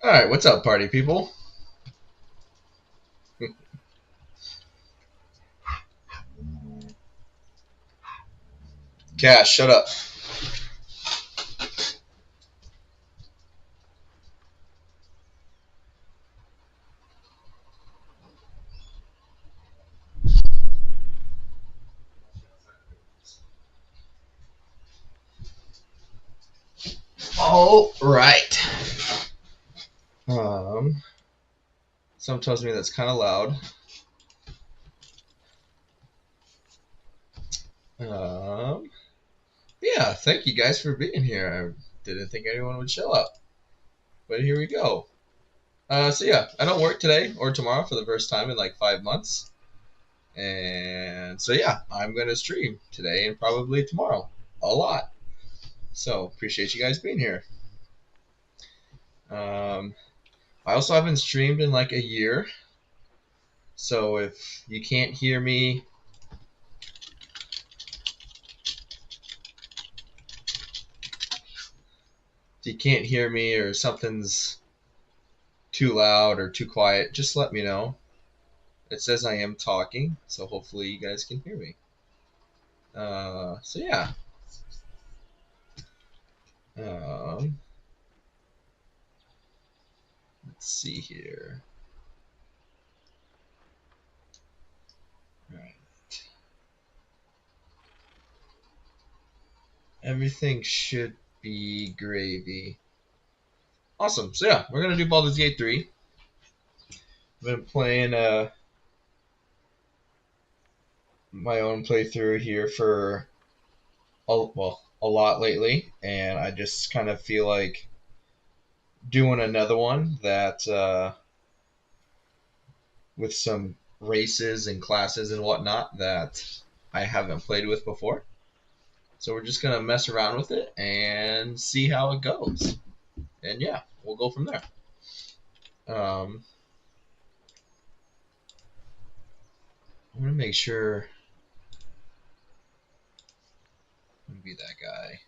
Alright, what's up, party people? Cash, shut up. Alright. Um, Some tells me that's kind of loud. Um, yeah, thank you guys for being here. I didn't think anyone would show up, but here we go. So I don't work today or tomorrow for the first time in like 5 months. And so yeah, I'm gonna stream today and probably tomorrow a lot. So appreciate you guys being here. Um, I also haven't streamed in like a year, so if you can't hear me, or something's too loud or too quiet, just let me know. It says I am talking, so hopefully you guys can hear me. So yeah. Um, let's see here. All right. Everything should be gravy. Awesome. So yeah, we're gonna do Baldur's Gate 3. I've been playing my own playthrough here for a lot lately, and I just kind of feel like doing another one that with some races and classes and whatnot that I haven't played with before. So we're just gonna mess around with it and see how it goes. And yeah, we'll go from there. Um, I'm gonna make sure I'm gonna be that guy.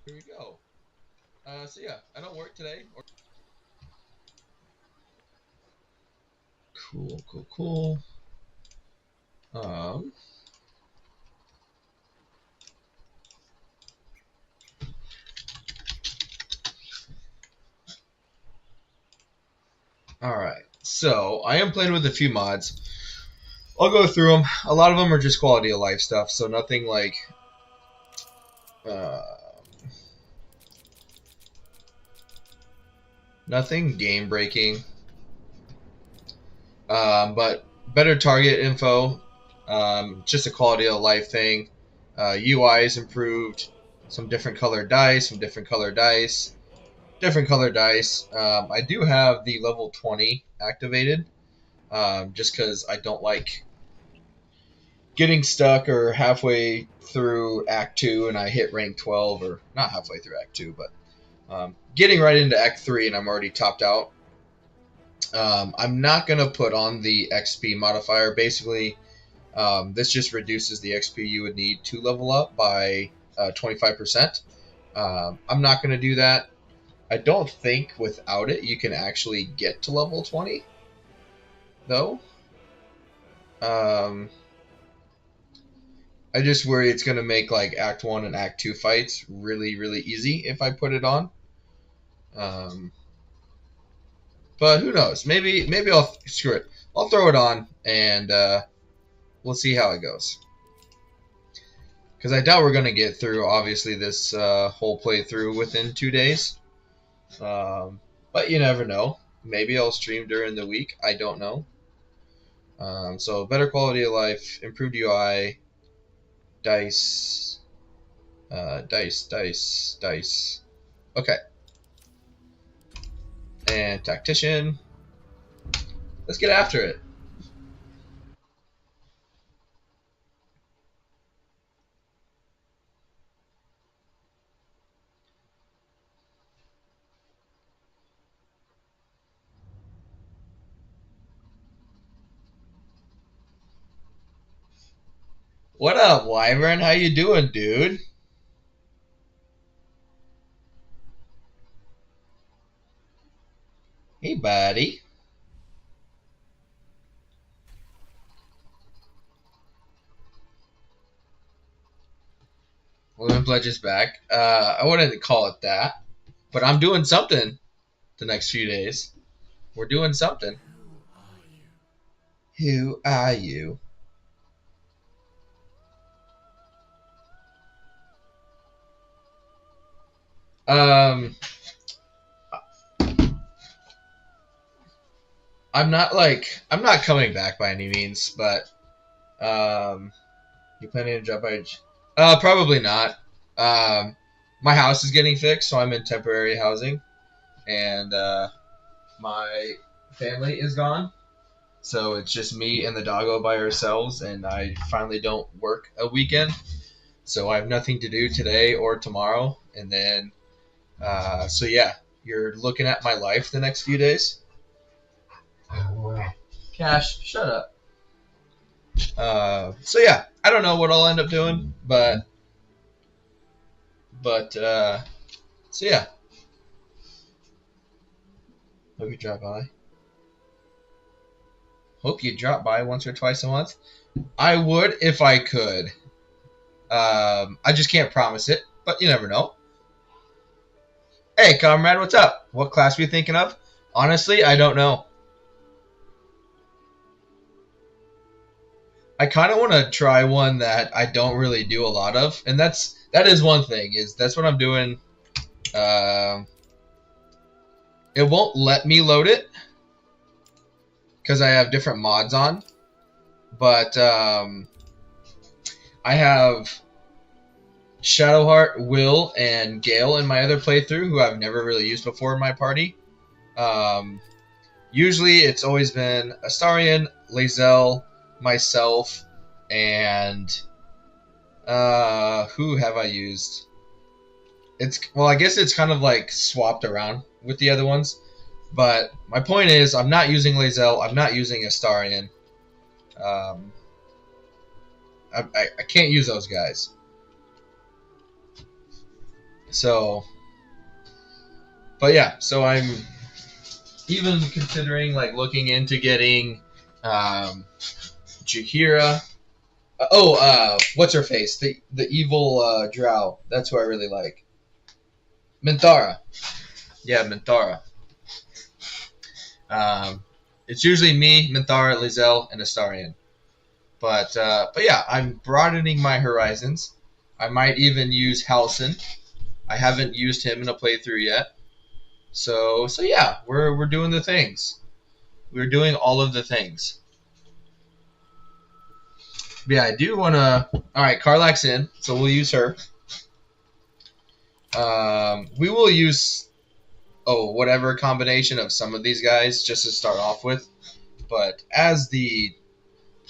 Here we go. So yeah, I don't work today. Cool, cool, cool. Um, all right. So I am playing with a few mods. I'll go through them. A lot of them are just quality of life stuff, so nothing like uh, nothing game breaking. But better target info. Just a quality of life thing. UI is improved. Some different colored dice. Some different colored dice. Different colored dice. I do have the level 20 activated. Just because I don't like getting stuck or halfway through Act 2 and I hit rank 12, or not halfway through Act 2, but getting right into Act 3 and I'm already topped out. I'm not going to put on the XP modifier. Basically, this just reduces the XP you would need to level up by 25%. I'm not going to do that. I don't think without it you can actually get to level 20, though. Um, I just worry it's going to make like Act 1 and Act 2 fights really, really easy if I put it on. Um, but who knows? Maybe I'll screw it. I'll throw it on and we'll see how it goes. Because I doubt we're going to get through, obviously, this whole playthrough within 2 days. But you never know. Maybe I'll stream during the week. I don't know. So better quality of life, improved UI, dice, dice. Okay. And tactician. Let's get after it. What up, Wyvern? How you doing, dude? Hey, buddy. Living Pledge is back. I wouldn't call it that, but I'm doing something the next few days. We're doing something. Who are you? Um, I'm not coming back by any means, but you planning to drop by? Probably not. My house is getting fixed, so I'm in temporary housing, and my family is gone, so it's just me and the doggo by ourselves, and I finally don't work a weekend, so I have nothing to do today or tomorrow, and then so yeah, you're looking at my life the next few days. Cash, shut up. So yeah, I don't know what I'll end up doing, but so yeah, hope you drop by. Hope you drop by once or twice a month. I would if I could. I just can't promise it, but you never know. Hey, comrade, what's up? What class were you thinking of? Honestly, I don't know. I kind of want to try one that I don't really do a lot of, and that is one thing. That's what I'm doing. Uh, it won't let me load it because I have different mods on, but I have Shadowheart, Will, and Gale in my other playthrough, who I've never really used before in my party. Usually, it's always been Astarion, Lae'zel, myself, and who have I used? I guess it's kind of like swapped around with the other ones. But my point is, I'm not using Lae'zel. I'm not using Astarion. Um, I can't use those guys. So, but yeah, so I'm even considering like looking into getting Jaheira. What's her face? The evil drow. That's who I really like. Minthara. Yeah, Minthara. It's usually me, Minthara, Lae'zel, and Astarion. But yeah, I'm broadening my horizons. I might even use Halsin. I haven't used him in a playthrough yet. So yeah, we're doing the things. We're doing all of the things. But yeah, I do want to. All right, Karlak's in, so we'll use her. We will use whatever combination of some of these guys just to start off with. But as the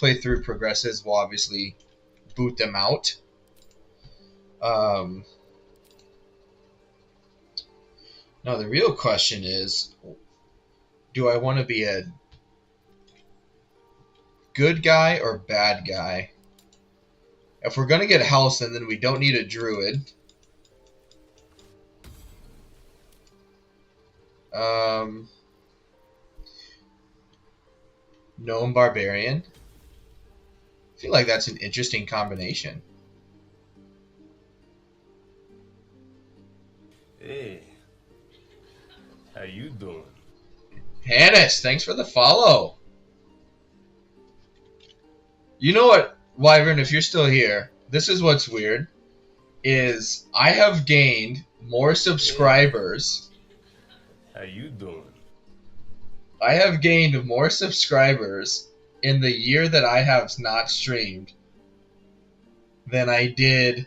playthrough progresses, we'll obviously boot them out. Now the real question is, do I want to be a good guy or bad guy? If we're going to get Halsin, then we don't need a druid. Gnome Barbarian. I feel like that's an interesting combination. Hey, how you doing? Hannes, thanks for the follow. You know what, Wyvern, if you're still here, this is what's weird, is I have gained more subscribers. How you doing? I have gained more subscribers in the year that I have not streamed than I did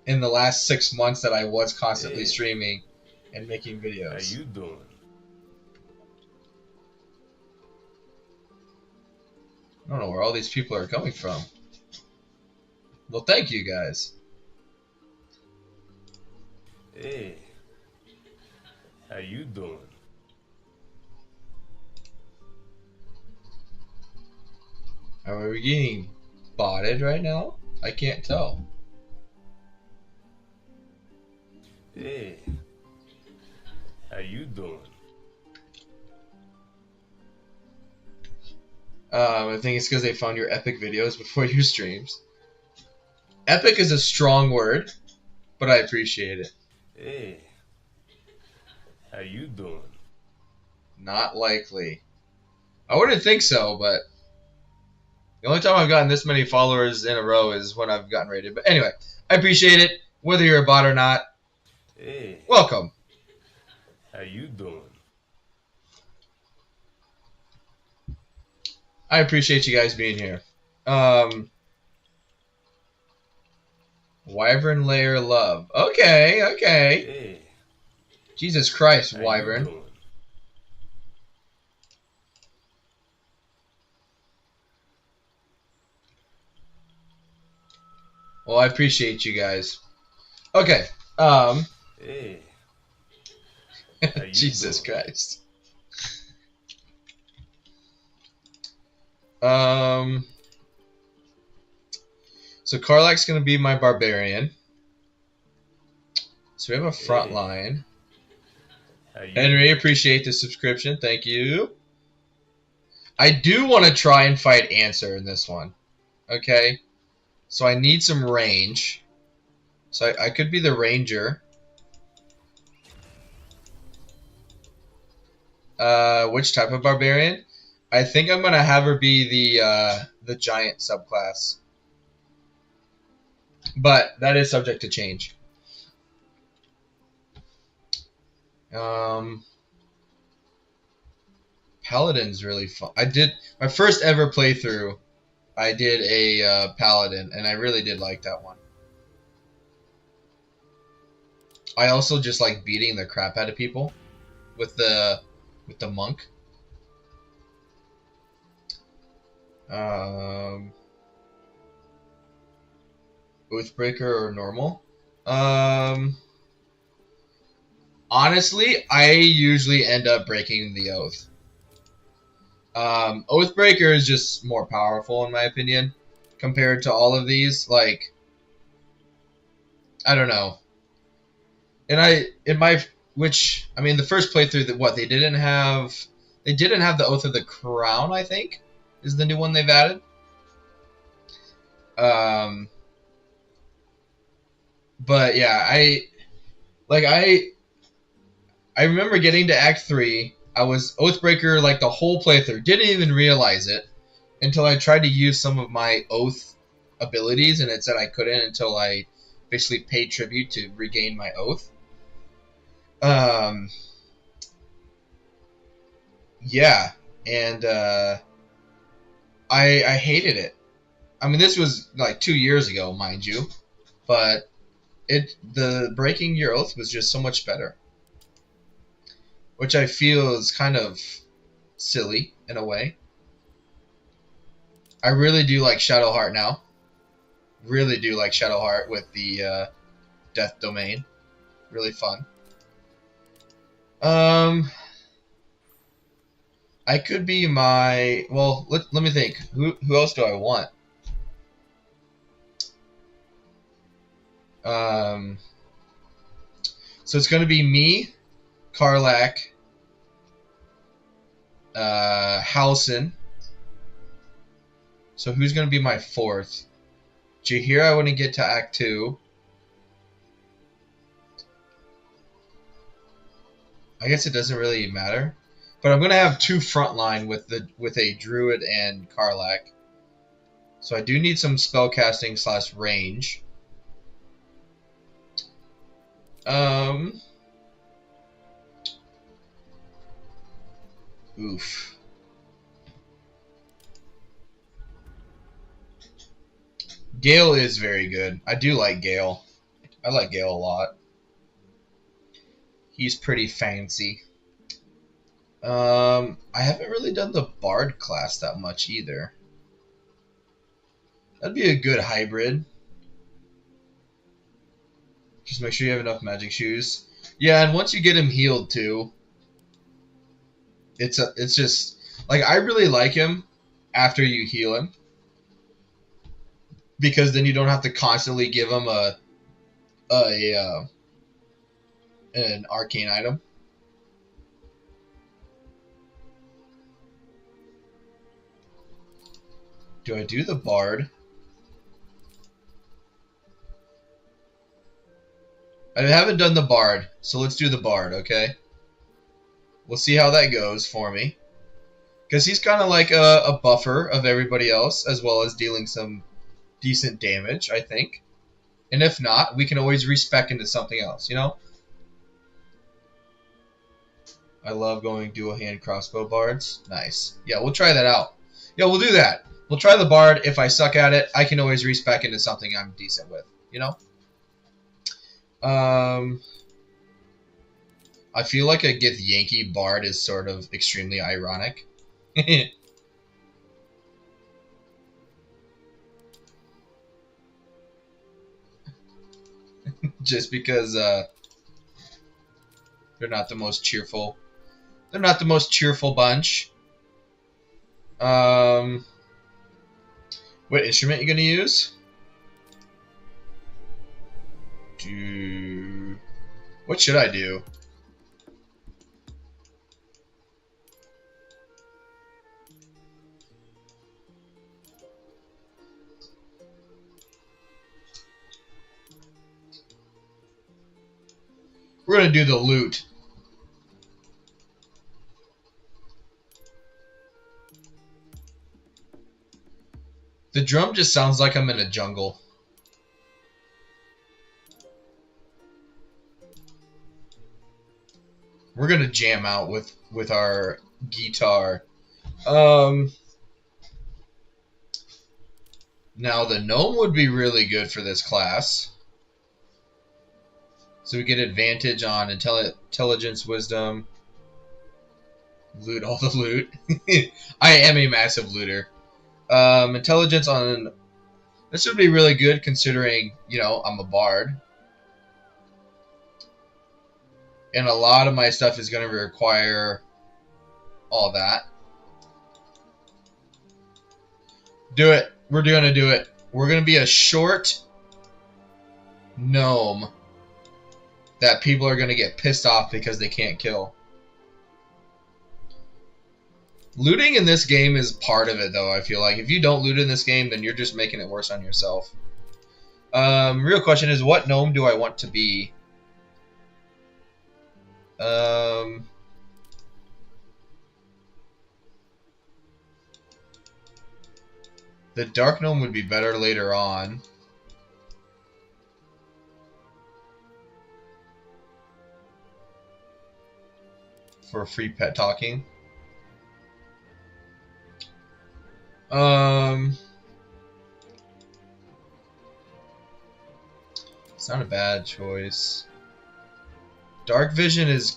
in the last 6 months that I was constantly streaming and making videos. How you doing? I don't know where all these people are coming from. Well, thank you guys. Hey, how you doing? Are we getting botted right now? I can't tell. Hey, how you doing? I think it's because they found your epic videos before your streams. Epic is a strong word, but I appreciate it. Hey, how you doing? Not likely. I wouldn't think so, but the only time I've gotten this many followers in a row is when I've gotten rated. But anyway, I appreciate it. Whether you're a bot or not, Hey, welcome. how you doing? I appreciate you guys being here. Wyvern Layer Love. Okay, okay. Hey, Jesus Christ, how you Wyvern. doing? Well, I appreciate you guys. Okay. Hey, how you Jesus doing? Christ. Um, so Karlach's gonna be my barbarian. So we have a front Hey, line. how you Henry, doing? appreciate the subscription. Thank you. I do want to try and fight Answer in this one. Okay. So I need some range. So I could be the ranger. Which type of barbarian? I think I'm gonna have her be the giant subclass. But that is subject to change. Um, Paladin's really fun. I did my first ever playthrough. I did a paladin, and I really did like that one. I also just like beating the crap out of people with the monk. Um, Oathbreaker or normal. Um, Honestly, I usually end up breaking the oath. Oathbreaker is just more powerful in my opinion compared to all of these. Like, I don't know. And the first playthrough that they didn't have the Oath of the Crown, I think, is the new one they've added. Um, but yeah, like I remember getting to Act 3. I was Oathbreaker like the whole playthrough. Didn't even realize it until I tried to use some of my Oath abilities, and it said I couldn't until I basically paid tribute to regain my Oath. Um, yeah, and I hated it. I mean, this was like 2 years ago, mind you, but the breaking your oath was just so much better, which I feel is kind of silly in a way. I really do like Shadowheart now. Really do like Shadowheart with the Death Domain. Really fun. I could be my let me think. Who else do I want? Um, so it's going to be me, Karlach, Halsin. So who's going to be my fourth? Jahira, when you get to Act 2. I guess it doesn't really matter. But I'm going to have two frontline with a Druid and Karlach. So I do need some spellcasting / range. Oof. Gale is very good. I do like Gale. I like Gale a lot. He's pretty fancy. I haven't really done the Bard class that much either. That'd be a good hybrid. Just make sure you have enough magic shoes. Yeah, and once you get him healed too, it's just like I really like him after you heal him. because then you don't have to constantly give them a an arcane item. Do I do the bard? I haven't done the bard, so let's do the bard, okay? We'll see how that goes for me. Because he's kind of like a buffer of everybody else, as well as dealing some decent damage, I think. And if not, we can always respec into something else, you know? I love going dual hand crossbow bards. Nice. Yeah, we'll try that out. Yeah, we'll do that. We'll try the bard. If I suck at it, I can always respec into something I'm decent with, you know? I feel like a Gith Yankee bard is sort of extremely ironic. Just because they're not the most cheerful. They're not the most cheerful bunch. What instrument are you gonna use? What should I do? We're gonna do the lute. The drum just sounds like I'm in a jungle. We're gonna jam out with our guitar. Now the gnome would be really good for this class. So we get advantage on intelligence, wisdom, loot all the loot. I am a massive looter. Intelligence on this would be really good considering, you know, I'm a bard. And a lot of my stuff is going to require all that. Do it. We're going to do it. We're going to be a short gnome that people are going to get pissed off because they can't kill. Looting in this game is part of it, though, I feel like. If you don't loot in this game, then you're just making it worse on yourself. Real question is, what gnome do I want to be? The Dark Gnome would be better later on. For free pet talking. It's not a bad choice. Dark Vision is...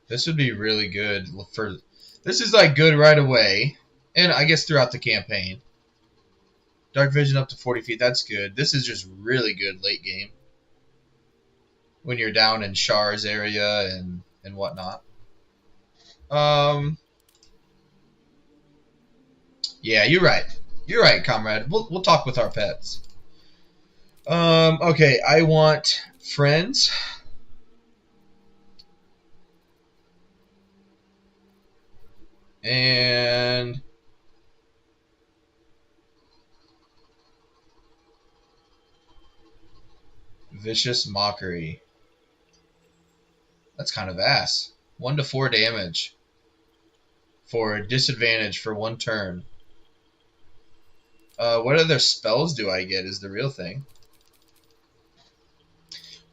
This would be really good for... This is like good right away. And I guess throughout the campaign. Dark Vision up to 40 feet, that's good. This is just really good late game. When you're down in Char's area and whatnot. Yeah, you're right. You're right, comrade. We'll talk with our pets. Okay, I want friends. And Vicious Mockery. That's kind of ass. 1 to 4 damage. For disadvantage for 1 turn. What other spells do I get is the real thing.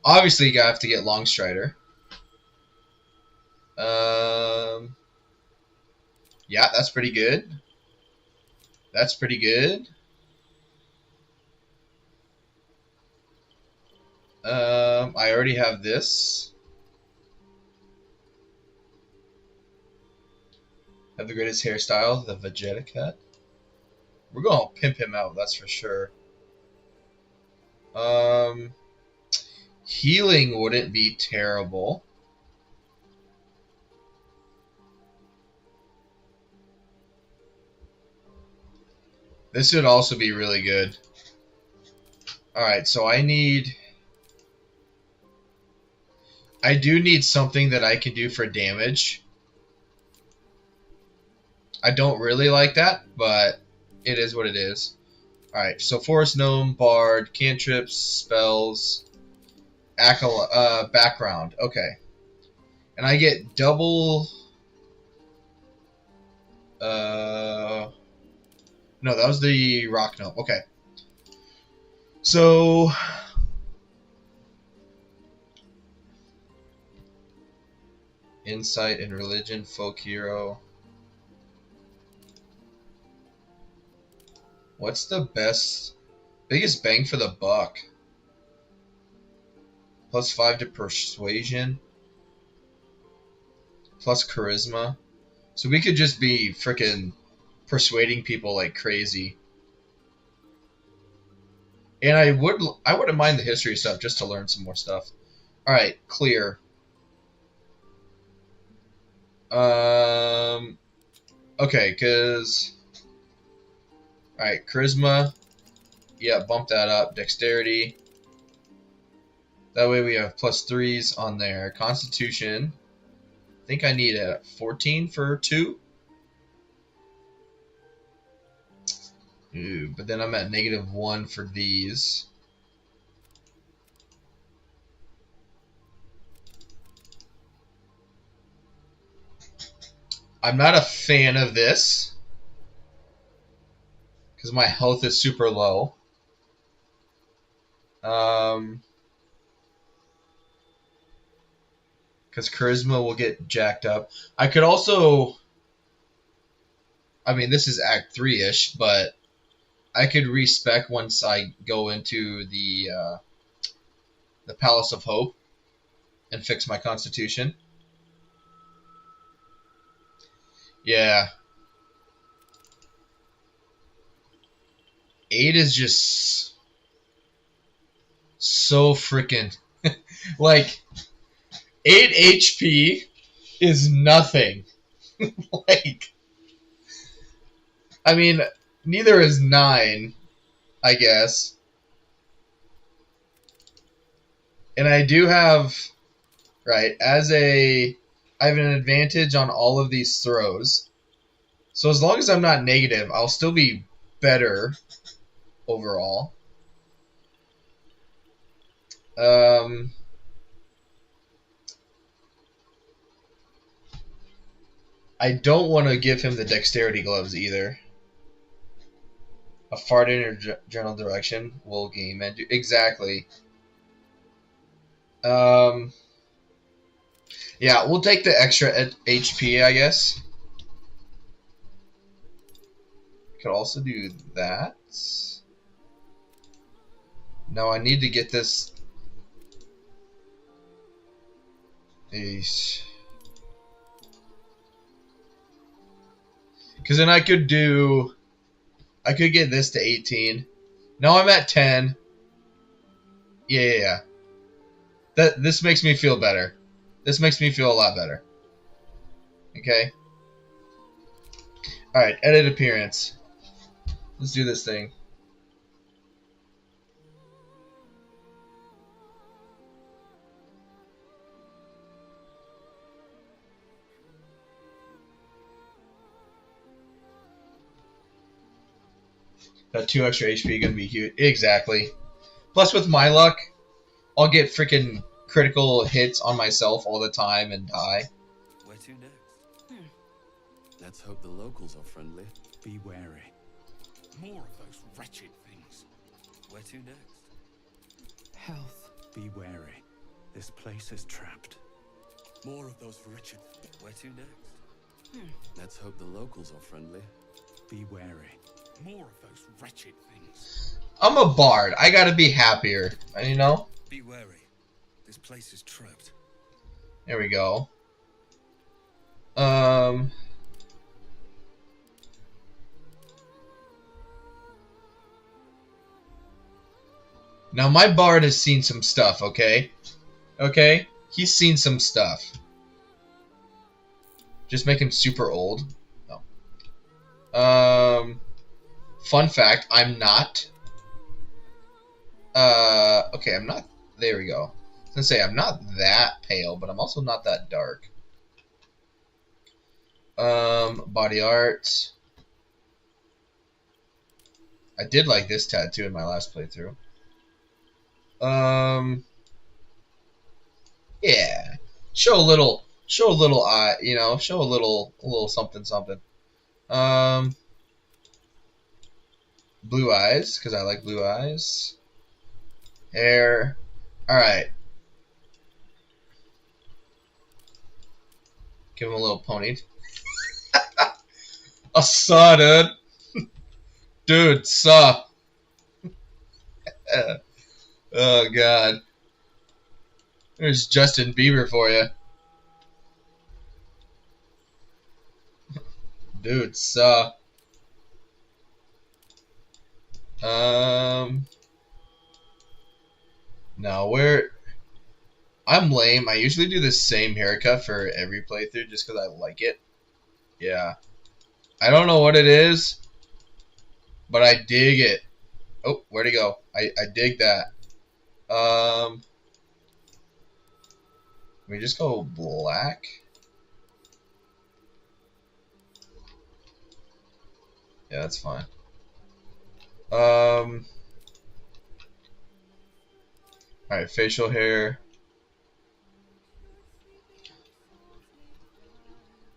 Obviously, you have to get Longstrider. Yeah, that's pretty good. That's pretty good. I already have this. Have the greatest hairstyle, the Vegeta cut. We're gonna pimp him out, that's for sure. Healing wouldn't be terrible. This would also be really good. Alright, so I do need something that I can do for damage. I don't really like that, but it is what it is. Alright, so Forest Gnome, Bard, cantrips, spells, background. Okay. And I get double... No, that was the Rock Gnome. Okay. So... Insight and Religion, Folk Hero. What's the biggest bang for the buck? +5 to Persuasion. Plus Charisma. So we could just be frickin' persuading people like crazy. And I wouldn't mind the history stuff just to learn some more stuff. Alright, clear. Okay, because... Alright, Charisma. Yeah, bump that up. Dexterity. That way we have +3s on there. Constitution. I think I need a 14 for 2. Ooh, but then I'm at -1 for these. I'm not a fan of this because my health is super low. Because charisma will get jacked up. I could also... I mean, this is Act 3-ish, but I could respec once I go into the Palace of Hope and fix my constitution. Yeah. 8 is just so freaking... like, 8 HP is nothing. Like... I mean, neither is 9, I guess. And I do have... Right, I have an advantage on all of these throws. So as long as I'm not negative, I'll still be better overall. I don't want to give him the dexterity gloves either. A fart in your general direction will gain men. Exactly. Yeah, we'll take the extra HP, I guess. Could also do that. No, I need to get this. Because then I could get this to 18. Now I'm at 10. Yeah. This makes me feel better. This makes me feel a lot better. Okay. Alright, edit appearance. Let's do this thing. That 2 extra HP gonna be huge. Exactly. Plus, with my luck, I'll get freaking critical hits on myself all the time and die. Where to next? Let's hope the locals are friendly. Be wary. More of those wretched things. Where to next? Health. Be wary. This place is trapped. More of those wretched things. Where to next? Let's hope the locals are friendly. Be wary. More of those wretched things. I'm a bard. I gotta be happier. You know? Be wary. This place is trapped. There we go. Now my bard has seen some stuff, okay? Okay? He's seen some stuff. Just make him super old. No. Fun fact, I'm not. Okay, I'm not. There we go. I was gonna say I'm not that pale, but I'm also not that dark. Body art. I did like this tattoo in my last playthrough. Yeah. Show a little eye, you know, show a little something something. Um, blue eyes, because I like blue eyes. Hair. Alright. Give him a little pony. I saw, dude. Dude, saw. Oh, God. There's Justin Bieber for you. Dude, saw. No, where... I'm lame. I usually do the same haircut for every playthrough just because I like it. Yeah. I don't know what it is, but I dig it. Oh, where'd he go? I dig that. Can we just go black? Yeah, that's fine. Alright, facial hair.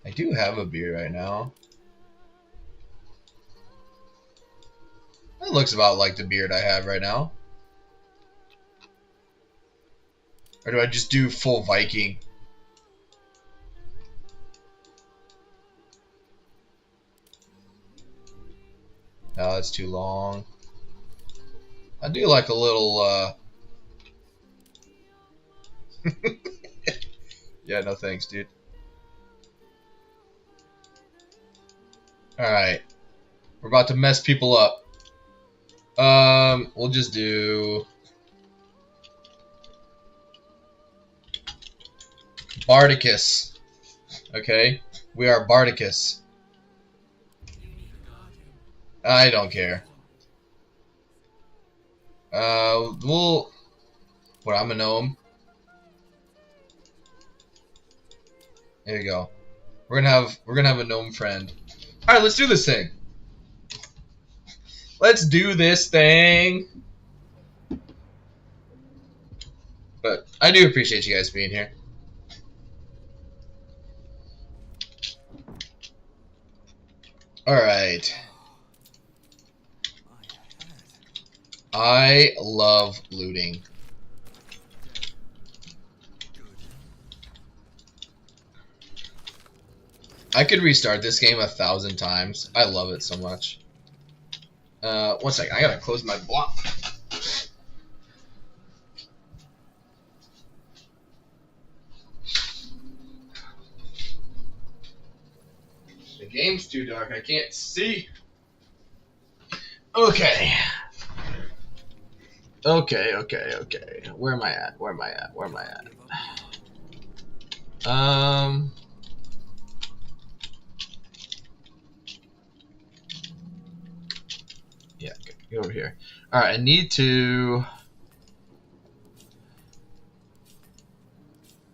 I do have a beard right now. That looks about like the beard I have right now. Or do I just do full Viking? No, that's too long. I do like a little, Yeah, no thanks, dude. Alright. We're about to mess people up. We'll just do... Bardicus. Okay? We are Bardicus. I don't care. We'll... What, I'm a gnome? There you go. We're gonna have a gnome friend. Alright, let's do this thing. Let's do this thing. But I do appreciate you guys being here. Alright. I love looting. I could restart this game 1,000 times. I love it so much. One second. I gotta close my block. The game's too dark. I can't see. Okay. Okay. Where am I at? Yeah, okay, go over here. Alright, I need to...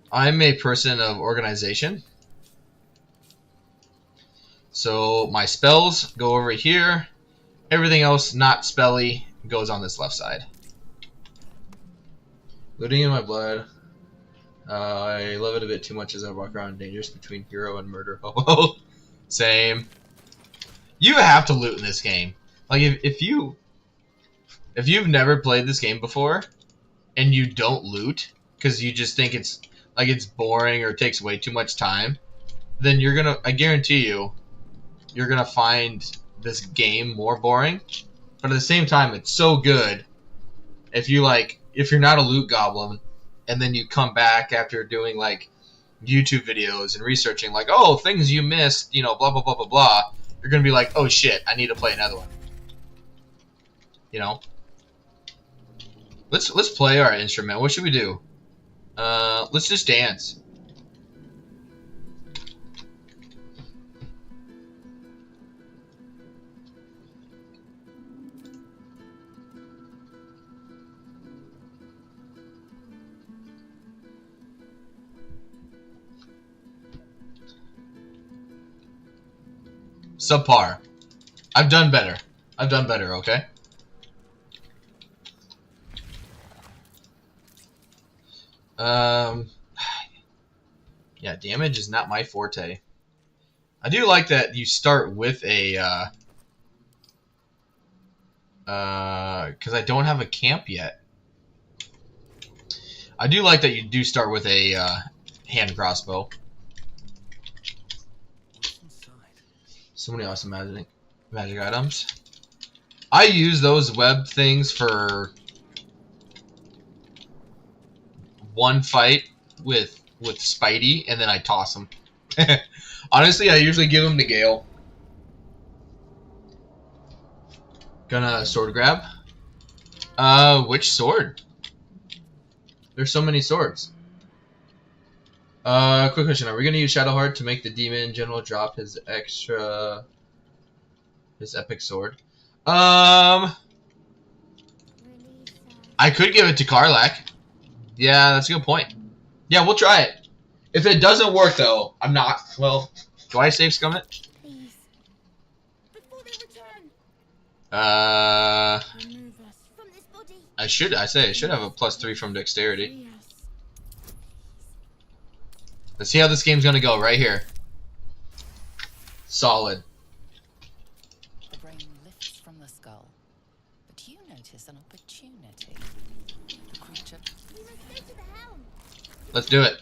I'm a person of organization. So my spells go over here. Everything else not spelly goes on this left side. Looting in my blood. I love it a bit too much as I walk around dangerous between hero and murder. Same. You have to loot in this game. Like if you've never played this game before and you don't loot because you just think it's boring or takes way too much time, then I guarantee you're gonna find this game more boring. But at the same time, it's so good. If you're not a loot goblin, and then you come back after doing like YouTube videos and researching like, oh, things you missed, you know, blah blah blah blah blah, you're gonna be like, oh shit, I need to play another one. You know. Let's play our instrument. What should we do? Let's just dance. Subpar. I've done better. I've done better, okay? Yeah, damage is not my forte. I do like that you start with a, because I don't have a camp yet. I do like that you do start with a, hand crossbow. What's inside? So many awesome magic items. I use those web things for one fight with Spidey, and then I toss them. Honestly, I usually give them to Gale. Gonna sword grab. Which sword? There's so many swords. Quick question: are we gonna use Shadowheart to make the demon general drop his epic sword? I could give it to Karlach. Yeah, that's a good point. Yeah, we'll try it. If it doesn't work, though, I'm not. Well, do I save scum it? Please. Before they return. Remove us from this body. I should have a +3 from dexterity. Free us. Let's see how this game's gonna go right here. Solid. The brain lifts from the skull, but you notice an opportunity. The creature. We must go to the helm. Let's do it.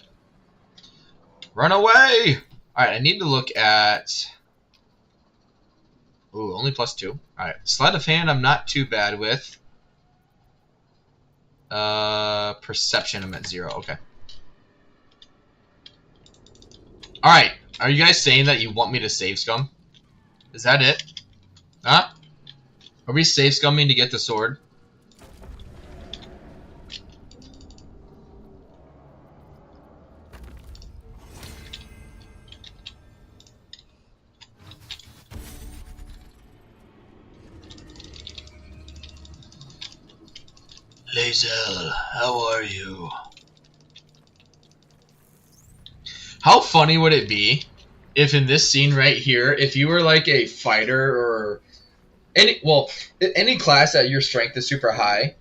Run away! Alright, I need to look at... Ooh, only +2. Alright, sleight of hand I'm not too bad with. Perception I'm at 0. Okay. Alright, are you guys saying that you want me to save scum? Is that it? Huh? Are we save scumming to get the sword? Lae'zel, how are you? How funny would it be if in this scene right here, if you were like a fighter or any class that your strength is super high,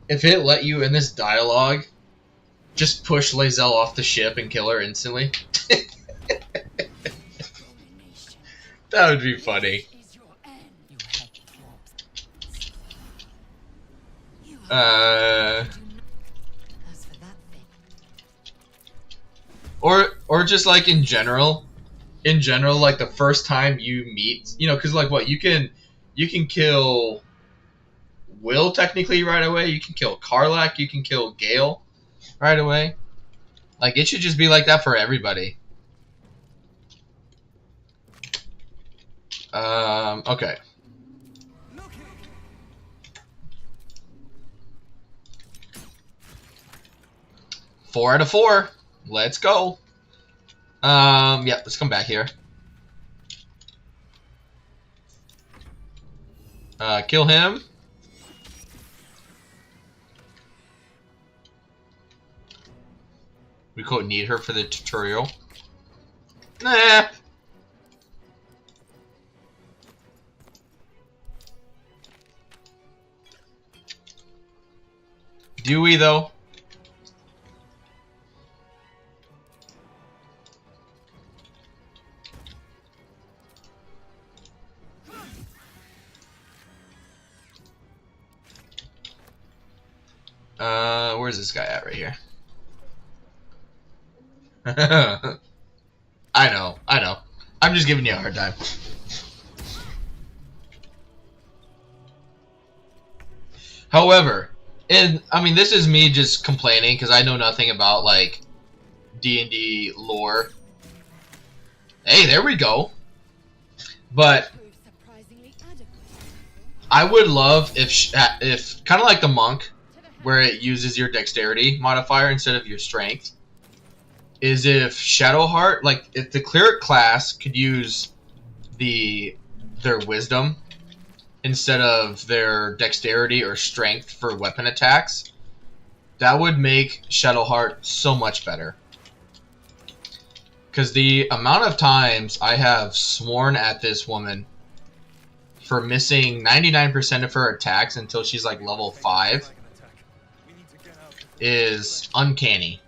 if it let you in this dialogue just push Lae'zel off the ship and kill her instantly? That would be funny. Or just like in general, like the first time you meet, you know, because like what you can kill Will technically right away. You can kill Karlach. You can kill Gale right away. Like it should just be like that for everybody. Okay. 4 out of 4. Let's go. Yeah, let's come back here. Kill him. We quote need her for the tutorial. Nah. Do we though? Where's this guy at right here? I know. I'm just giving you a hard time. However, I mean, this is me just complaining because I know nothing about like D&D lore. Hey, there we go. But I would love if kind of like the monk, where it uses your dexterity modifier instead of your strength, is if Shadowheart, like if the cleric class could use their wisdom instead of their dexterity or strength for weapon attacks, that would make Shadowheart so much better. Because the amount of times I have sworn at this woman for missing 99% of her attacks until she's like level 5 is uncanny.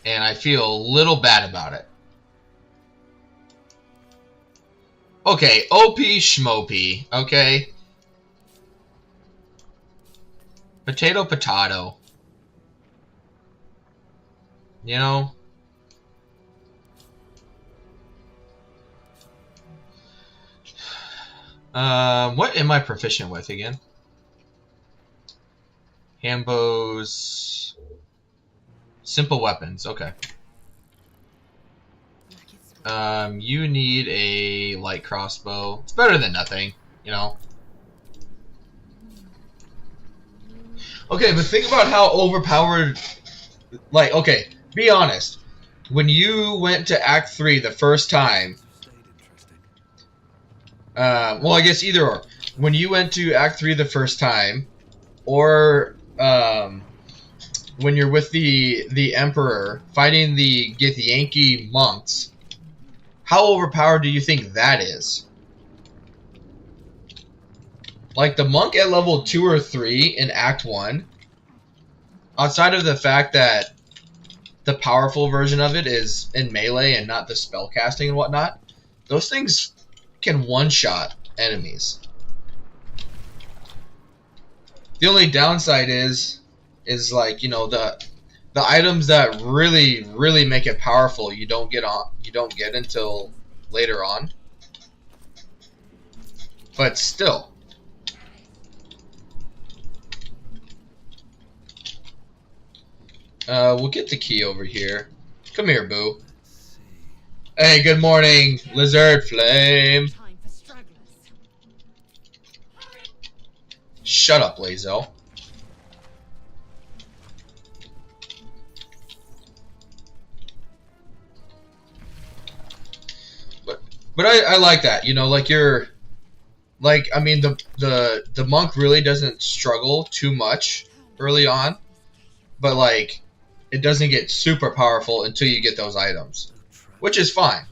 And I feel a little bad about it. Okay, OP Schmopy, okay? Potato potato. You know? What am I proficient with again? Hambo's simple weapons, okay. You need a light crossbow. It's better than nothing, you know. Okay, but think about how overpowered, like, okay, be honest. When you went to Act 3 the first time, well, I guess either or. When you went to Act 3 the first time, or when you're with the Emperor fighting the Githyanki monks, how overpowered do you think that is? Like, the monk at level 2 or 3 in Act 1, outside of the fact that the powerful version of it is in melee and not the spellcasting and whatnot, those things can one-shot enemies. The only downside is like, you know, the items that really make it powerful you don't get until later on. But still. We'll get the key over here. Come here, boo. Hey, good morning, Lizard Flame. Shut up, Lazo. But I like that, you know, like you're, like, I mean, the monk really doesn't struggle too much early on, but like, it doesn't get super powerful until you get those items, which is fine.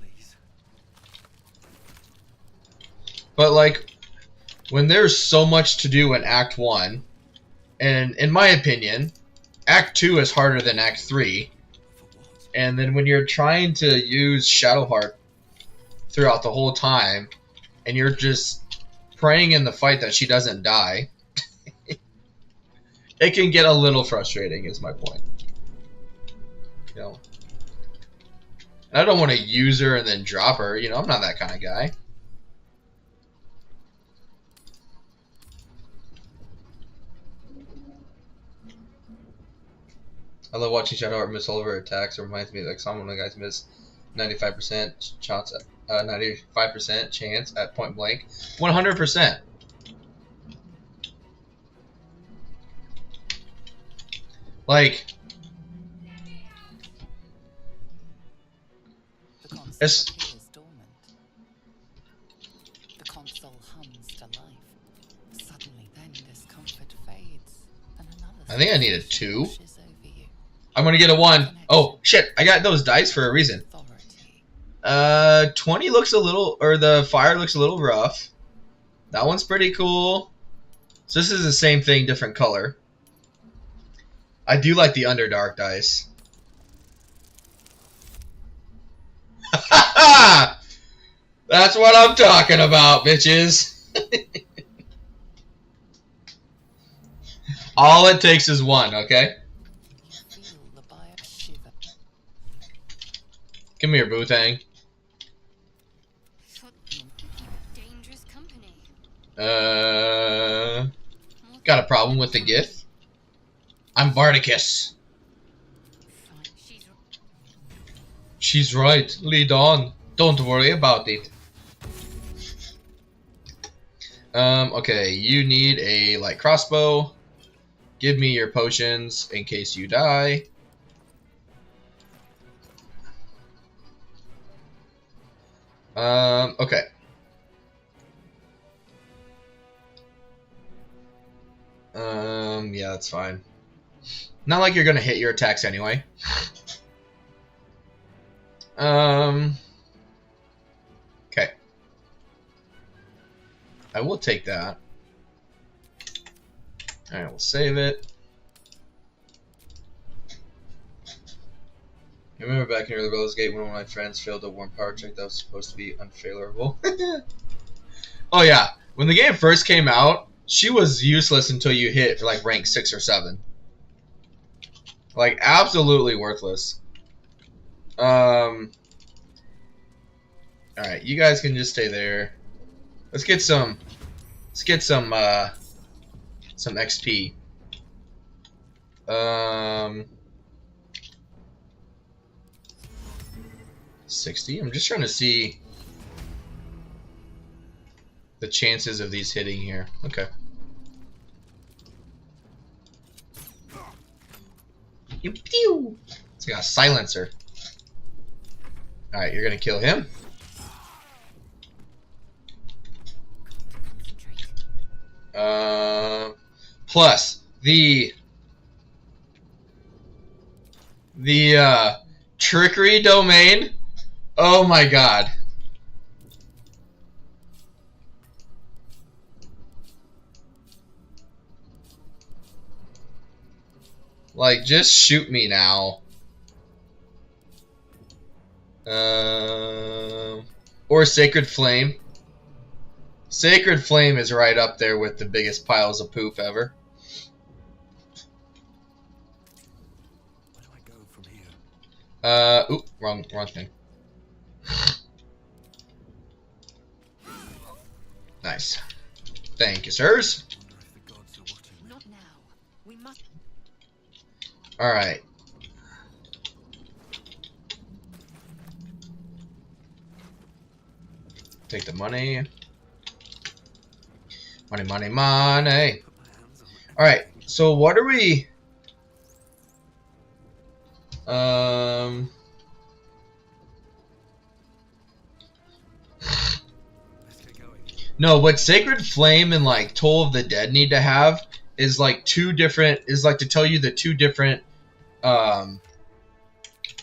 But like, when there's so much to do in Act 1, and in my opinion, Act 2 is harder than Act 3, and then when you're trying to use Shadowheart throughout the whole time, and you're just praying in the fight that she doesn't die, it can get a little frustrating, is my point. You know, and I don't want to use her and then drop her. You know, I'm not that kind of guy. I love watching Shadowheart miss all of her attacks. It reminds me, like, some of the guys miss 95% shots at 95% chance at point blank. 100%. Like, it's, the console hums to life. Suddenly then discomfort fades, and another I think I need a 2. washes over you. I'm gonna get a 1. Oh shit! I got those dice for a reason. 20 looks a little, or the fire looks a little rough. That one's pretty cool. So this is the same thing, different color. I do like the Underdark dice. That's what I'm talking about, bitches. All it takes is 1, okay? Come here, Bootang. Dangerous company. Got a problem with the gift? I'm Bardicus. She's right. Lead on. Don't worry about it. Okay, you need a light crossbow. Give me your potions in case you die. Okay. Yeah, that's fine. Not like you're gonna hit your attacks anyway. Okay. I will take that. Alright, we'll save it. I remember back in early Baldur's Gate when one of my friends failed a warm power check that was supposed to be unfavorable. Oh yeah, when the game first came out, she was useless until you hit like rank 6 or 7. Like absolutely worthless. Alright, you guys can just stay there. Let's get some XP. 60. I'm just trying to see the chances of these hitting here. Okay. It's got a silencer. Alright, you're gonna kill him. Plus the trickery domain. Oh my god. Like, just shoot me now. Or Sacred Flame. Sacred Flame is right up there with the biggest piles of poop ever. Where do I go from here? Oop, wrong thing. Nice. Thank you, sirs. Wonder if the gods are watching me. Not now. We must. Alright. Take the money. Money, money, money. Put my hands on it. Alright, so what are we... Let's get going. No, what Sacred Flame and like Toll of the Dead need to have is like two different, is like to tell you the two different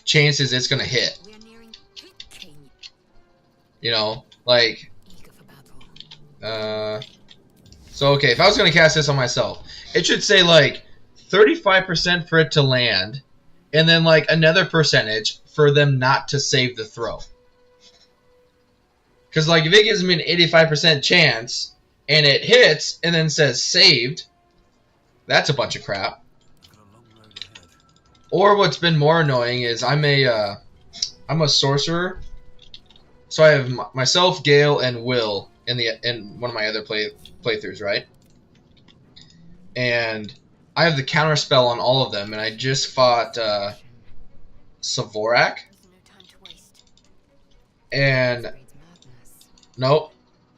chances it's gonna hit. We are nearing King. You know, like Eager for battle. so okay, if I was gonna cast this on myself, it should say like 35% for it to land, and then like another percentage for them not to save the throw. Because like if it gives me an 85% chance and it hits and then says saved, that's a bunch of crap. I've got a long road ahead. Or what's been more annoying is I'm a sorcerer, so I have myself, Gale, and Will in one of my other playthroughs, right? And I have the counter spell on all of them, and I just fought Savorak, There's no time to waste. and Breeds madness. nope,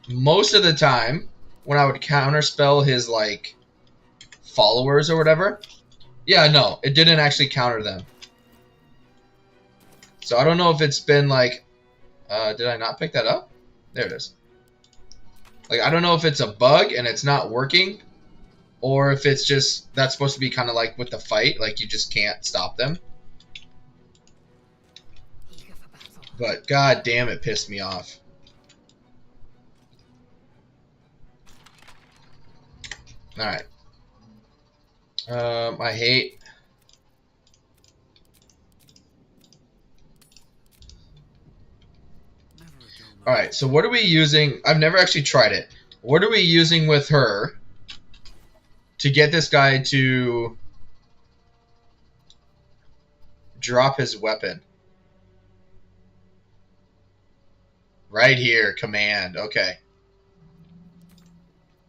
most of the time when I would counter spell his like followers or whatever, yeah, no, it didn't actually counter them. So I don't know if it's been like, did I not pick that up? There it is. Like, I don't know if it's a bug and it's not working, or if it's just, that's supposed to be kind of like with the fight, like you just can't stop them. Eager for battle. But god damn, it pissed me off. Alright. I hate... Never a dull moment. Alright, so what are we using? I've never actually tried it. What are we using with her to get this guy to drop his weapon? Right here, command. Okay.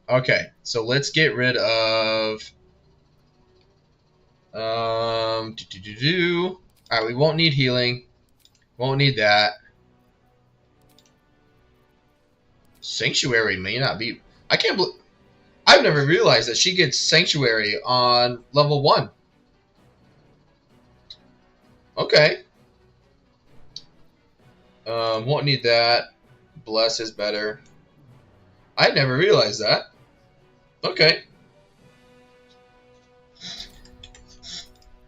Okay, so let's get rid of... Alright, we won't need healing. Won't need that. Sanctuary may not be... I can't believe... I've never realized that she gets Sanctuary on level 1. Okay. Won't need that. Bless is better. I never realized that. Okay.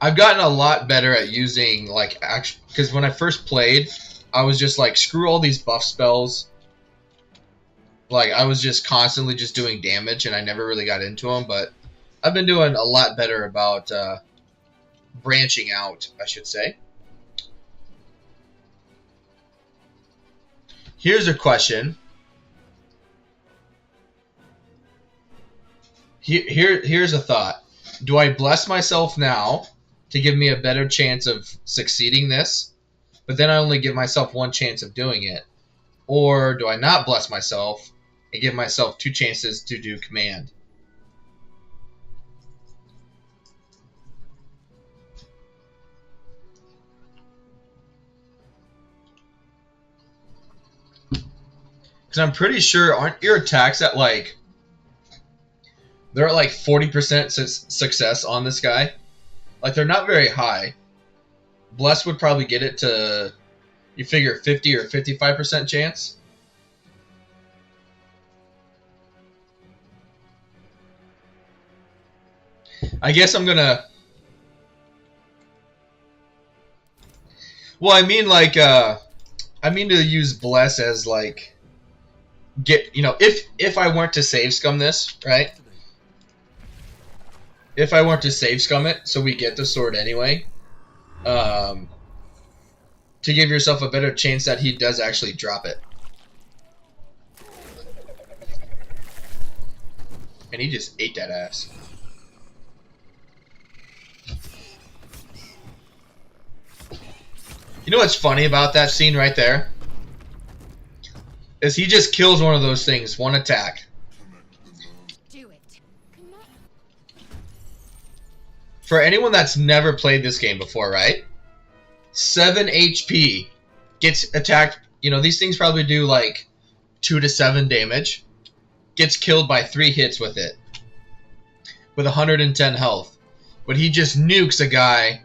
I've gotten a lot better at using like action, because when I first played, I was just like screw all these buff spells. Like I was just constantly just doing damage, and I never really got into them. But I've been doing a lot better about branching out, I should say. Here's a question. Here's a thought. Do I bless myself now to give me a better chance of succeeding this, but then I only give myself one chance of doing it? Or do I not bless myself and give myself 2 chances to do command? Because I'm pretty sure, aren't your attacks at like... They're at like 40% success on this guy? Like, they're not very high. Bless would probably get it to, you figure, 50 or 55% chance. I guess I'm gonna... Well, I mean, like, I mean to use Bless as, like... Get, you know, if I weren't to save scum this, right? If I weren't to save scum it, so we get the sword anyway, to give yourself a better chance that he does actually drop it. And he just ate that ass. You know what's funny about that scene right there? Is he just kills one of those things, one attack. Do it. For anyone that's never played this game before, right? 7 HP. Gets attacked. You know, these things probably do like 2 to 7 damage. Gets killed by 3 hits with it. With 110 health. But he just nukes a guy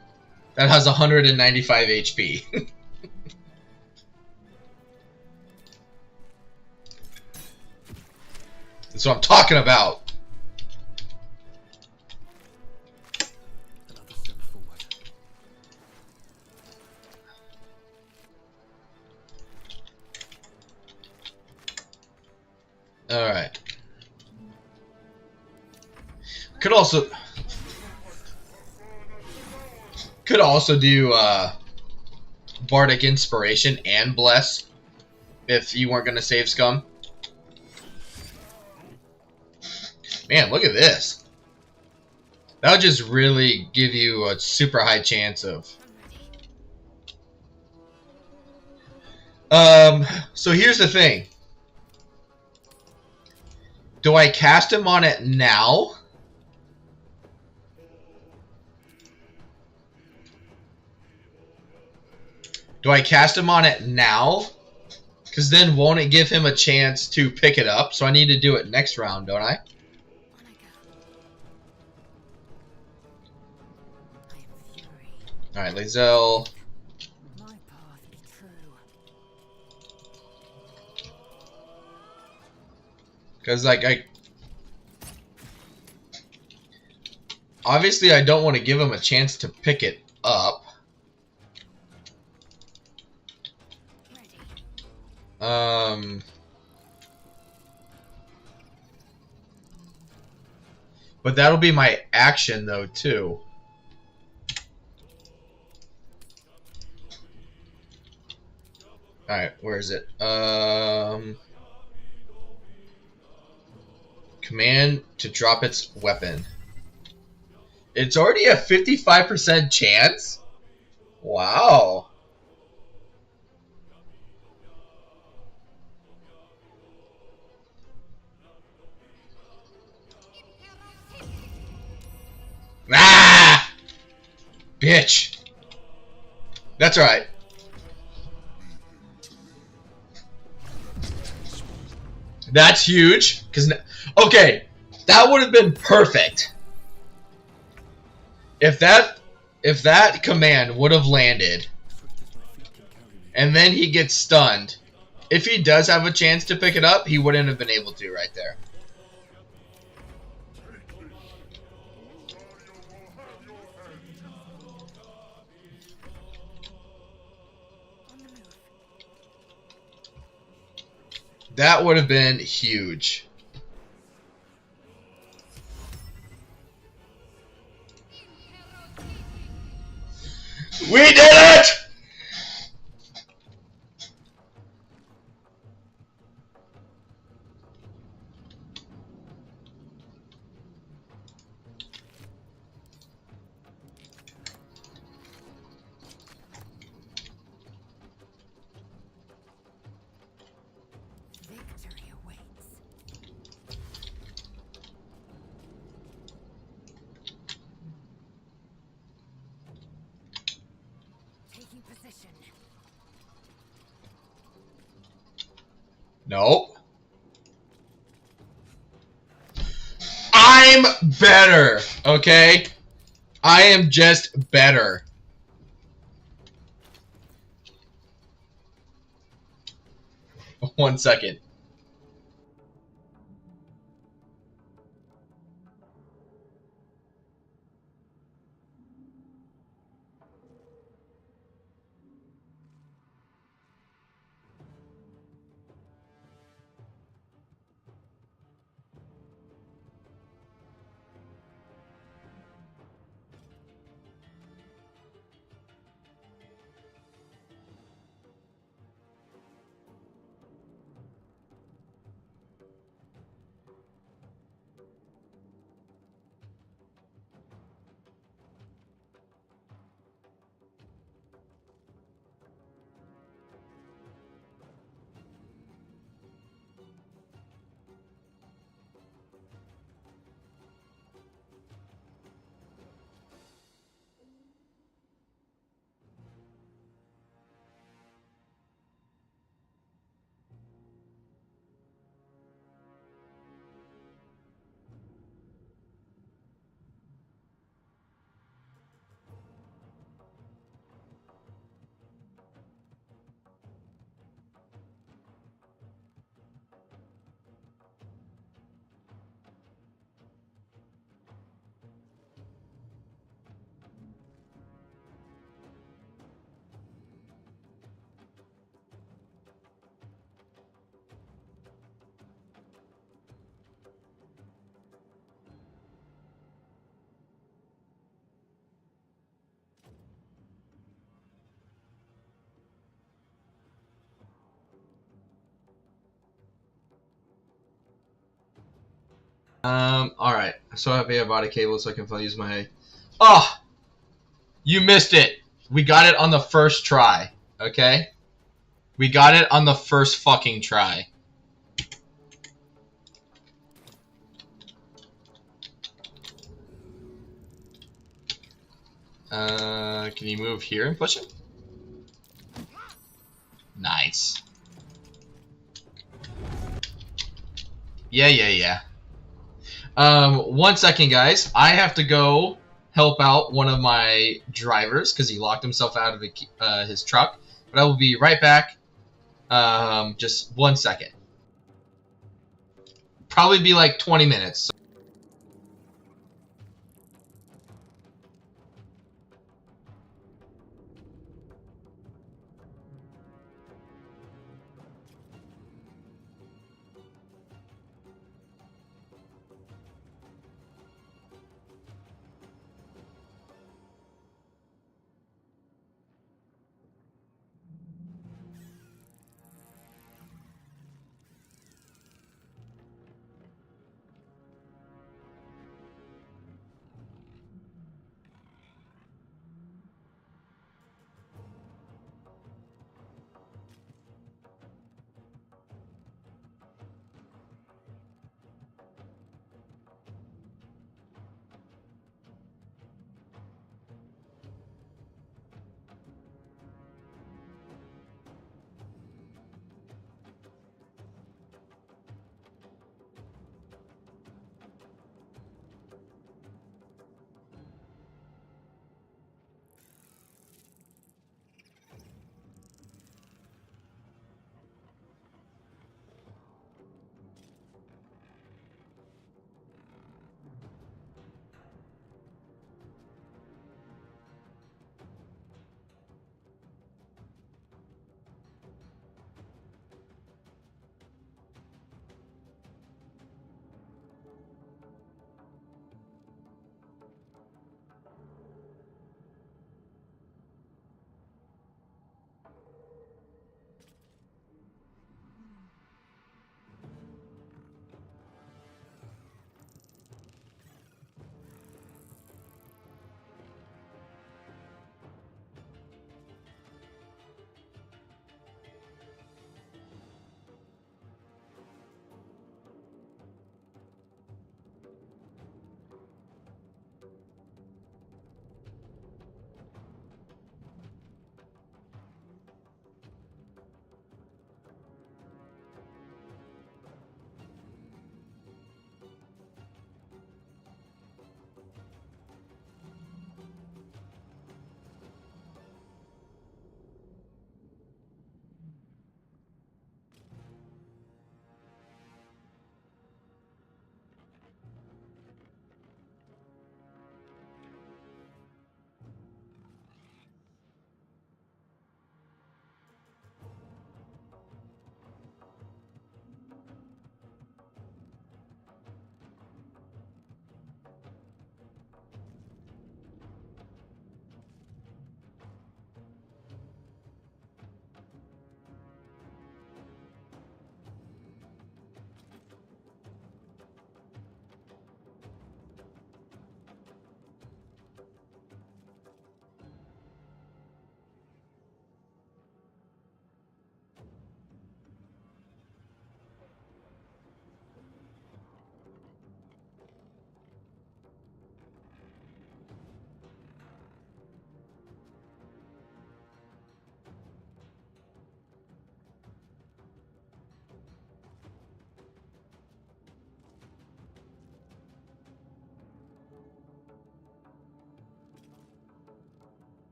that has 195 HP. That's what I'm talking about. Another step forward. Alright. Could also do Bardic Inspiration and Bless if you weren't gonna save scum. Man, look at this. That would just really give you a super high chance of... So here's the thing. Do I cast him on it now? Do I cast him on it now? Because then won't it give him a chance to pick it up? So I need to do it next round, don't I? Alright, Lae'zel. My path is true. Because, like, obviously, I don't want to give him a chance to pick it up. But that'll be my action, though, too. Alright, where is it? Command to drop its weapon. It's already a 55% chance? Wow. Ah! Bitch. That's alright. That's huge. Okay, that would have been perfect. If that command would have landed, and then he gets stunned, if he does have a chance to pick it up, he wouldn't have been able to right there. That would have been huge. We did it! Victory awaits. Taking position. Nope. I'm better, okay? I am just better. One second. Alright. So I have a body cable so I can use my... Oh! You missed it! We got it on the first try. Okay? We got it on the first fucking try. Can you move here and push it? Nice. Yeah. 1 second, guys. I have to go help out one of my drivers because he locked himself out of his truck. But I will be right back. Just 1 second. Probably be like 20 minutes.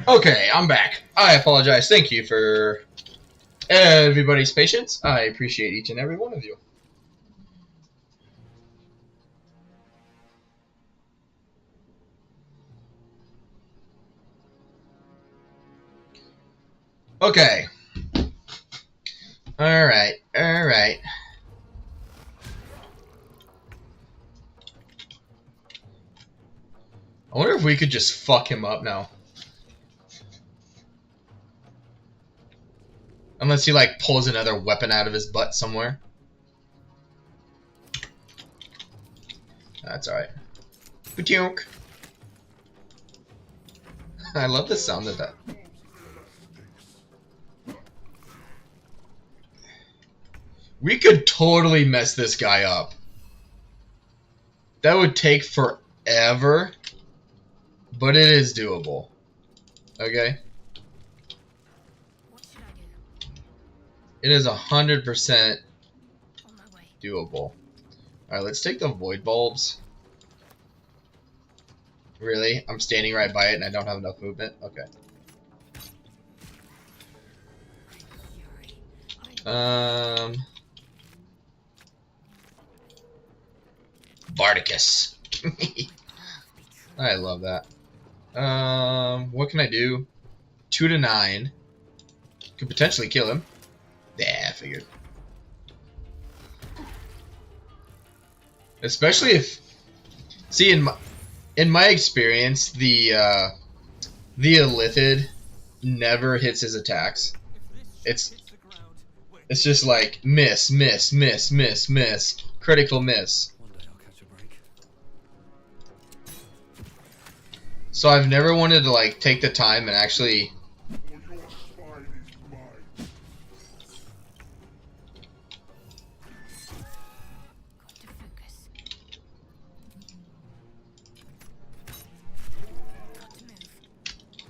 Okay, I'm back. I apologize. Thank you for everybody's patience. I appreciate each and every one of you. Okay. Alright, alright. I wonder if we could just fuck him up now. Unless he, like, pulls another weapon out of his butt somewhere. That's alright. Patunk. I love the sound of that. We could totally mess this guy up. That would take forever, but it is doable. Okay? What should I do? It is 100% On my way. doable. Alright, let's take the void bulbs. Really? I'm standing right by it and I don't have enough movement? Okay. Fury. Bardicus. I love that. What can I do? 2 to 9. Could potentially kill him. Yeah, I figured. Especially if, see, in my experience, the Illithid never hits his attacks. It's just like miss, miss, miss, miss, miss, critical miss. One day I'll catch a break. So I've never wanted to like take the time and actually. Got to focus. Got to move.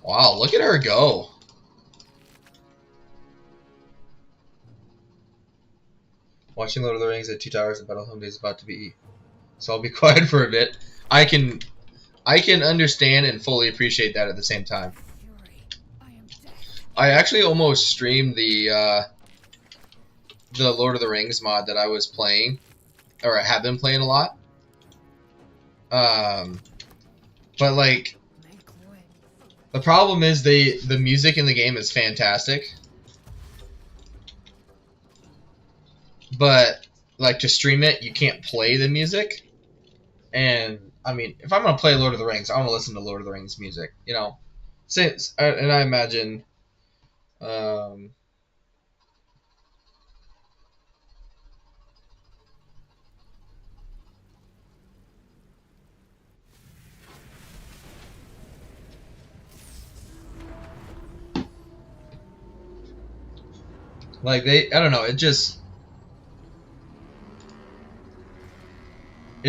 Wow, look at her go. Watching Lord of the Rings at 2 Towers and Battle Home Day is about to be, so I'll be quiet for a bit. I can understand and fully appreciate that at the same time. Fury. I am dead. I actually almost streamed the Lord of the Rings mod that I was playing, or I have been playing a lot. But like, Make way. the problem is the music in the game is fantastic. But like to stream it, you can't play the music. And I mean, if I'm gonna play Lord of the Rings, I want to listen to Lord of the Rings music, you know. Since and I imagine, like I don't know, it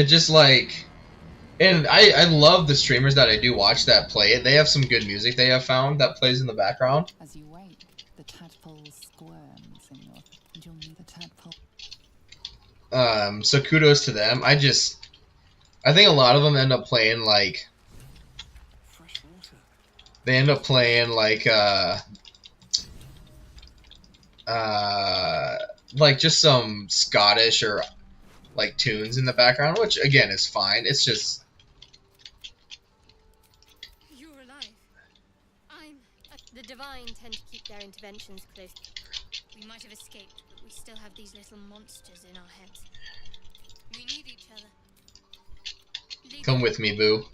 just like, and I love the streamers that I do watch that play it. They have some good music they have found that plays in the background. As you wake, the tadpole squirms in your... And you'll need the tadpole. So kudos to them. I think a lot of them end up playing like, Fresh water. they end up playing like just some Scottish or like tunes in the background, which again is fine. It's just, You're alive. The Divine tend to keep their interventions close. We might have escaped, but we still have these little monsters in our heads. We need each other. come with me, boo.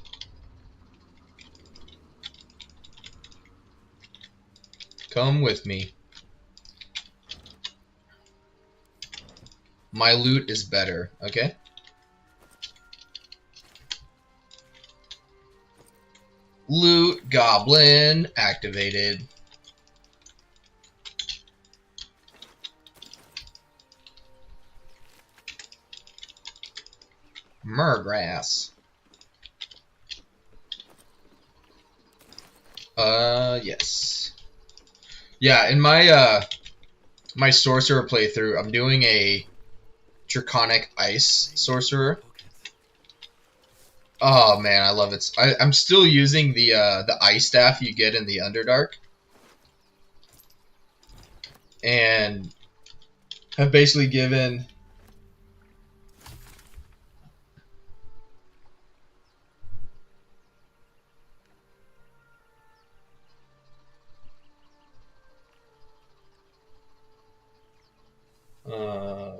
Come with me. My loot is better, okay? Loot goblin activated. Murgrass. Yes. Yeah, in my my sorcerer playthrough, I'm doing a Draconic Ice Sorcerer. Oh man, I love it. I'm still using the ice staff you get in the Underdark, and have basically given uh,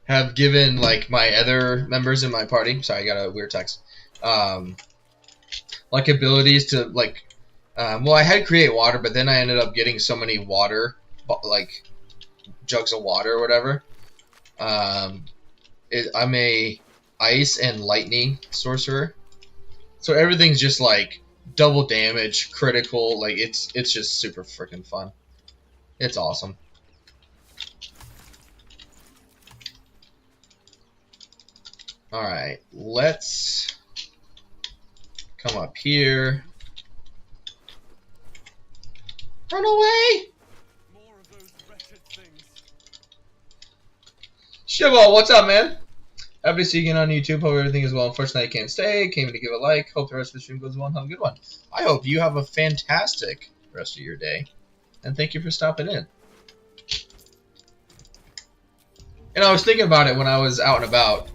have given like my other members in my party. Sorry, I got a weird text. Um, like abilities to like. Well, I had create water, but then I ended up getting so many water, like jugs of water or whatever. I'm a ice and lightning sorcerer, so everything's just like double damage, critical. Like it's just super freaking fun. It's awesome. All right, let's come up here. Run away! More of those wretched things. Shivo, what's up, man? Happy to see you again on YouTube. Hope everything is well. Unfortunately, I can't stay. Came in to give a like. Hope the rest of the stream goes well and have a good one. I hope you have a fantastic rest of your day. And thank you for stopping in. And I was thinking about it when I was out and about.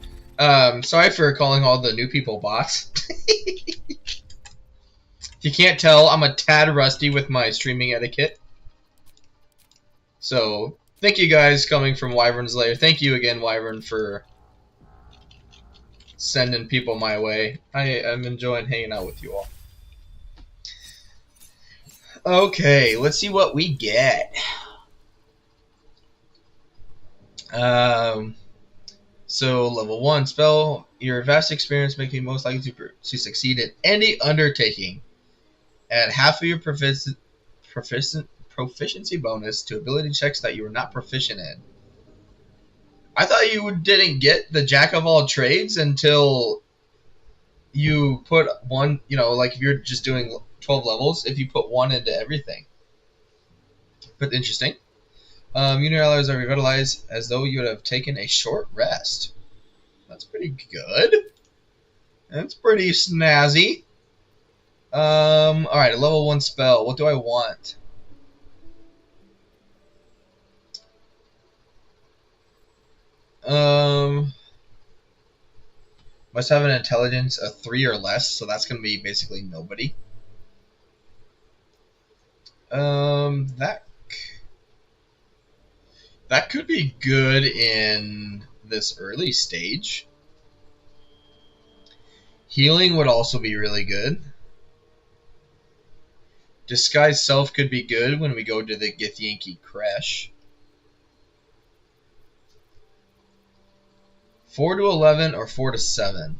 Sorry for calling all the new people bots. If you can't tell, I'm a tad rusty with my streaming etiquette. So, thank you guys coming from Wyvern's Lair. Thank you again, Wyvern, for sending people my way. I'm enjoying hanging out with you all. Okay, let's see what we get. So level 1 spell. Your vast experience makes you most likely to succeed in any undertaking. Add half of your proficiency bonus to ability checks that you are not proficient in. I thought you didn't get the jack of all trades until you put one, like if you're just doing 12 levels, if you put one into everything. But interesting. Your allies are revitalized as though you would have taken a short rest. That's pretty good. That's pretty snazzy. Alright, a level 1 spell. What do I want? Must have an intelligence of 3 or less, so that's going to be basically nobody. That could be good in this early stage. Healing would also be really good. Disguise Self could be good when we go to the Githyanki Crash. 4 to 11 or 4 to 7?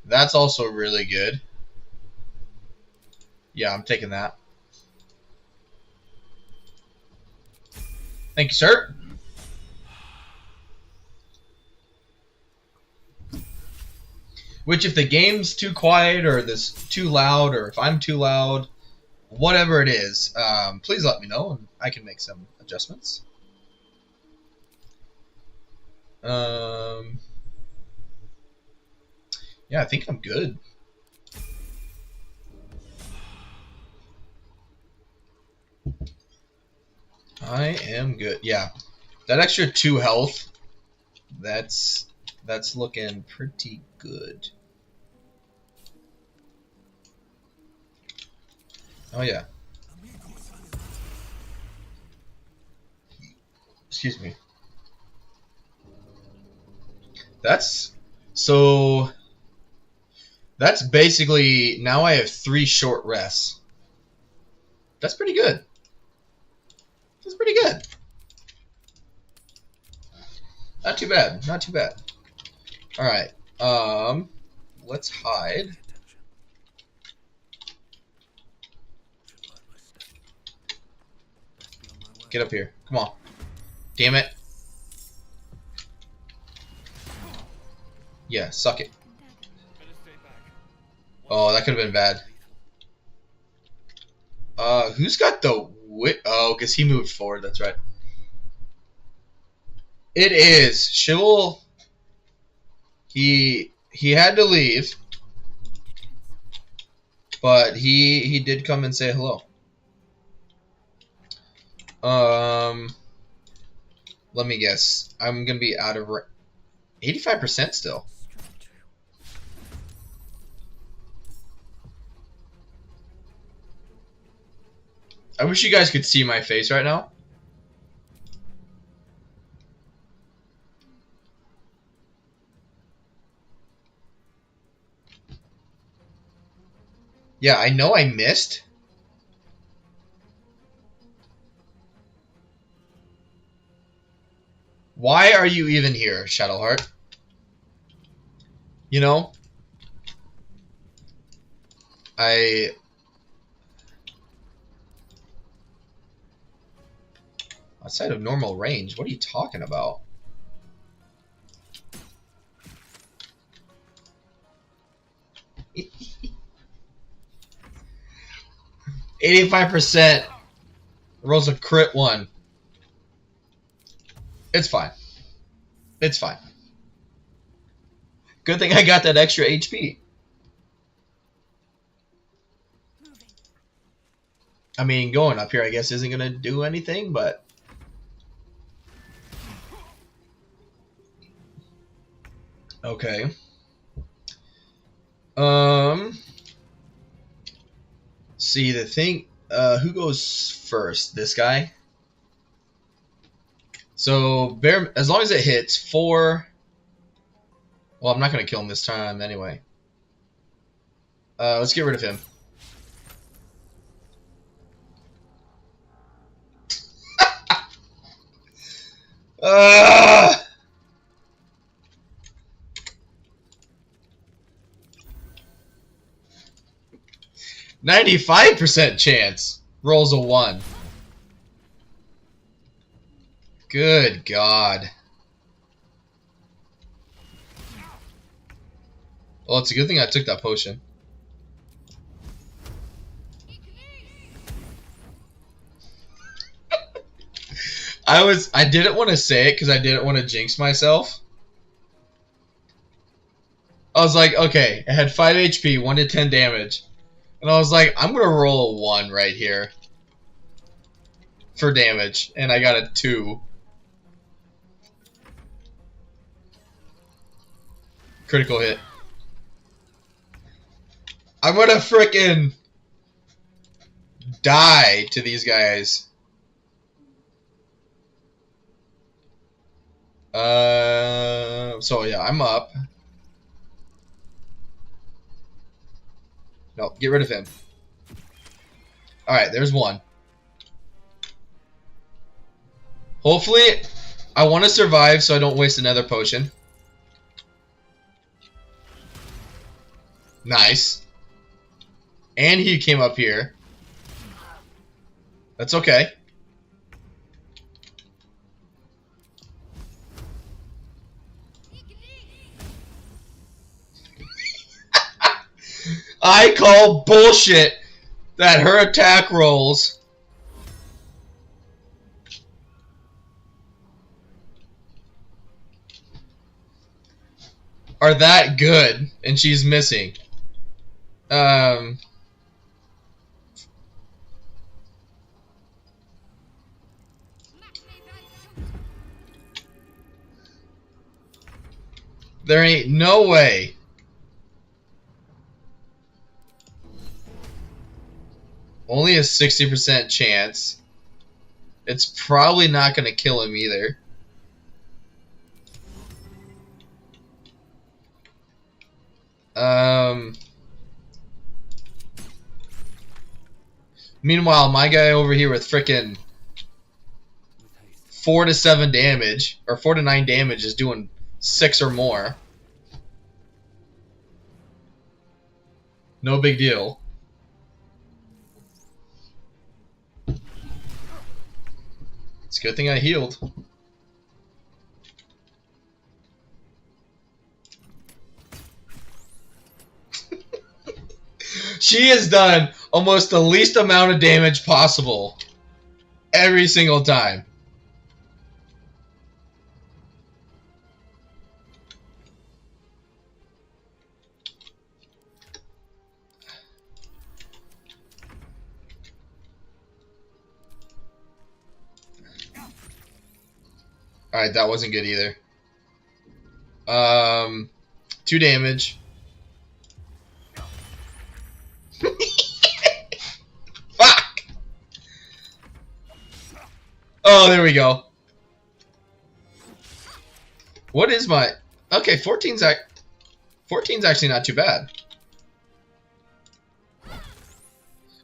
That's also really good. Yeah, I'm taking that. Thank you, sir. Which, if the game's too quiet or this too loud, or if I'm too loud, whatever it is, please let me know and I can make some adjustments. Yeah, I think I'm good. I am good. Yeah, that extra 2 health, that's looking pretty good. Oh yeah. Excuse me. That's basically, now I have 3 short rests. That's pretty good. That's pretty good. Not too bad. Not too bad. All right. Let's hide. Get up here. Come on. Damn it. Yeah, suck it. Oh, that could have been bad. Who's got the oh, because he moved forward, that's right. It is. Shivell, he had to leave, but he did come and say hello. Let me guess. I'm gonna be out of 85% still. I wish you guys could see my face right now. Yeah, I know I missed. Why are you even here, Shadowheart? You know, outside of normal range, what are you talking about? %. Rolls a crit 1. It's fine. It's fine. Good thing I got that extra HP. I mean, going up here, I guess, isn't going to do anything, but... Okay. See, the thing... who goes first? This guy? So, as long as it hits 4... Well, I'm not going to kill him this time anyway. Let's get rid of him. 95% chance. Rolls a 1. Good God. Well, it's a good thing I took that potion. I didn't want to say it because I didn't want to jinx myself. I was like, okay, I had 5 HP, 1 to 10 damage. And I was like, I'm going to roll a 1 right here. For damage. And I got a 2. Critical hit. I'm going to frickin' die to these guys. So yeah, I'm up. No, get rid of him. Alright, there's 1. Hopefully, I want to survive so I don't waste another potion. Nice. And he came up here. That's okay. I call bullshit that her attack rolls are that good and she's missing. There ain't no way. Only a 60% chance. It's probably not going to kill him either. Meanwhile, my guy over here with frickin' 4 to 7 damage, or 4 to 9 damage is doing 6 or more. No big deal. It's a good thing I healed. She has done almost the least amount of damage possible every single time. Alright, that wasn't good either. 2 damage. Fuck! Oh, there we go. What is my... Okay, 14's actually not too bad.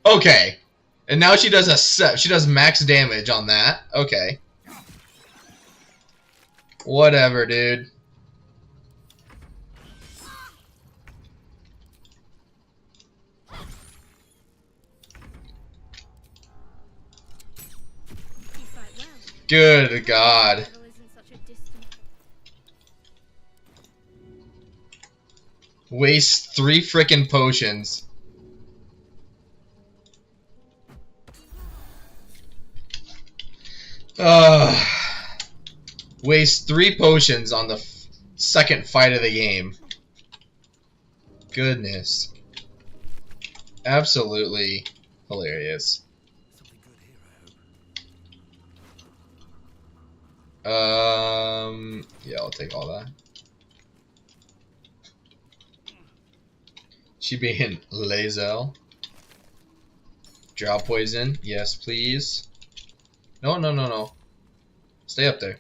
Okay. And now she does she does max damage on that. Okay. Whatever, dude. You fight well. Good God. Level isn't such a distant. Waste 3 frickin' potions. Waste 3 potions on the second fight of the game. Goodness. Absolutely hilarious. Something good here, I hope. Yeah, I'll take all that. She being Lazel. Drow poison. Yes, please. No, no, no, no. Stay up there.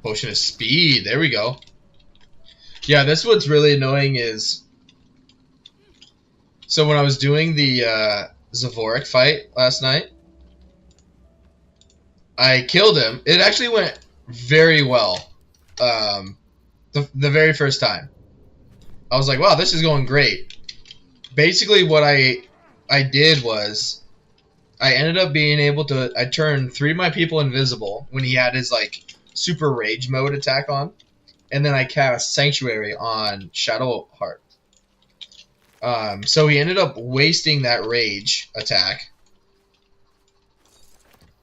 Potion of speed. There we go. Yeah, this what's really annoying is... So when I was doing the Zavoric fight last night, I killed him. It actually went very well. The very first time. I was like, wow, this is going great. Basically what I did was I ended up being able to... I turned 3 of my people invisible when he had his like super rage mode attack on. And then I cast Sanctuary on Shadowheart. So he ended up wasting that rage attack.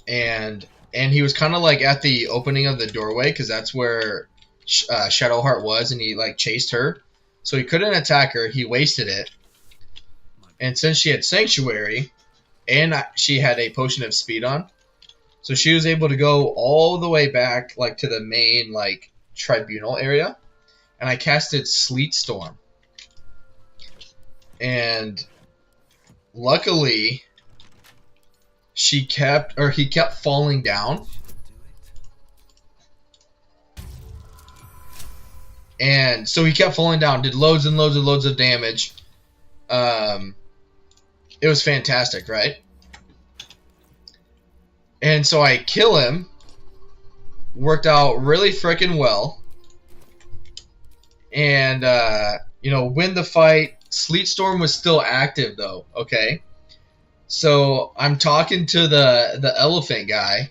And he was kind of like at the opening of the doorway, because that's where Shadowheart was, and he like chased her. So he couldn't attack her. He wasted it. And since she had Sanctuary, and she had a Potion of Speed on, so she was able to go all the way back like to the main like tribunal area. And I casted Sleet Storm. And luckily he kept falling down. And so he kept falling down, did loads and loads and loads of damage. It was fantastic, right? And so I kill him. Worked out really freaking well. And, you know, win the fight. Sleet Storm was still active, though, okay? So I'm talking to the elephant guy.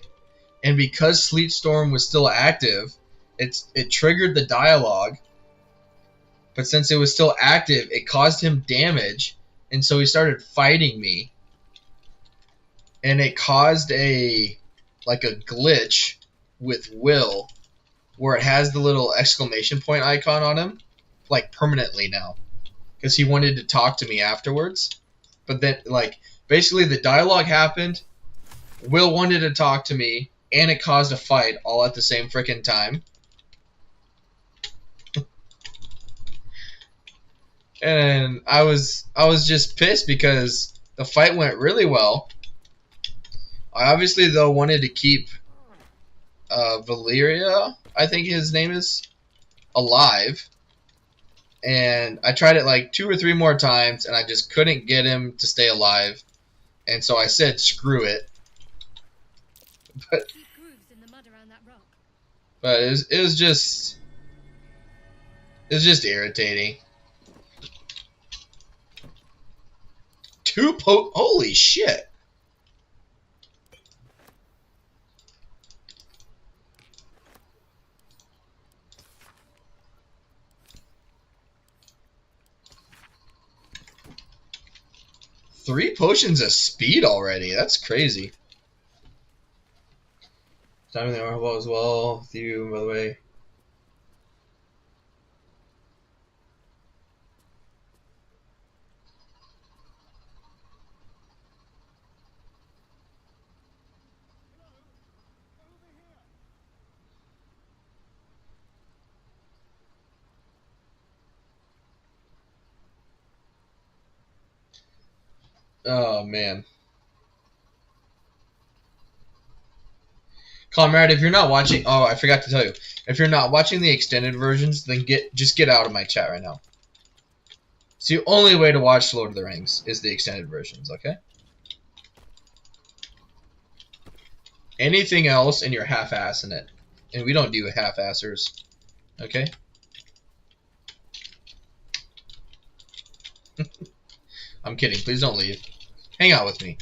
And because Sleet Storm was still active, it triggered the dialogue. But since it was still active, it caused him damage. And so he started fighting me. And it caused a glitch with Will, where it has the little exclamation point icon on him, like permanently now, because he wanted to talk to me afterwards. But then, like, basically the dialogue happened, Will wanted to talk to me, and it caused a fight all at the same frickin' time. And I was just pissed because the fight went really well. I obviously, though, wanted to keep Valeria, I think his name is, alive. And I tried it like 2 or 3 more times, and I just couldn't get him to stay alive. And so I said, screw it. But Deep grooves in the mud around that rock. But it was just irritating. Holy shit. 3 potions of speed already. That's crazy. Time in the armor as well. With you, by the way. Oh man. Comrade, if you're not watching, oh, I forgot to tell you. If you're not watching the extended versions, then just get out of my chat right now. It's the only way to watch Lord of the Rings is the extended versions, okay? Anything else and you're half-assing it. And we don't do half-assers, okay? I'm kidding. Please don't leave. Hang out with me.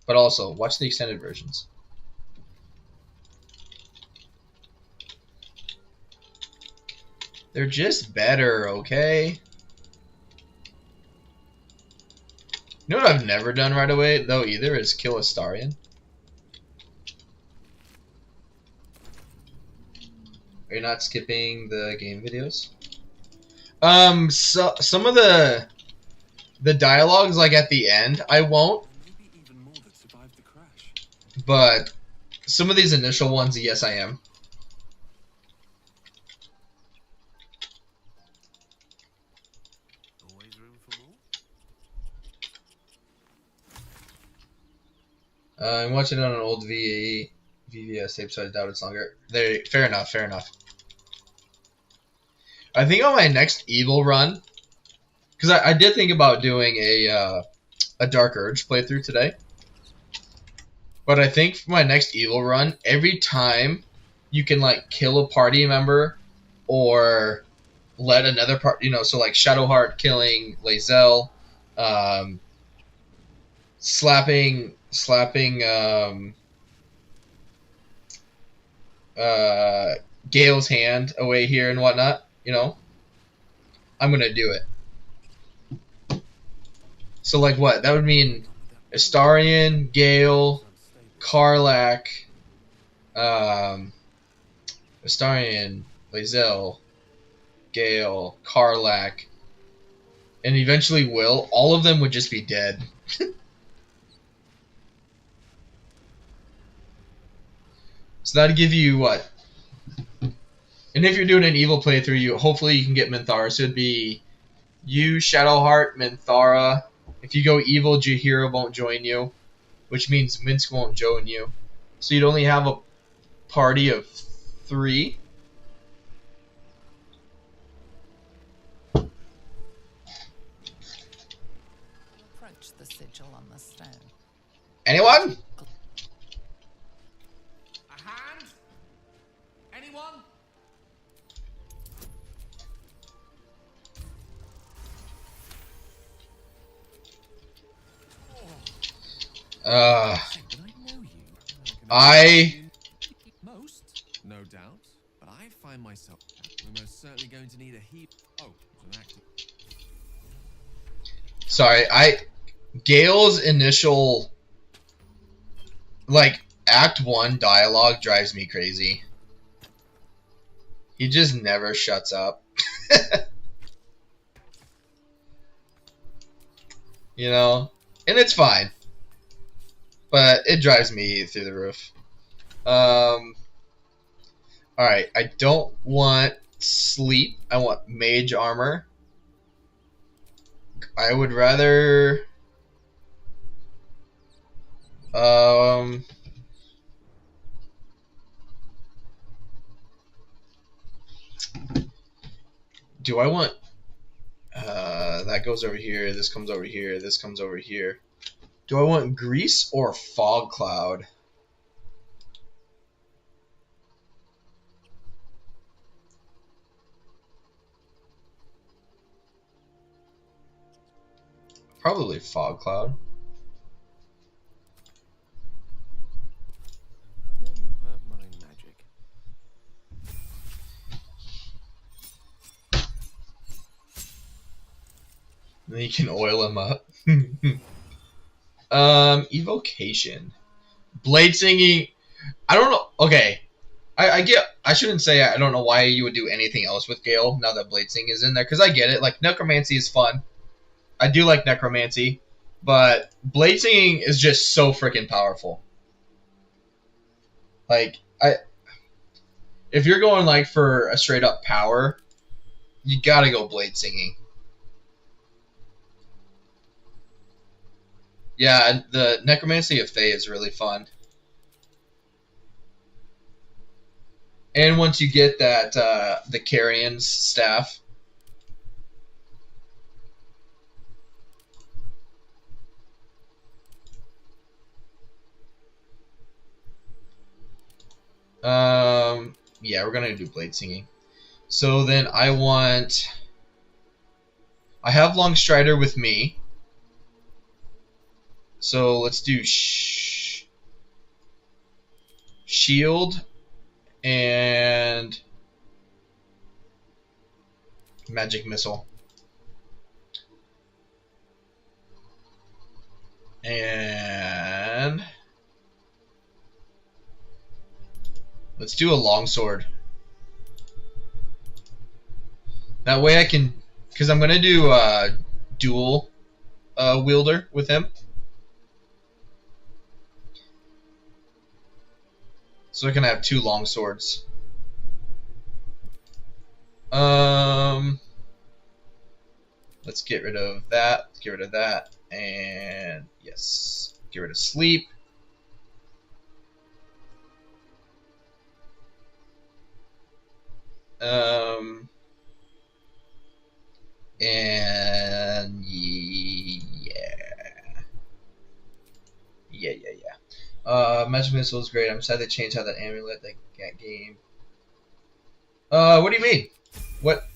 But also, watch the extended versions. They're just better, okay? You know what I've never done right away, though, either, is kill Astarion. Are you not skipping the game videos? So some of the dialogues, like at the end, I won't. Maybe even more that survived the crash. But some of these initial ones, yes, I am. Always room for more. I'm watching it on an old VVS tape, so I doubt it's longer. Fair enough, fair enough. I think on my next evil run, because I did think about doing a Dark Urge playthrough today, but I think for my next evil run, every time you can like kill a party member or let another part, you know, so like Shadowheart killing Lae'zel, slapping Gale's hand away here and whatnot, you know, I'm gonna do it. So like what? That would mean Astarion, Gale, Karlach, Astarion, Lae'zel, Gale, Karlach, and eventually Will. All of them would just be dead. So that'd give you what? And if you're doing an evil playthrough, hopefully you can get Minthara. So it'd be you, Shadowheart, Minthara. If you go evil, Jaheira won't join you, which means Minsk won't join you. So you'd only have a party of 3. Approach the sigil on the stone. Anyone? A hand? Anyone? Uh, Did I know you? I Most, no doubt. But I find myself. We're most certainly going to need a heap. Oh, it's an actor. sorry. Gale's initial like Act 1 dialogue drives me crazy. He just never shuts up. You know, and it's fine. But it drives me through the roof. Alright, I don't want sleep. I want mage armor. I would rather... do I want... that goes over here, this comes over here, this comes over here. Do I want grease or fog cloud? Probably fog cloud. You hurt my magic. Then you can oil him up. Evocation. Blade singing. I don't know. Okay. I get. I shouldn't say I don't know why you would do anything else with Gale now that blade singing is in there, because I get it. Like, necromancy is fun. I do like necromancy, but blade singing is just so freaking powerful. Like, if you're going like for a straight up power, you gotta go blade singing. Yeah, and the necromancy of Thay is really fun. And once you get that, the Carrion's staff. Yeah, we're gonna do blade singing. So then I have Longstrider with me. So let's do shield and magic missile. And let's do a longsword. That way I can, because I'm gonna do dual wielder with him. So I can have 2 long swords. Let's get rid of that. Let's get rid of that. And yes, get rid of sleep. And yeah. Magic Missile is great. I'm sad they changed how that amulet that game. What do you mean? What?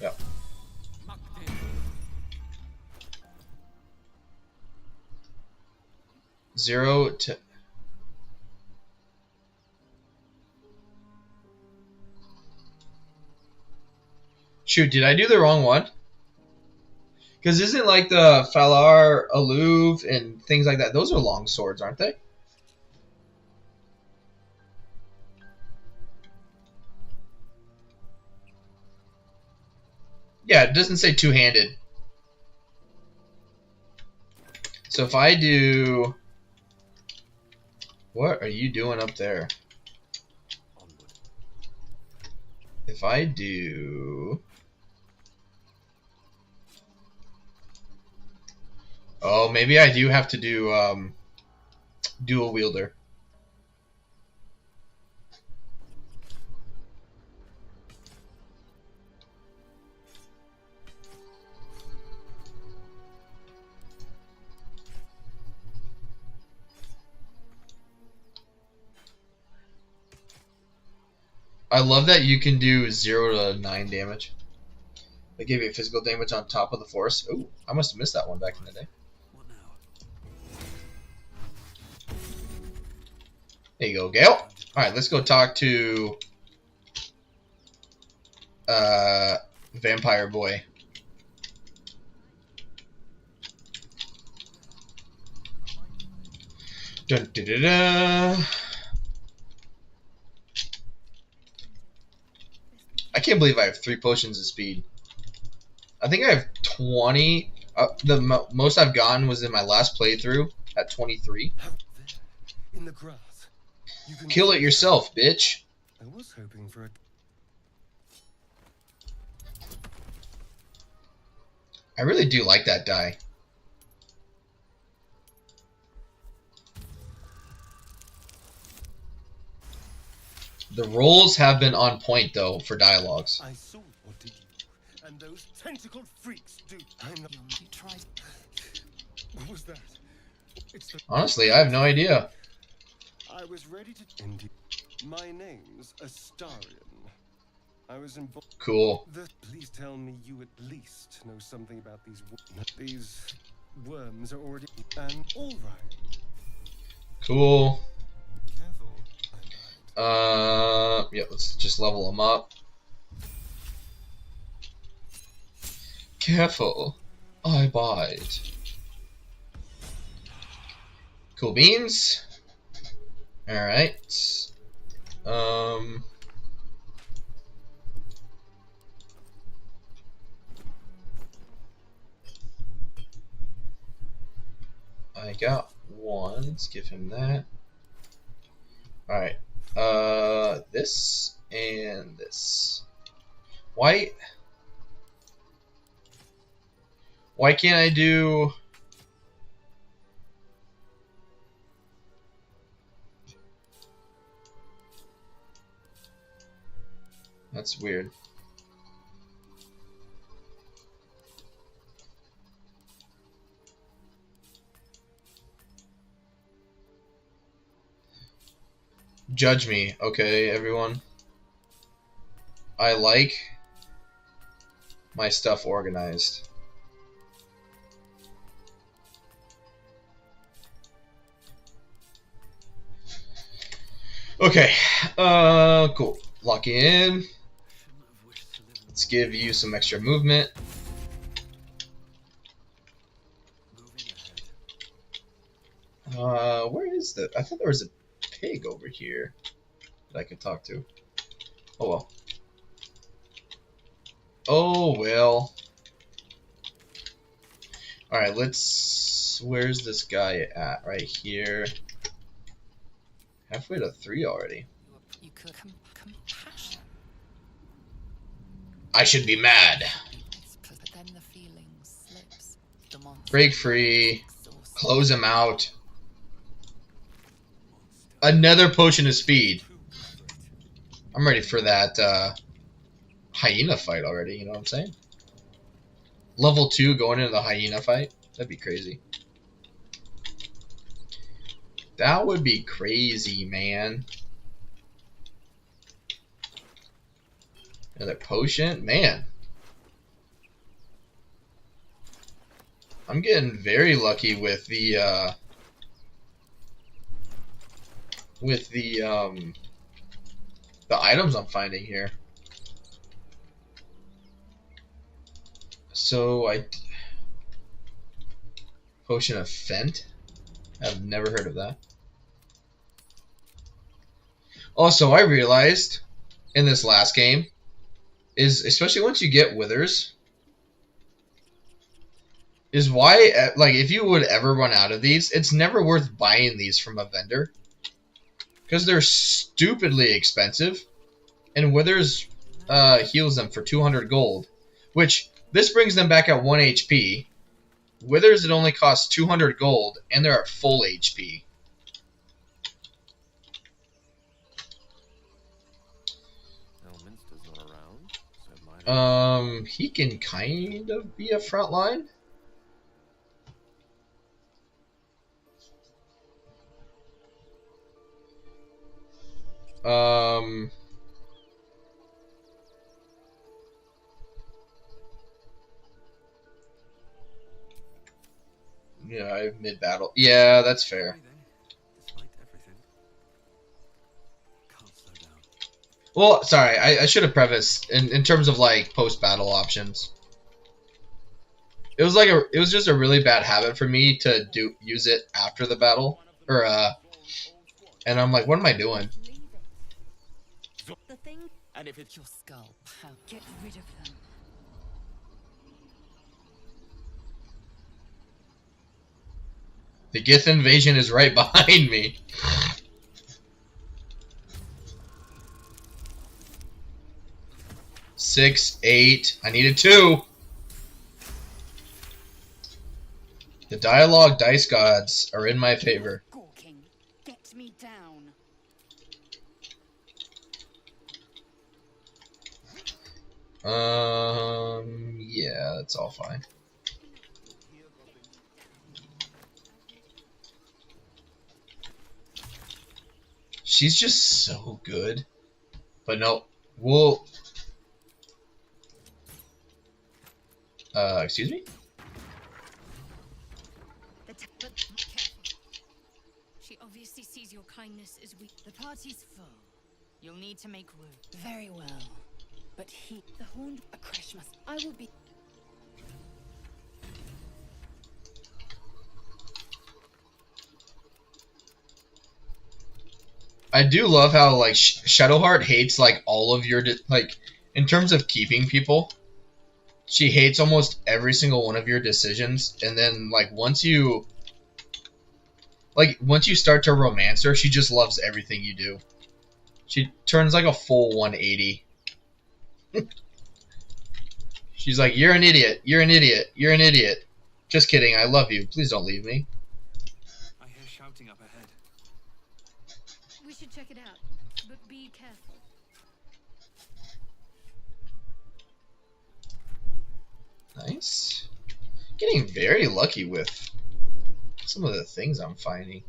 Yeah. Zero to. Shoot, did I do the wrong one? Because isn't like the Falar, Alluve, and things like that? Those are long swords, aren't they? Yeah, it doesn't say two-handed. So if I do... What are you doing up there? If I do... Oh, maybe I do have to do dual wielder. I love that you can do 0 to 9 damage. They give you physical damage on top of the force. Ooh, I must have missed that one back in the day. What now? There you go, Gale. Alright, let's go talk to Vampire Boy. Dun, da, da, da. I can't believe I have 3 potions of speed. I think I have 20. The most I've gotten was in my last playthrough at 23. In the grass. You can Kill it yourself, bitch. I was hoping for a... I really do like that die. The rolls have been on point, though, for dialogues. I saw what did you and those tentacled freaks do. I know you tried. What was that? It's the... Honestly, I have no idea. I was ready to... Indeed. My name's Astarion. I was in... Cool. Please tell me you at least know something about these worms are already and all right. Cool. Careful. I'm Yeah, let's just level them up. Careful, I bite. Cool beans. Alright. I got one. Let's give him that. Alright. This and this. Why can't I do... That's weird. Judge me, okay, everyone? I like my stuff organized. Okay, cool. Lock in. Let's give you some extra movement. Where is the... I thought there was a pig over here that I could talk to. Oh well. Oh well. Alright, let's... Where's this guy at? Right here. Halfway to 3 already. You could compassion. I should be mad. But then the feeling slips. The monster Break free. exhausted. Close him out. Another potion of speed. I'm ready for that hyena fight already, you know what I'm saying? Level 2 going into the hyena fight? That'd be crazy. That would be crazy, man. Another potion? Man. I'm getting very lucky with the items I'm finding here. So potion of Fent? I've never heard of that. Also, I realized in this last game is, especially once you get withers, is why, like, if you would ever run out of these, it's never worth buying these from a vendor because they're stupidly expensive, and withers heals them for 200 gold, which this brings them back at 1 HP. Withers, it only costs 200 gold, and they're at full HP. Elminster's not around, so might He can kind of be a front line. Yeah, I have mid-battle. Yeah, that's fair. Despite everything, can't slow down. Well, sorry, I should have prefaced in terms of like post-battle options. It was just a really bad habit for me to use it after the battle, and I'm like, what am I doing? The thing, and if it's your skull, get rid of them. The Gith invasion is right behind me. Six, 8. I needed 2. The dialogue dice gods are in my favor. Gawking, get me down. Yeah, that's all fine. She's just so good. But no, we'll... excuse me? kindness is weak. The party's full. You'll need to make room. Very well. But the horned a crash must. I will be. I do love how like Shadowheart hates like all of your like in terms of keeping people. She hates almost every single one of your decisions, and then like once you start to romance her, she just loves everything you do. She turns like a full 180. She's like, "You're an idiot. You're an idiot. You're an idiot." Just kidding. I love you. Please don't leave me. I hear shouting up ahead. We should check it out, but be careful. Nice. Getting very lucky with some of the things I'm finding.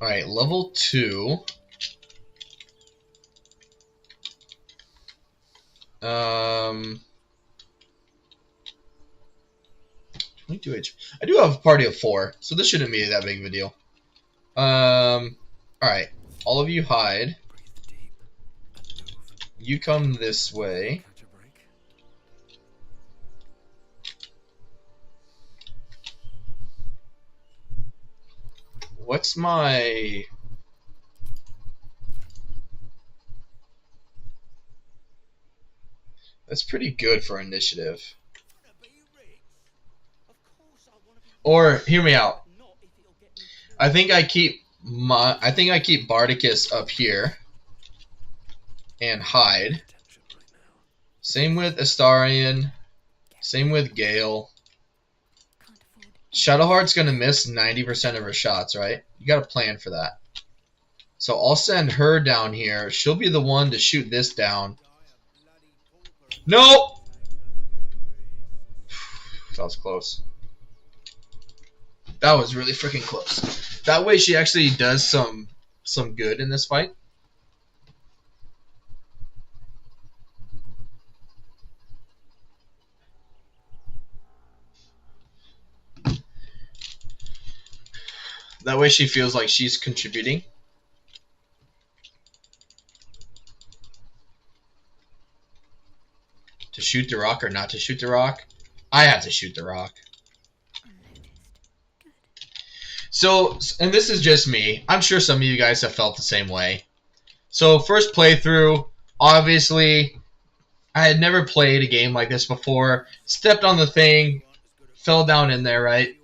Alright, level 2. 22 HP. I do have a party of 4, so this shouldn't be that big of a deal. Alright, all of you hide. Breathe deep and move. You come this way. Catch a break. What's my... That's pretty good for initiative. Or, hear me out. I think I keep Bardicus up here and hide. Attention right now. Same with Astarion. Same with Gale. Can't afford. Shadowheart's gonna miss 90% of her shots, right? You gotta plan for that. So I'll send her down here. She'll be the one to shoot this down. Nope! That was close. That was really freaking close. That way she actually does some good in this fight. That way she feels like she's contributing. To shoot the rock or not to shoot the rock? I have to shoot the rock. Unnoticed. Good. So, and this is just me. I'm sure some of you guys have felt the same way. So, first playthrough, obviously, I had never played a game like this before. Stepped on the thing, fell down in there, right?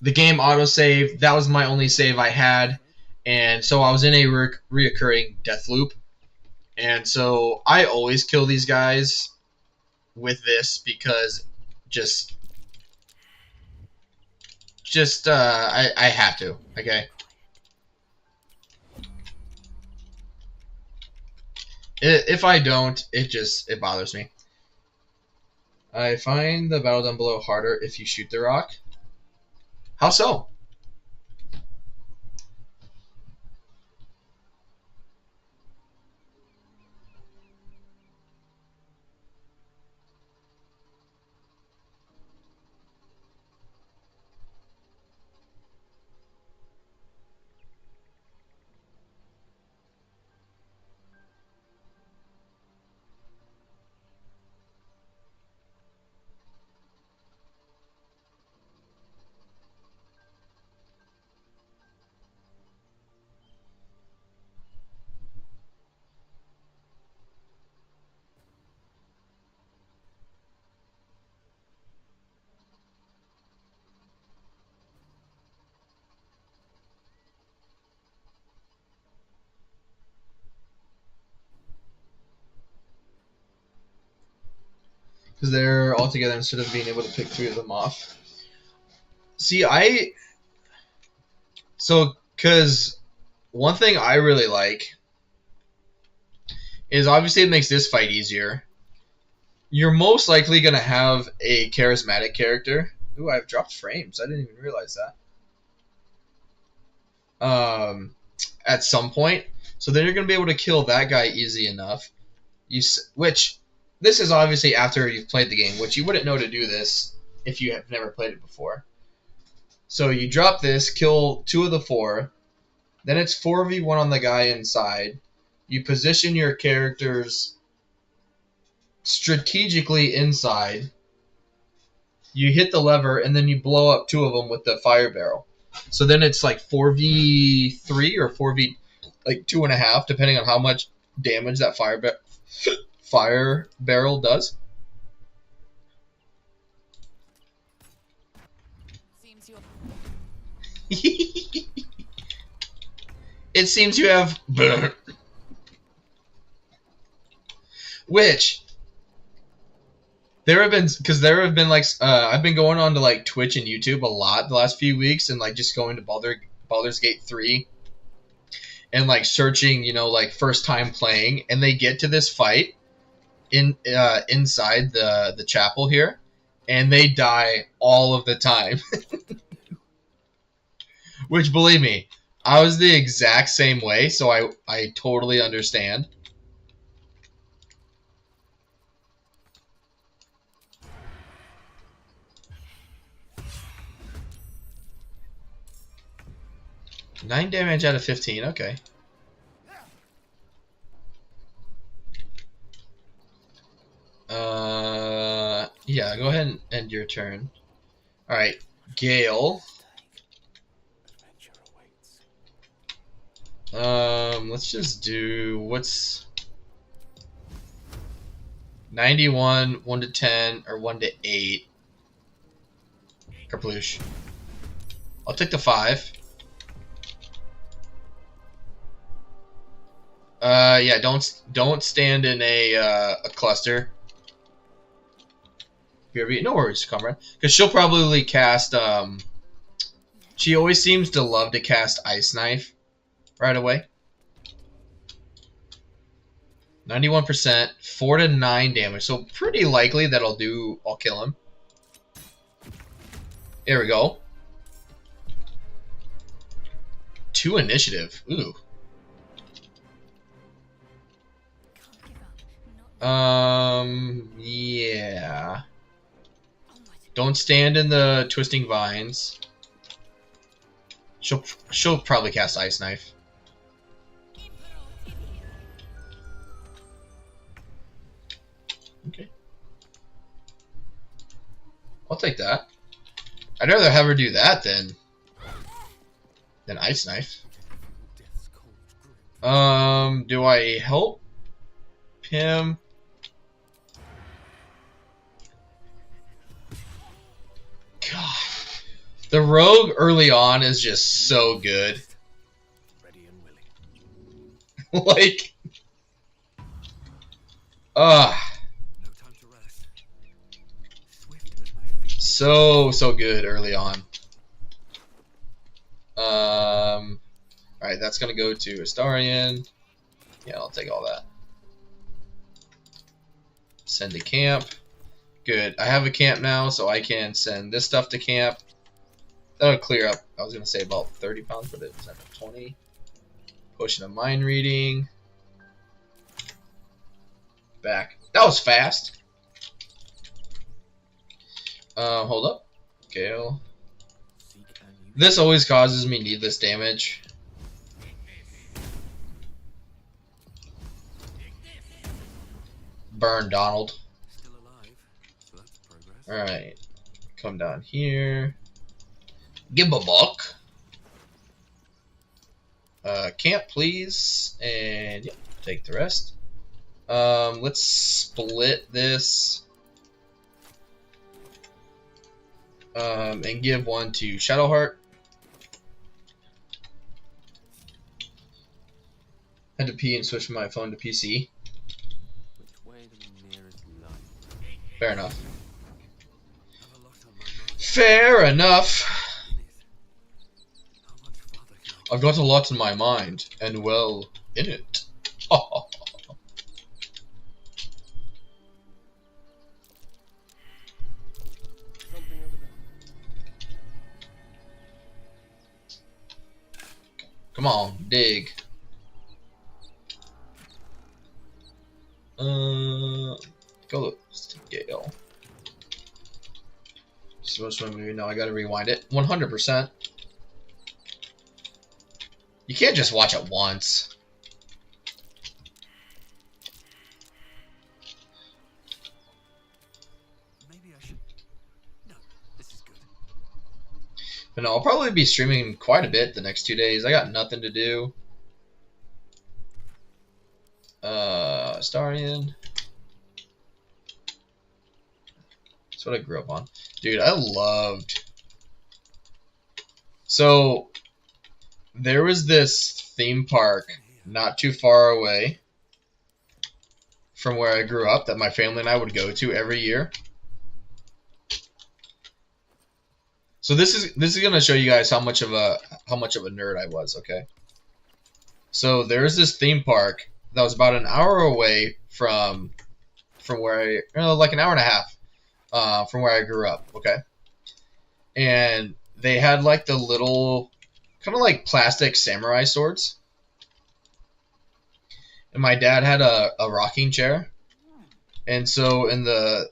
The game autosaved. That was my only save I had. And so I was in a reoccurring death loop. And so I always kill these guys with this because I have to, okay? If I don't, it bothers me. I find the battle down below harder if you shoot the rock. How so? Because they're all together instead of being able to pick 3 of them off. See, because one thing I really like is obviously it makes this fight easier. You're most likely going to have a charismatic character. Ooh, I've dropped frames. I didn't even realize that. At some point. So then you're going to be able to kill that guy easy enough. Which, this is obviously after you've played the game, which you wouldn't know to do this if you have never played it before. So you drop this, kill 2 of the 4, then it's 4v1 on the guy inside. You position your characters strategically inside. You hit the lever, and then you blow up 2 of them with the fire barrel. So then it's like 4v3 or 4v like 2.5, depending on how much damage that fire barrel does. Seems you're It seems you have which there have been like I've been going on to like Twitch and YouTube a lot the last few weeks, and like just going to Baldur's Gate 3 and like searching, like first time playing, and they get to this fight inside the chapel here, and they die all of the time. Which, believe me, I was the exact same way, so I totally understand. Nine damage out of 15, okay. Yeah, go ahead and end your turn. Alright, Gale. Let's just do, what's 91, 1 to 10, or 1 to 8. Carplouche. I'll take the 5. Yeah, don't stand in a cluster. BRB, no worries, comrade. Because she'll probably cast, she always seems to love to cast Ice Knife right away. 91%, 4 to 9 damage. So pretty likely that I'll kill him. There we go. 2 initiative. Ooh. Yeah. Don't stand in the twisting vines. She'll probably cast Ice Knife. Okay. I'll take that. I'd rather have her do that than Ice Knife. Do I help him? God. The rogue early on is just so good. Ready and willing. Like, No time to rest. Swift as my feet. so good early on. Alright, that's gonna go to Astarion. Yeah, I'll take all that. Send to camp. Good. I have a camp now, so I can send this stuff to camp. That'll clear up, I was gonna say about 30 pounds, but it's at 20. Potion of mind reading. Back. That was fast. Hold up. Gale. This always causes me needless damage. Burn, Donald. Still alive, so that's progress. Alright. Come down here. Give a buck. Camp, please. And yep, take the rest. Let's split this. And give one to Shadowheart. Had to pee and switch my phone to PC. Which way to the nearest light? Fair enough. Have a lot on my mind. Fair enough. How much farther can I I've got a lot in my mind, and well, in it. Something over there. Come on, dig. Go to Gale. Supposed to movie. No, I gotta rewind it. 100%. You can't just watch it once. Maybe I should. No, this is good. But no, I'll probably be streaming quite a bit the next 2 days. I got nothing to do. Starian. That's what I grew up on. Dude, I loved... So, there was this theme park not too far away from where I grew up that my family and I would go to every year. So this is gonna show you guys how much of a nerd I was, okay? So there's this theme park that was about an hour away from where like an hour and a half from where I grew up, okay? And they had like the little kind of like plastic samurai swords. And my dad had a rocking chair. And so in the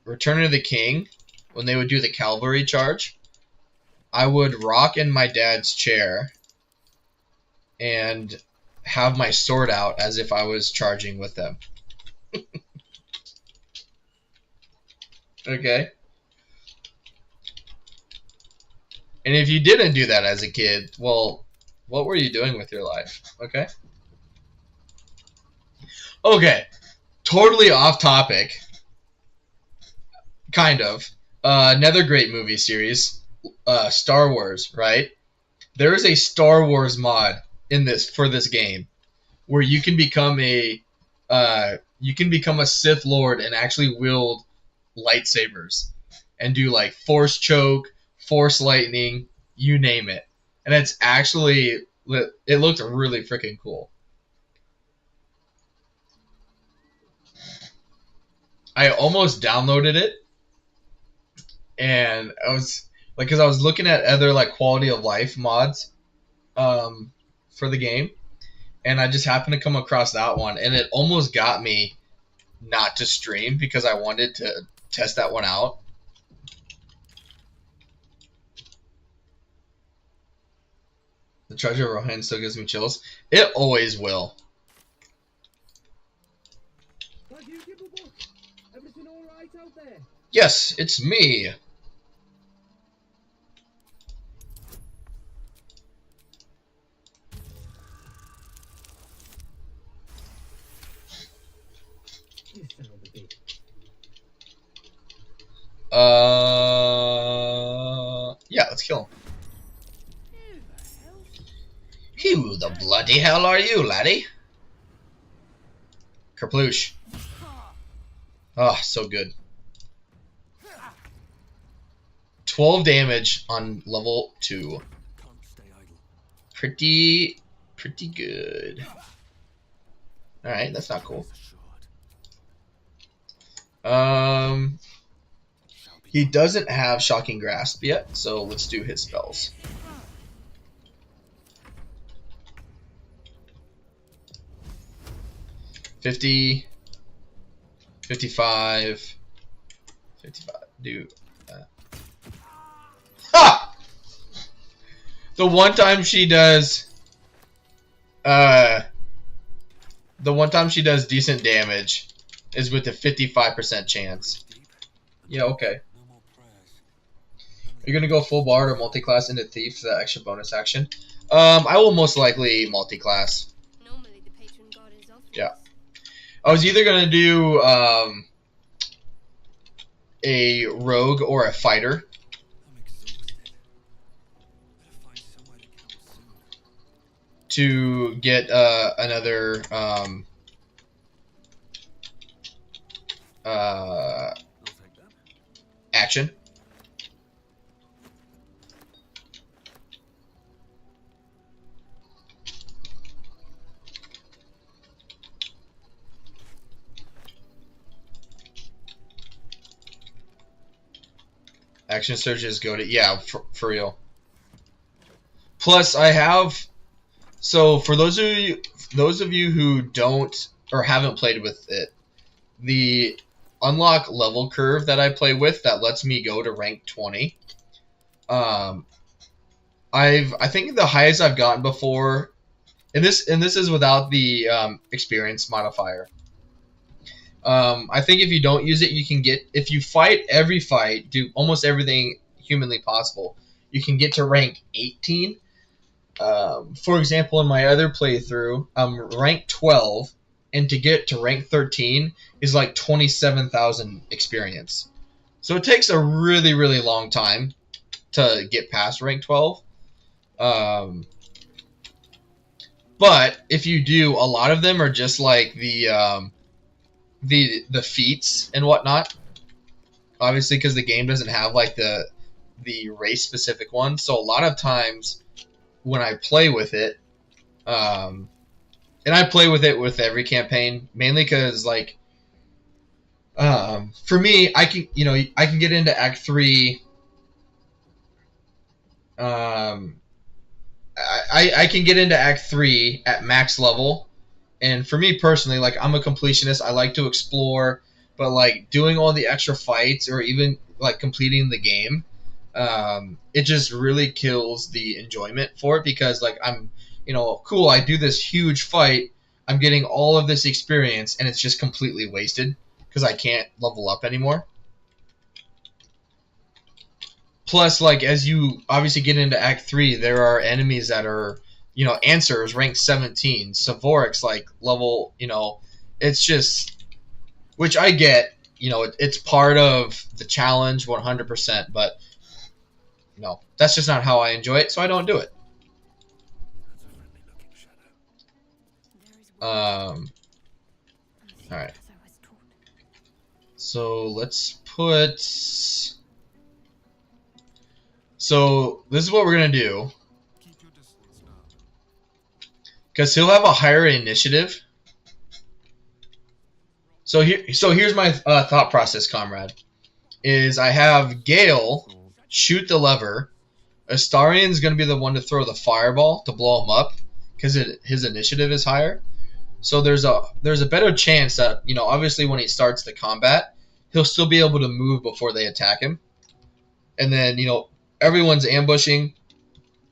Return of the King, when they would do the cavalry charge, I would rock in my dad's chair and have my sword out as if I was charging with them. Okay? And if you didn't do that as a kid, well, what were you doing with your life? Okay? Okay. Totally off topic. Kind of. Another great movie series, Star Wars, right? There is a Star Wars mod in this for this game where you can become a Sith Lord and actually wield lightsabers and do like Force choke, Force lightning, you name it. And it's actually it looked really freaking cool. I almost downloaded it. And I was like, because I was looking at other like quality of life mods for the game, and I just happened to come across that one, and it almost got me not to stream because I wanted to test that one out. The Treasure of Rohan still gives me chills. It always will. Everything all right out there? Yes, it's me. You sound a bit. Yeah, let's kill him. Who the bloody hell are you, laddie? Kerploosh. Oh, so good. 12 damage on level 2. Pretty good. Alright, that's not cool. He doesn't have Shocking Grasp yet, so let's do his spells. $50, 55, 55. Do that. Ha! The one time she does, decent damage is with a 55% chance. Yeah, okay. You're gonna go full bard or multi-class into thief for that extra bonus action. I will most likely multi-class. Normally the patron god is off. Yeah. I was either gonna do a rogue or a fighter. To get another action. Action surges go to for real. Plus, I have for those of you who don't or haven't played with it, unlock level curve that I play with that lets me go to rank 20. I think the highest I've gotten before, and this is without the experience modifier. I think if you don't use it, you can get, if you fight every fight, do almost everything humanly possible, you can get to rank 18. For example, in my other playthrough, I'm rank 12, and to get to rank 13 is like 27,000 experience. So it takes a really, really long time to get past rank 12. But if you do, a lot of them are just like the feats and whatnot. Obviously, because the game doesn't have like the race specific one. So a lot of times when I play with it, and I play with it with every campaign, mainly because like for me, I can get into Act 3. I can get into Act 3 at max level. And for me personally, like, I'm a completionist. I like to explore, but like doing all the extra fights or even like completing the game, it just really kills the enjoyment for it, because like I'm, cool. I do this huge fight. I'm getting all of this experience, and it's just completely wasted because I can't level up anymore. Plus, like, as you obviously get into Act 3, there are enemies that are, Answers, rank 17. Savorix, like, level, it's just, which I get, it's part of the challenge 100%, but, that's just not how I enjoy it, so I don't do it. Alright. So, let's put... So, this is what we're going to do. Because he'll have a higher initiative. So here's my thought process, comrade. Is I have Gale shoot the lever. Astarian's going to be the one to throw the fireball to blow him up, because his initiative is higher. So there's a better chance that, obviously when he starts the combat, he'll still be able to move before they attack him. And then, everyone's ambushing,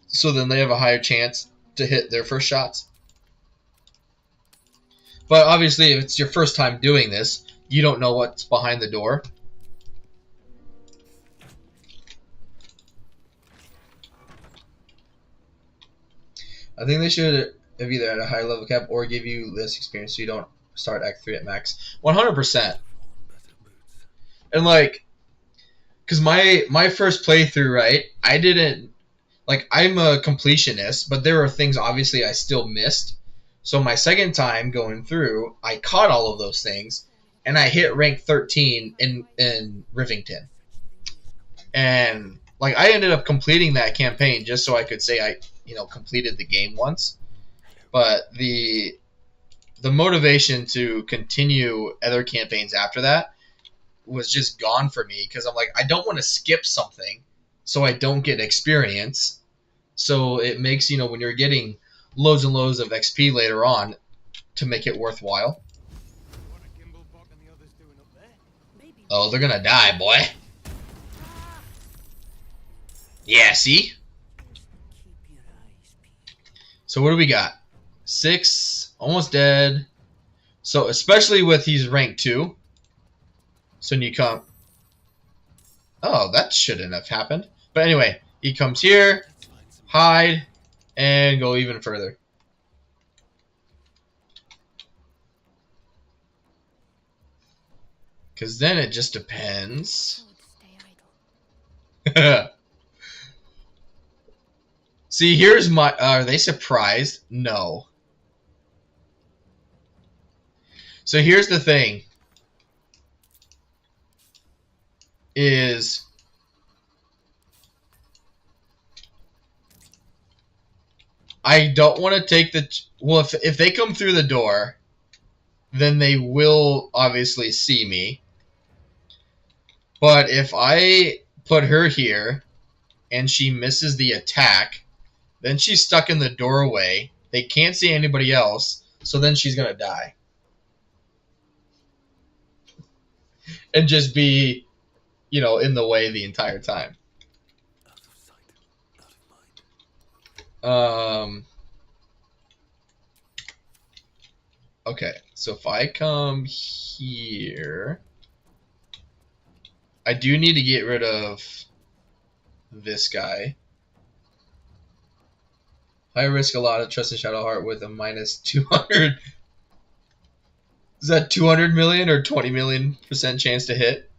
so then they have a higher chance to hit their first shots. But obviously, if it's your first time doing this, you don't know what's behind the door. I think they should have either had a higher level cap or give you less experience so you don't start Act 3 at max. 100%. And like, because my first playthrough, right, I didn't, like, I'm a completionist, but there are things obviously I still missed. So my second time going through, I caught all of those things, and I hit rank 13 in Rivington. And like, I ended up completing that campaign just so I could say I, completed the game once. But the motivation to continue other campaigns after that was just gone for me, because I'm like, I don't want to skip something so I don't get experience. So it makes, when you're getting loads and loads of XP later on, to make it worthwhile. Oh, they're gonna die, boy. Yeah, see? So what do we got? 6, almost dead. So especially with he's rank 2. So when you come... Oh, that shouldn't have happened. But anyway, he comes here, hide, and go even further. Because then it just depends. See, here's my... Are they surprised? No. So here's the thing. Is... I don't want to take the... Well, if they come through the door, then they will obviously see me. But if I put her here, and she misses the attack, then she's stuck in the doorway. They can't see anybody else, so then she's going to die. and just be, you know, in the way the entire time. Okay, so if I come here, I do need to get rid of this guy. High risk, a lot of trust in Shadowheart with a minus 200. Is that 200 million or 20 million% chance to hit?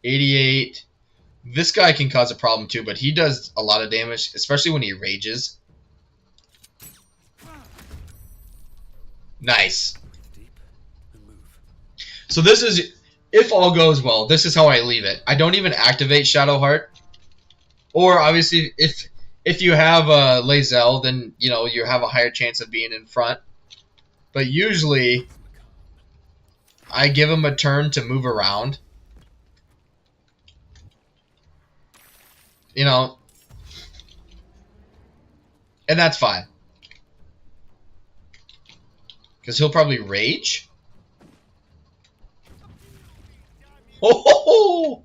88. This guy can cause a problem too, but he does a lot of damage, especially when he rages. Nice. So this is, if all goes well, this is how I leave it. I don't even activate Shadowheart. Or obviously, if you have Lae'zel, then you know you have a higher chance of being in front. But usually, I give him a turn to move around. You know, and that's fine. Because he'll probably rage. Oh,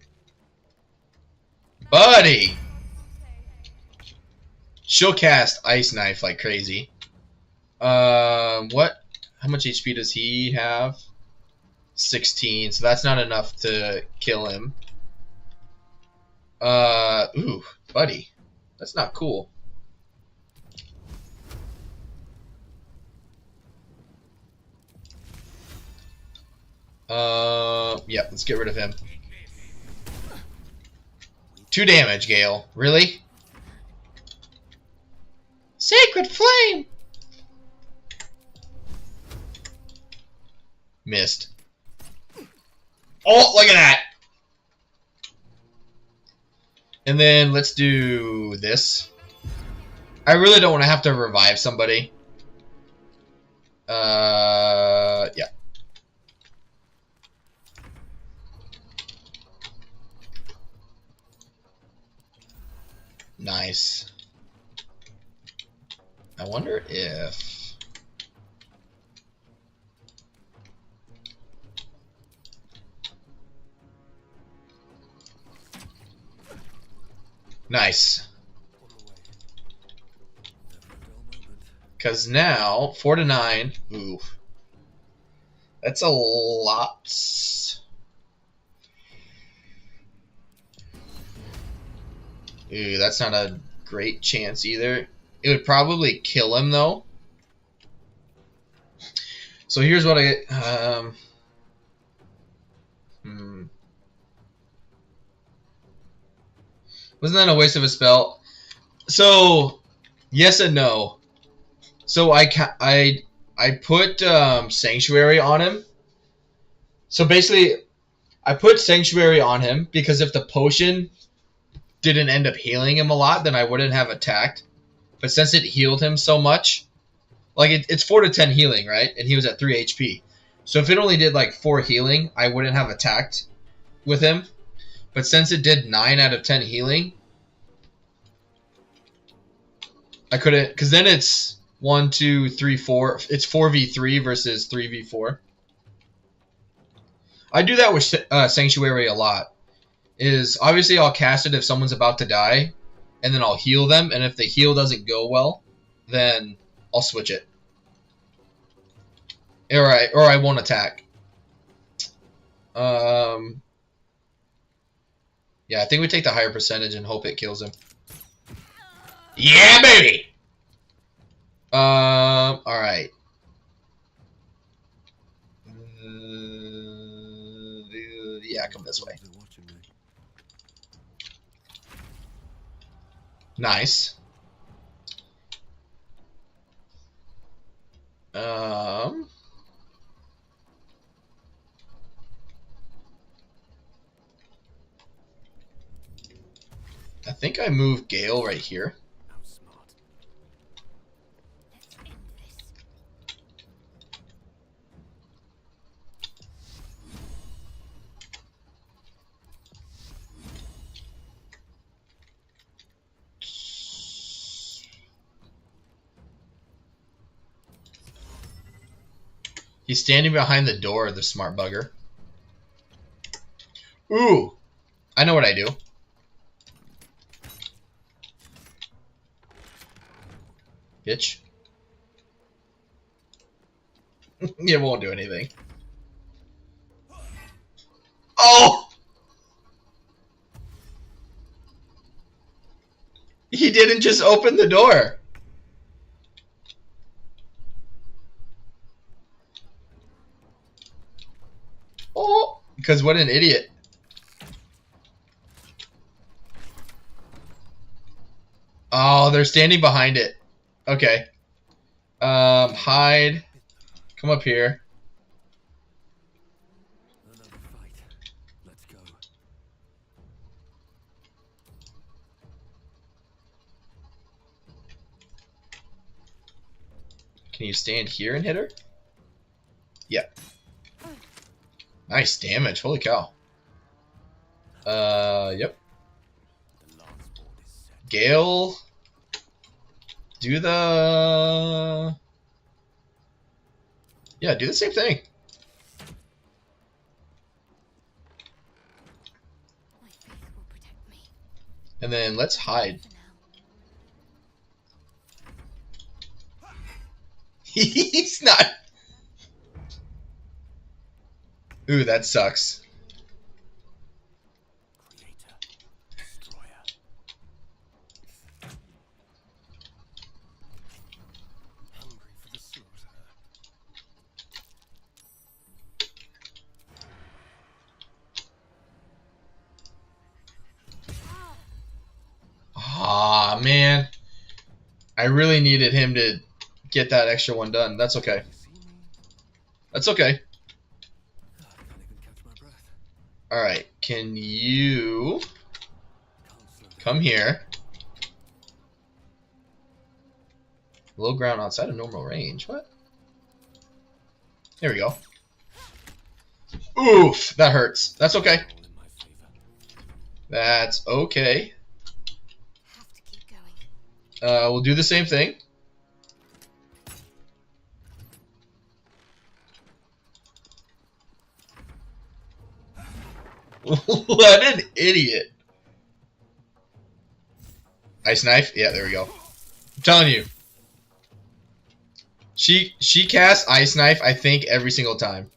buddy! She'll cast Ice Knife like crazy. What? How much HP does he have? 16, so that's not enough to kill him. Ooh, buddy. That's not cool. Yeah, let's get rid of him. 2 damage, Gale. Really? Sacred Flame! Missed. Oh, look at that! And then let's do this. I really don't want to have to revive somebody. Yeah. Nice. I wonder if... Nice. Because now, 4 to 9. Ooh. That's a lot. Ooh, that's not a great chance either. It would probably kill him, though. So here's what I... Wasn't that a waste of a spell? So, yes and no. So I put Sanctuary on him. So basically, I put Sanctuary on him because if the potion didn't end up healing him a lot, then I wouldn't have attacked. But since it healed him so much, like it's 4 to 10 healing, right? And he was at 3 HP. So if it only did like 4 healing, I wouldn't have attacked with him. But since it did 9 out of 10 healing, I couldn't, because then it's 1, 2, 3, 4. It's 4v3 versus 3v4. I do that with Sanctuary a lot. Is obviously I'll cast it if someone's about to die, and then I'll heal them, and if the heal doesn't go well, then I'll switch it. Or I won't attack. Yeah, I think we take the higher percentage and hope it kills him. Yeah, baby! Alright. Yeah, come this way. Nice. I think I moved Gale right here. He's standing behind the door, the smart bugger. Ooh, I know what I do. Bitch. It won't do anything. Oh! He didn't just open the door. Oh, because what an idiot. Oh, they're standing behind it. Okay. Hide. Come up here. Another fight. Let's go. Can you stand here and hit her? Yep. Nice damage. Holy cow. Yep. The last board is set. Gale. Do the... Yeah, do the same thing. My faith will protect me And then let's hide. for now. He's not... Ooh, that sucks. Creator. Destroyer. Hungry for the slaughter. Ah, man. I really needed him to get that extra one done. That's okay. You see me? That's okay. I can't even catch my breath. Alright, can you Can't slow down. come here? Low ground outside of normal range. What? There we go. Oof, that hurts. That's okay. All in my favor. That's okay. Have to keep going. We'll do the same thing. What an idiot. Ice knife? Yeah, there we go. I'm telling you. She casts ice knife, I think, every single time.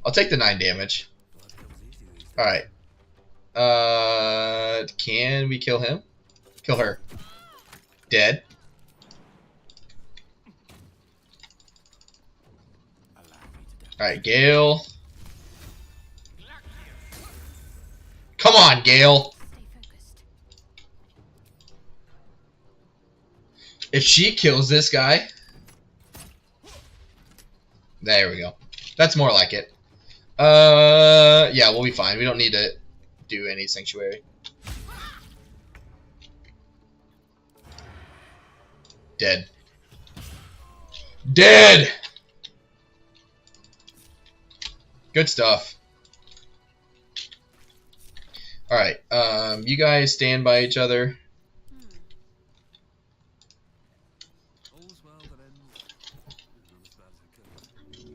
I'll take the 9 damage. Blood comes easy these days. Alright. Can we kill him? Kill her. Dead. Allow me to death. Alright, Gale. Come on, Gale. Stay focused. If she kills this guy... There we go. That's more like it. Yeah, we'll be fine. We don't need to do any sanctuary. Dead. Dead! Good stuff. Alright, you guys stand by each other. All's well that ends as bad as it could.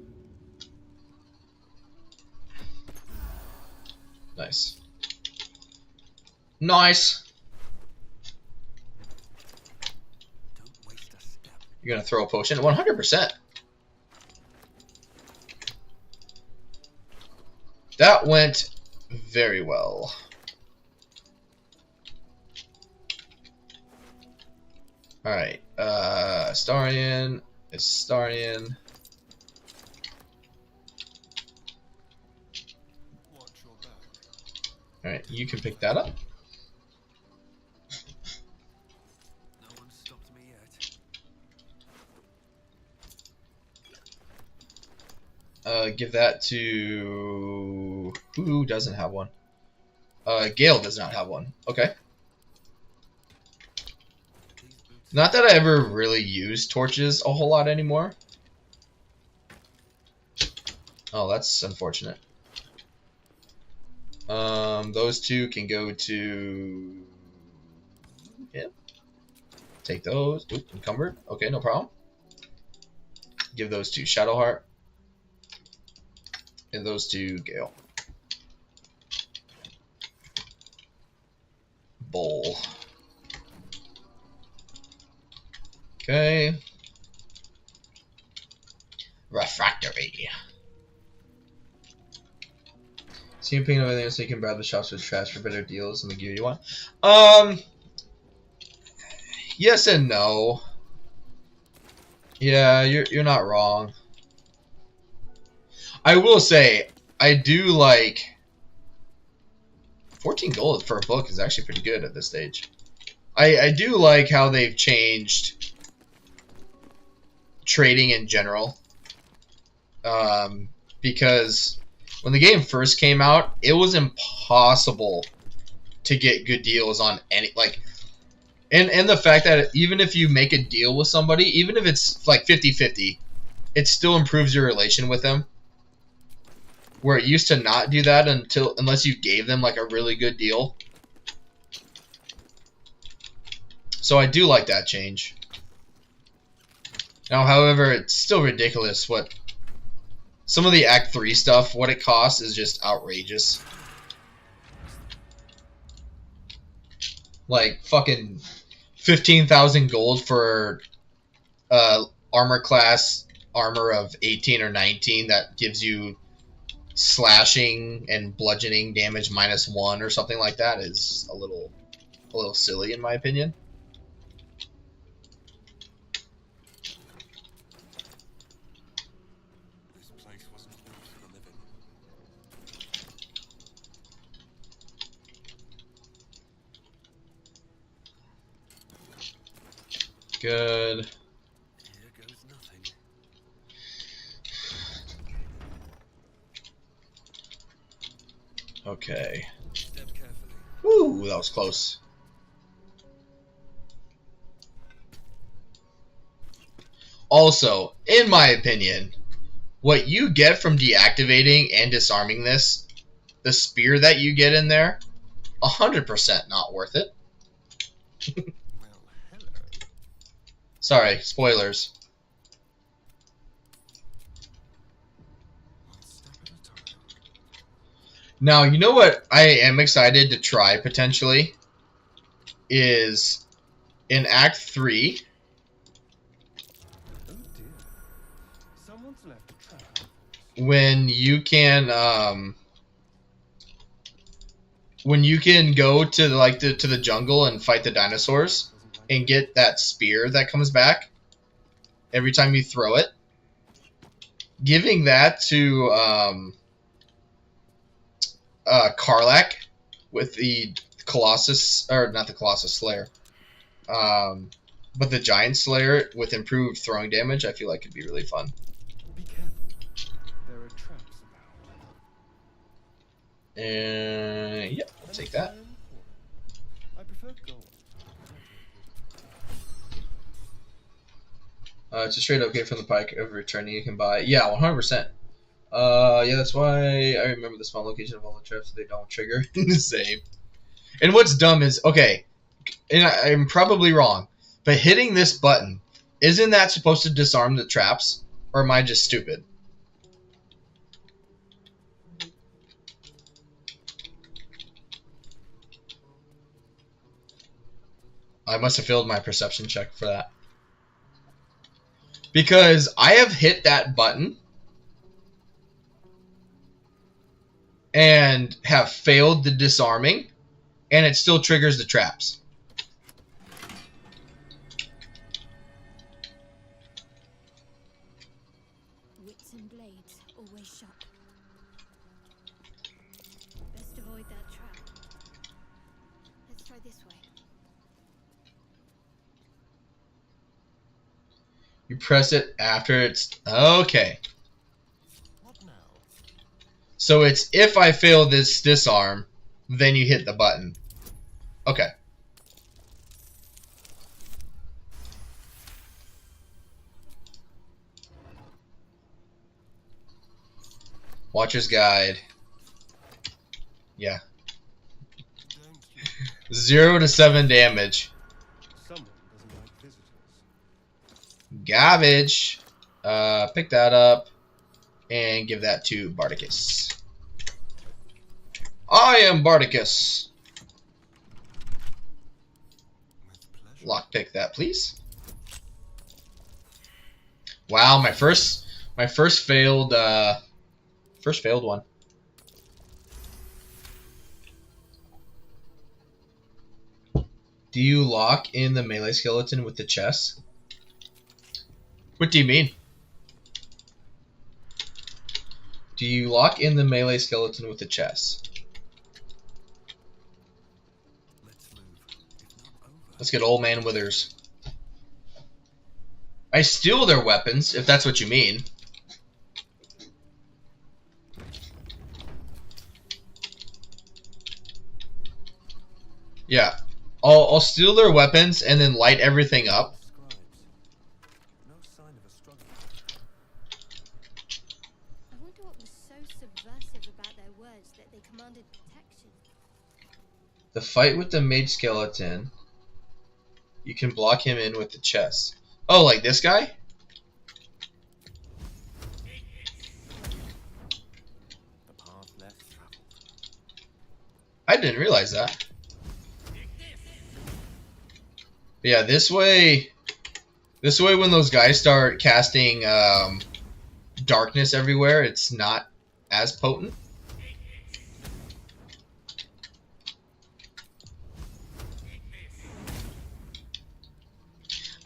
Nice. Nice. Don't waste a step. You're gonna throw a potion? 100%. That went very well. Alright, Astarion, Astarion. Watch your back. Alright, you can pick that up. No one stopped me yet. Give that to... Who doesn't have one? Gale does not have one. Okay. These boots. Not that I ever really use torches a whole lot anymore. Oh, that's unfortunate. Those two can go to him. Take those. Oop, encumbered. Okay, no problem. Give those to Shadowheart. And those two, Gale. Bowl. Okay. Refractory. See you picking up everything so you can browse the shops with trash for better deals and the gear you want. Yes and no. Yeah, you're not wrong. I will say, I do like 14 gold for a book is actually pretty good at this stage. I do like how they've changed trading in general. Because when the game first came out, it was impossible to get good deals on any, like, and the fact that even if you make a deal with somebody, even if it's like 50-50, it still improves your relation with them. Where it used to not do that unless you gave them like a really good deal. So I do like that change. Now, however, it's still ridiculous what some of the Act 3 stuff, what it costs is just outrageous. Like fucking 15,000 gold for armor class armor of 18 or 19 that gives you slashing and bludgeoning damage -1 or something like that is a little silly in my opinion. This place wasn't built for the living. Good. Here goes nothing. Okay. Step carefully. Woo, that was close. Also, in my opinion, what you get from deactivating and disarming this, the spear that you get in there, 100% not worth it. Well, hello. Sorry, spoilers. One step at a time. Now, you know what I am excited to try potentially is in Act 3. Oh dear. Someone's left a trap. When you can go to like to the jungle and fight the dinosaurs and get that spear that comes back every time you throw it, giving that to Karlach with the Colossus, or not the Colossus Slayer, but the Giant Slayer with improved throwing damage, I feel like could be really fun. Be careful. There are traps about. And yeah, I'll take that. I prefer gold. It's a straight up gift from the pike of returning you can buy. Yeah, 100%. Yeah, that's why I remember the spawn location of all the traps so they don't trigger. Same. And what's dumb is, okay, and I'm probably wrong, but hitting this button, isn't that supposed to disarm the traps? Or am I just stupid? I must have failed my perception check for that. Because I have hit that button and have failed the disarming, and it still triggers the traps. Wits and blades, always sharp. Best avoid that trap. Let's try this way. You press it after it's... Okay. What now? So it's if I fail this disarm, then you hit the button. Okay. Watcher's Guide. Yeah. Don't you? 0 to 7 damage. Someone doesn't like visitors. Garbage. Pick that up. and give that to Bardicus. I am Bardicus. Lockpick that, please. Wow, my first failed one. Do you lock in the melee skeleton with the chest? What do you mean? Do you lock in the melee skeleton with the chest? Let's get Old Man Withers. I steal their weapons, if that's what you mean. Yeah. I'll steal their weapons and then light everything up. I wonder what was so subversive about their words that they commanded protection. The fight with the mage skeleton. You can block him in with the chest. Oh, like this guy? I didn't realize that. But yeah, this way when those guys start casting darkness everywhere, it's not as potent.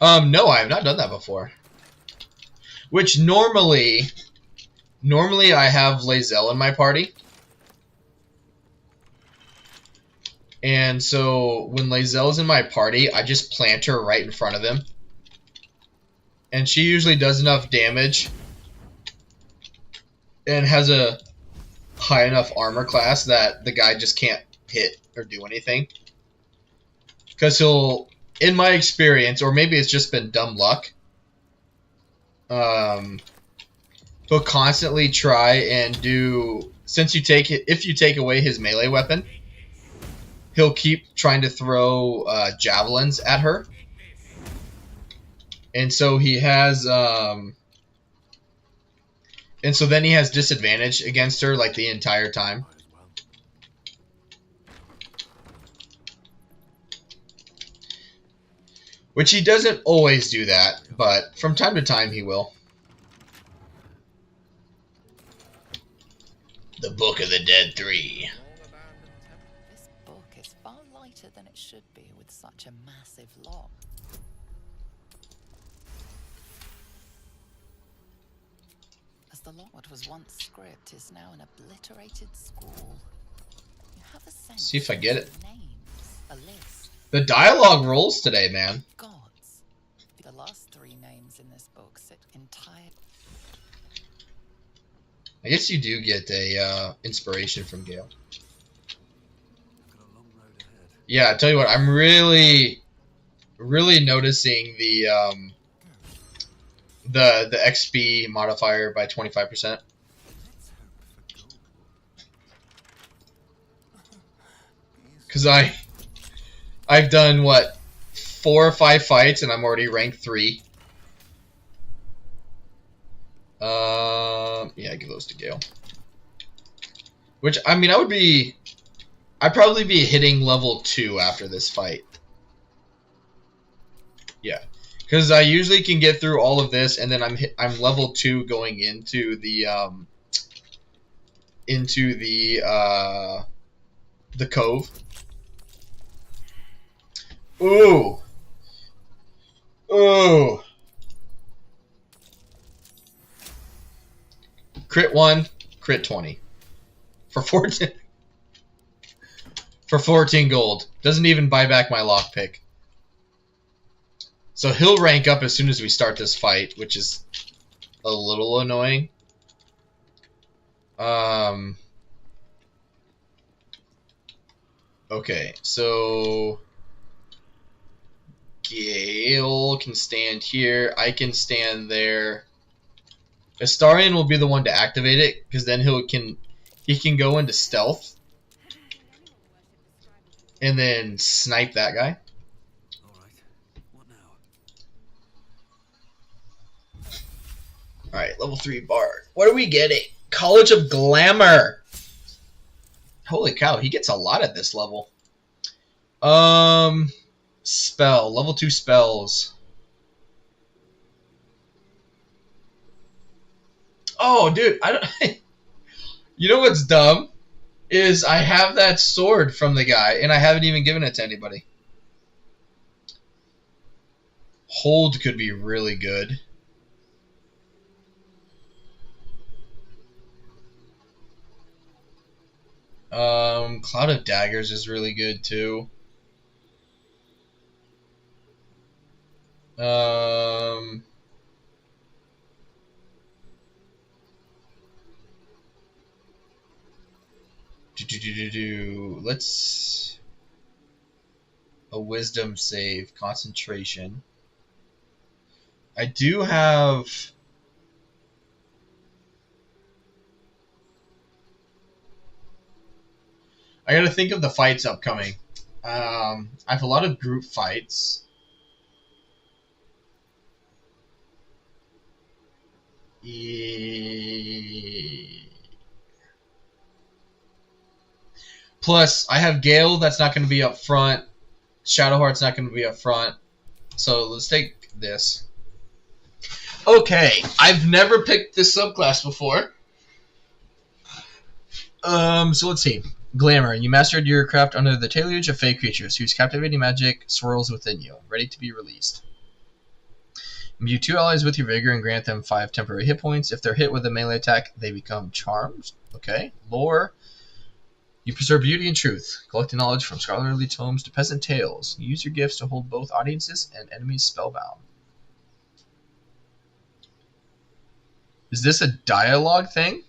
No, I have not done that before. Which normally I have Lae'zel in my party. And so when Lae'zel's in my party, I just plant her right in front of him. And she usually does enough damage and has a high enough armor class that the guy just can't hit or do anything. Because he'll, in my experience, or maybe it's just been dumb luck, he'll constantly try and do, if you take away his melee weapon, he'll keep trying to throw javelins at her. And so he has, and so then he has disadvantage against her like the entire time. Which he doesn't always do that, but from time to time he will. The Book of the Dead 3. This book is far lighter than it should be with such a massive lock. As the lock, what was once script is now an obliterated scrawl. You have a sense. See if I get it. Names, a list. The dialogue rolls today, man. Gods. The last three names in this book sit entire. I guess you do get a inspiration from Gale. Yeah, I tell you what, I'm really noticing the XP modifier by 25%. Because I've done what, 4 or 5 fights and I'm already rank 3. Yeah, give those to Gale. Which, I mean, I'd probably be hitting level 2 after this fight. Yeah, because I usually can get through all of this, and then I'm level 2 going into the cove. Ooh. Ooh. Crit 1, crit 20. For 14 gold. Doesn't even buy back my lockpick. So he'll rank up as soon as we start this fight, which is a little annoying. Okay, so Gale can stand here. I can stand there. Astarion will be the one to activate it, because then he can go into stealth and then snipe that guy. All right. What now? Alright, level 3 Bard. What are we getting? College of Glamour. Holy cow, he gets a lot at this level. Spell. Level 2 spells. Oh, dude, I don't... You know what's dumb? Is I have that sword from the guy, and I haven't even given it to anybody. Hold could be really good. Cloud of Daggers is really good too. Um, Let's a wisdom save, concentration. I do have. I gotta think of the fights upcoming. I have a lot of group fights. Plus, I have Gale that's not going to be up front. Shadowheart's not going to be up front. So let's take this. Okay, I've never picked this subclass before. So let's see. Glamour. You mastered your craft under the deluge of fey creatures whose captivating magic swirls within you, ready to be released. Imbue 2 allies with your vigor and grant them 5 temporary hit points. If they're hit with a melee attack, they become charmed. Okay. Lore. You preserve beauty and truth, collecting knowledge from scholarly tomes to peasant tales. You use your gifts to hold both audiences and enemies spellbound. Is this a dialogue thing?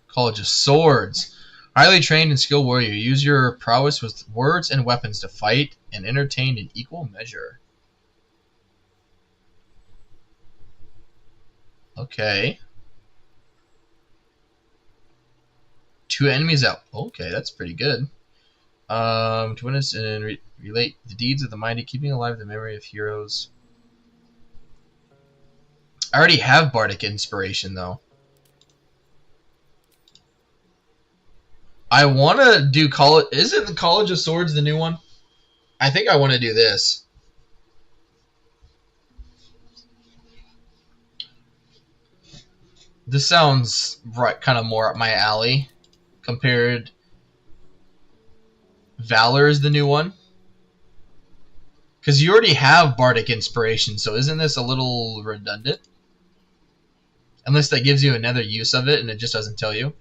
College of Swords. Highly trained and skilled warrior. Use your prowess with words and weapons to fight and entertain in equal measure. Okay. 2 enemies out. Okay, that's pretty good. To witness and relate the deeds of the mighty, keeping alive the memory of heroes. I already have Bardic Inspiration, though. I want to do College... Isn't the College of Swords the new one? I think I want to do this. This sounds right, kind of more up my alley. Compared... Valor is the new one. Because you already have Bardic Inspiration, so isn't this a little redundant? Unless that gives you another use of it and it just doesn't tell you.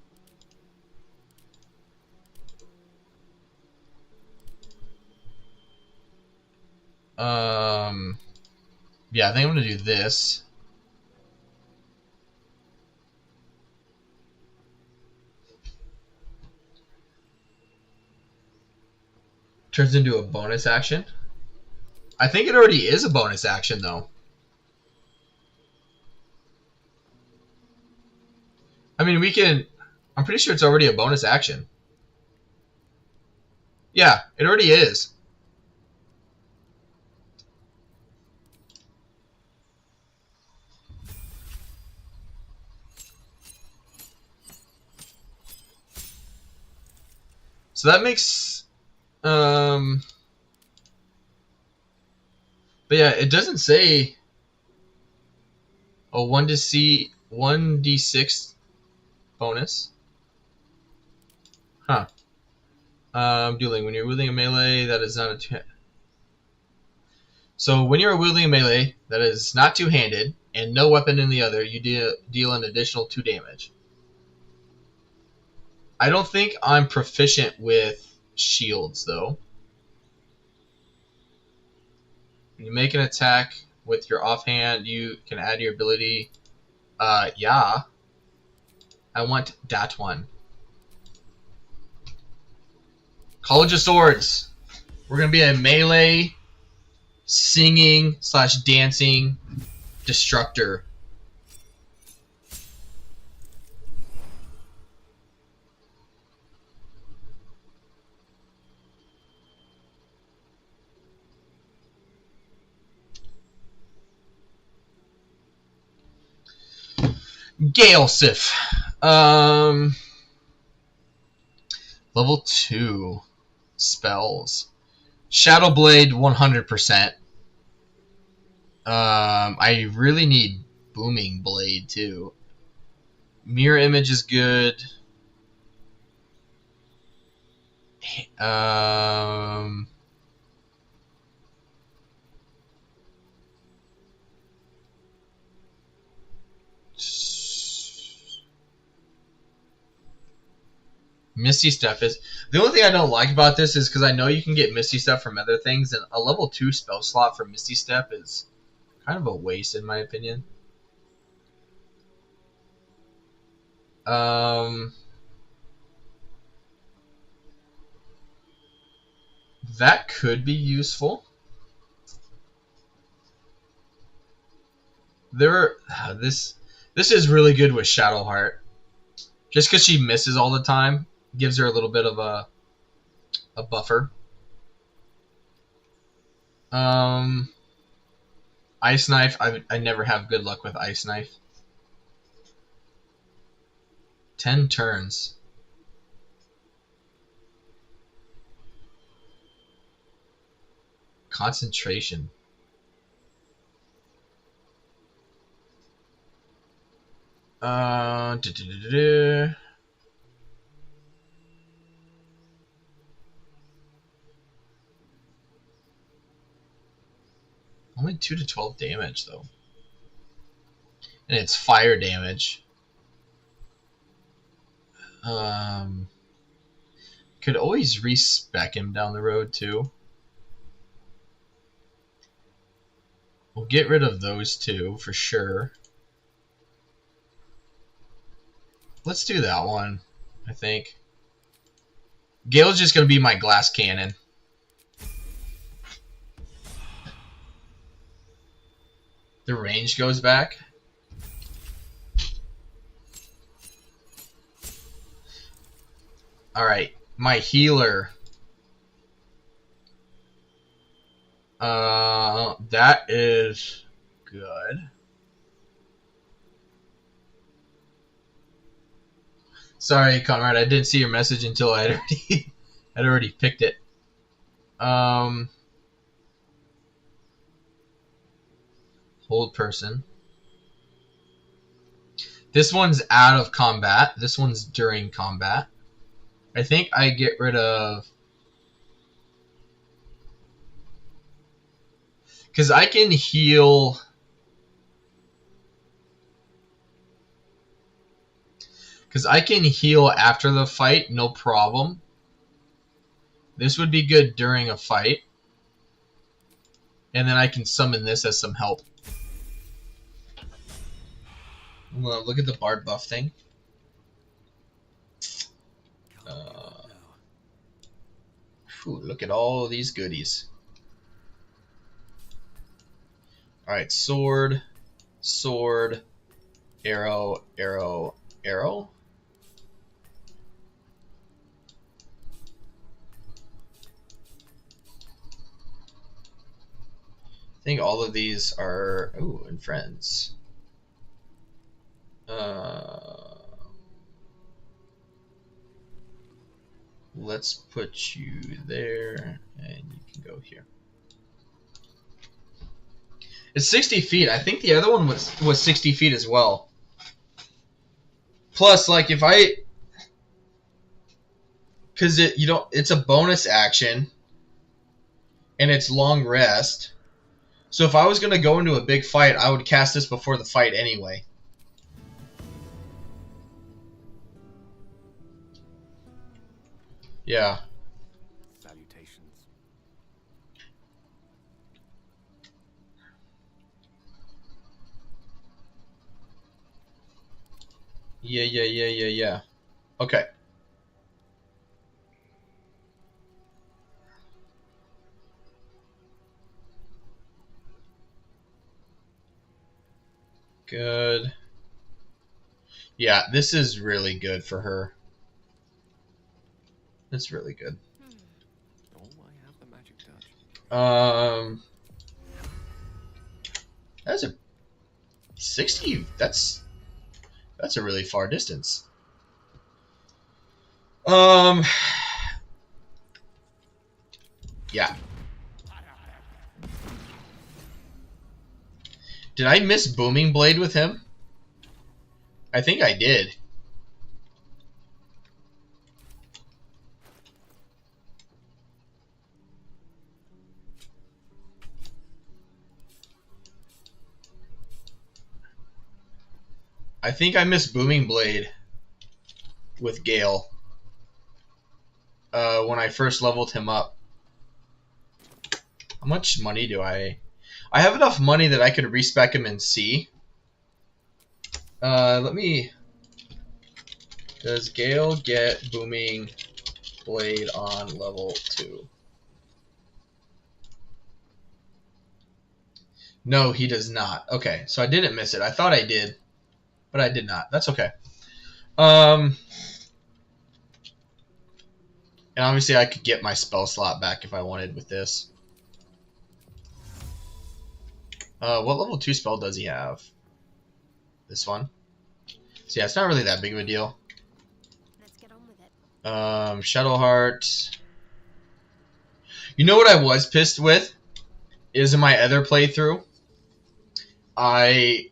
Yeah, I think I'm going to do this. Turns into a bonus action. I think it already is a bonus action, though. I mean, we can... I'm pretty sure it's already a bonus action. Yeah, it already is. So that makes... But yeah, it doesn't say... A 1d6 bonus. Huh. Dueling. When you're wielding a melee, that is not a... So when you're wielding a melee that is not two-handed and no weapon in the other, you deal an additional 2 damage. I don't think I'm proficient with shields, though. When you make an attack with your offhand, you can add your ability. Yeah. I want that one. College of Swords. We're going to be a melee, singing / dancing destructor. Gale Sif. Level 2 spells. Shadow Blade 100%. I really need Booming Blade too. Mirror Image is good. Um, Misty Step is the only thing I don't like about this is because I know you can get Misty Step from other things, and a level 2 spell slot for Misty Step is kind of a waste in my opinion. That could be useful. This is really good with Shadowheart. Just because she misses all the time gives her a little bit of a buffer. Ice Knife. I never have good luck with Ice Knife. 10 turns. Concentration. Only 2 to 12 damage though. And it's fire damage. Could always respec him down the road too. We'll get rid of those two for sure. Let's do that one, I think. Gale's just going to be my glass cannon. The range goes back. Alright, my healer. That is good. Sorry, Conrad, I didn't see your message until I'd already picked it. Hold person. This one's out of combat. This one's during combat. I think I get rid of... Because I can heal... Because I can heal after the fight, no problem. This would be good during a fight. And then I can summon this as some help. Well, look at the Bard buff thing. Look at all these goodies. Alright, sword, sword, arrow, arrow, arrow. I think all of these are... Ooh, and friends. Let's put you there, and you can go here. It's 60 feet. I think the other one was 60 feet as well. Plus, like, if I... Because it's a bonus action, and it's long rest. So if I was going to go into a big fight, I would cast this before the fight anyway. Yeah. Salutations. Yeah. Okay. Good. Yeah, this is really good for her. That's really good. Oh, I have the magic touch. That's a 60. That's That's a really far distance. Yeah. Did I miss Booming Blade with him? I think I did. I think I missed Booming Blade with Gale when I first leveled him up. How much money do I... I have enough money that I could respec him and see. Let me... Does Gale get Booming Blade on level 2? No, he does not. Okay, so I didn't miss it. I thought I did, but I did not. That's okay. And obviously I could get my spell slot back if I wanted with this. What level 2 spell does he have? This one. So yeah, it's not really that big of a deal. Let's get on with it. Shadowheart. You know what I was pissed with? Is in my other playthrough, I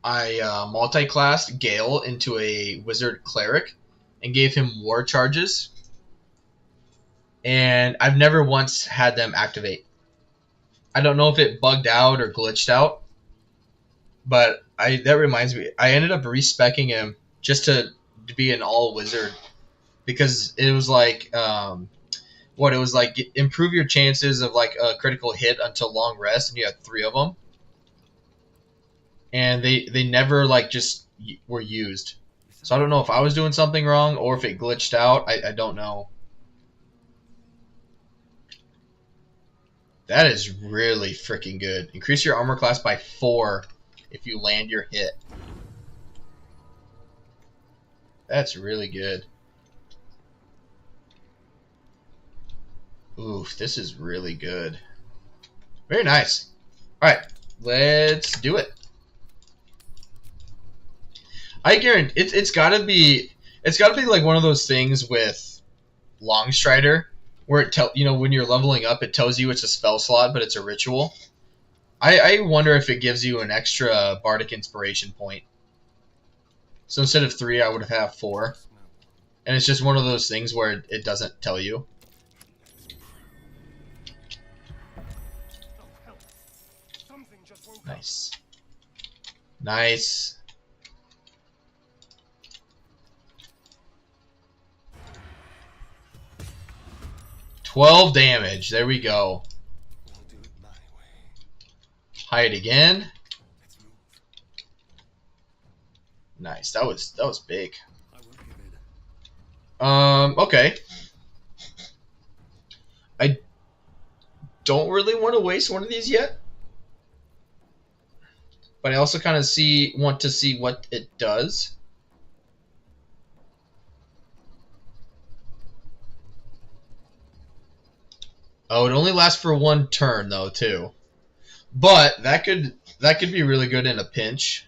multi-classed Gale into a wizard cleric and gave him war charges, and I've never once had them activate. I don't know if it bugged out or glitched out, but that reminds me, I ended up respecking him just to be an all wizard because it was like it was like improve your chances of like a critical hit until long rest, and you had 3 of them. And they never like just were used. So I don't know if I was doing something wrong or if it glitched out. I don't know. That is really freaking good. Increase your armor class by 4 if you land your hit. That's really good. Oof, this is really good. Very nice. Alright, let's do it. I guarantee it's gotta be like one of those things with Longstrider where it when you're leveling up it tells you it's a spell slot but it's a ritual. I wonder if it gives you an extra bardic inspiration point. So instead of 3 I would have 4. And it's just one of those things where it doesn't tell you. Nice. Nice. $12 damage. There we go. Hide again. Nice. That was big. Okay. I don't really want to waste one of these yet. But I also kind of want to see what it does. Oh, it only lasts for 1 turn though, too. But that could be really good in a pinch.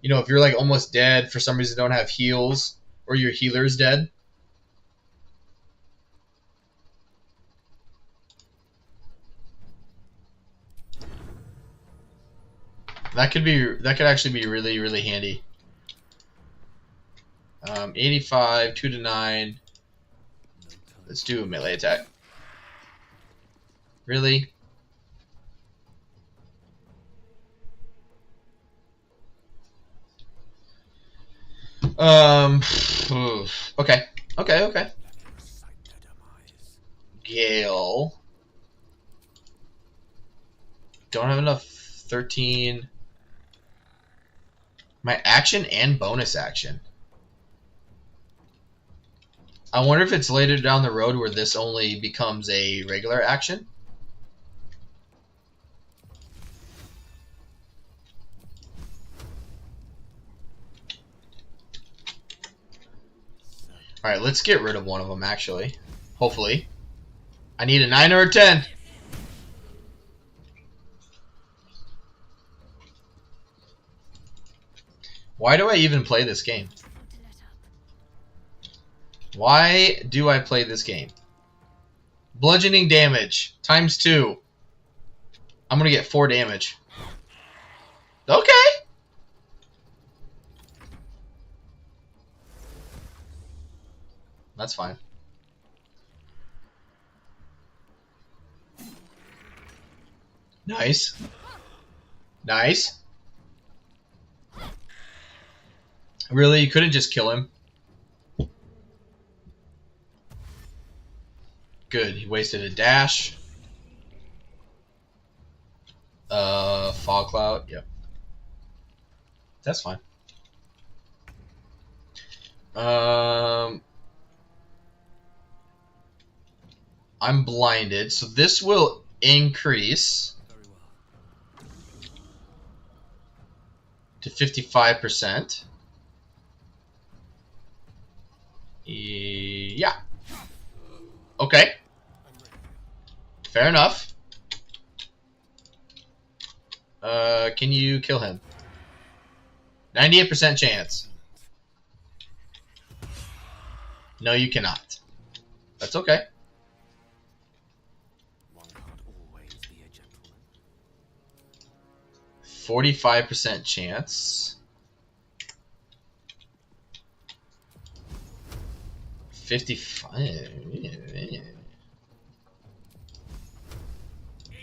You know, if you're like almost dead for some reason don't have heals or your healer's dead. That could actually be really, really handy. 85, 2 to 9. Let's do a melee attack. Really? Okay. Okay. Gale. Don't have enough 13. My action and bonus action. I wonder if it's later down the road where this only becomes a regular action. Alright, let's get rid of one of them, actually. Hopefully. I need a 9 or a 10. Why do I even play this game? Want to let up. Why do I play this game? Bludgeoning damage times 2. I'm gonna get 4 damage. Okay. That's fine. Nice. Nice. Really? You couldn't just kill him? Good. He wasted a dash. Fog cloud. Yep. That's fine. I'm blinded, so this will increase to 55%. Yeah. Okay. Fair enough. Can you kill him? 98% chance. No, you cannot. That's okay. One can't always be a gentleman. 45% chance. 55.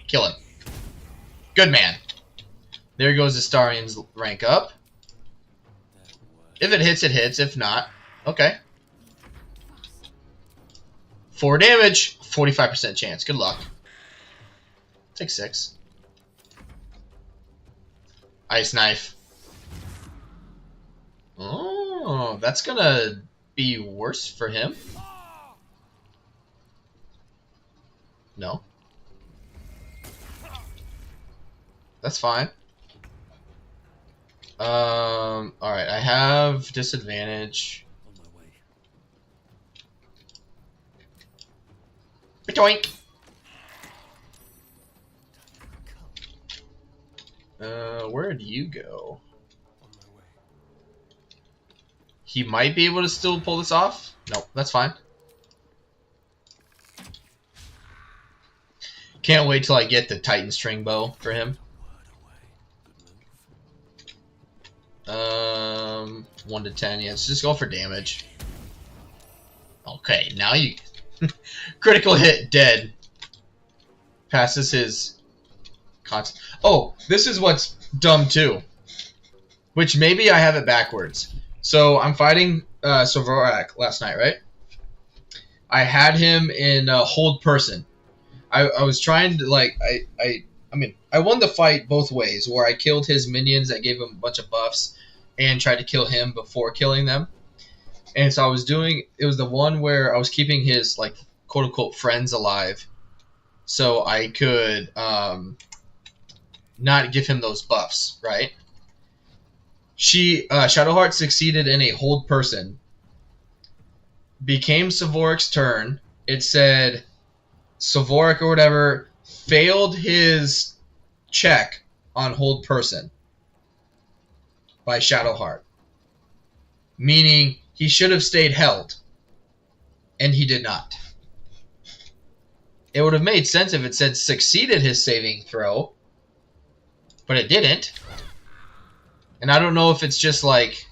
Kill him. Good man. There goes Astarian's rank up. If it hits, it hits. If not, okay. 4 damage. 45% chance. Good luck. Take 6. Ice knife. Oh, that's gonna be worse for him. No. That's fine. Alright, I have disadvantage. On my way. Doink! Where do you go? On my way. He might be able to still pull this off. No, that's fine. Can't wait till I get the Titan string bow for him. 1 to 10. Yeah, let's just go for damage. Okay, now you critical hit, dead. Passes his constant. Oh, this is what's dumb too. Which maybe I have it backwards. So I'm fighting Sovorak last night, right? I had him in hold person. I was trying to like I mean I won the fight both ways, where I killed his minions that gave him a bunch of buffs and tried to kill him before killing them. And so I was doing, it was the one where I was keeping his like quote unquote friends alive, so I could not give him those buffs, right? Shadowheart succeeded in a hold person. Became Savorak's turn. It said Savorak or whatever failed his check on hold person by Shadowheart. Meaning he should have stayed held. And he did not. It would have made sense if it said succeeded his saving throw. But it didn't. And I don't know if it's just like...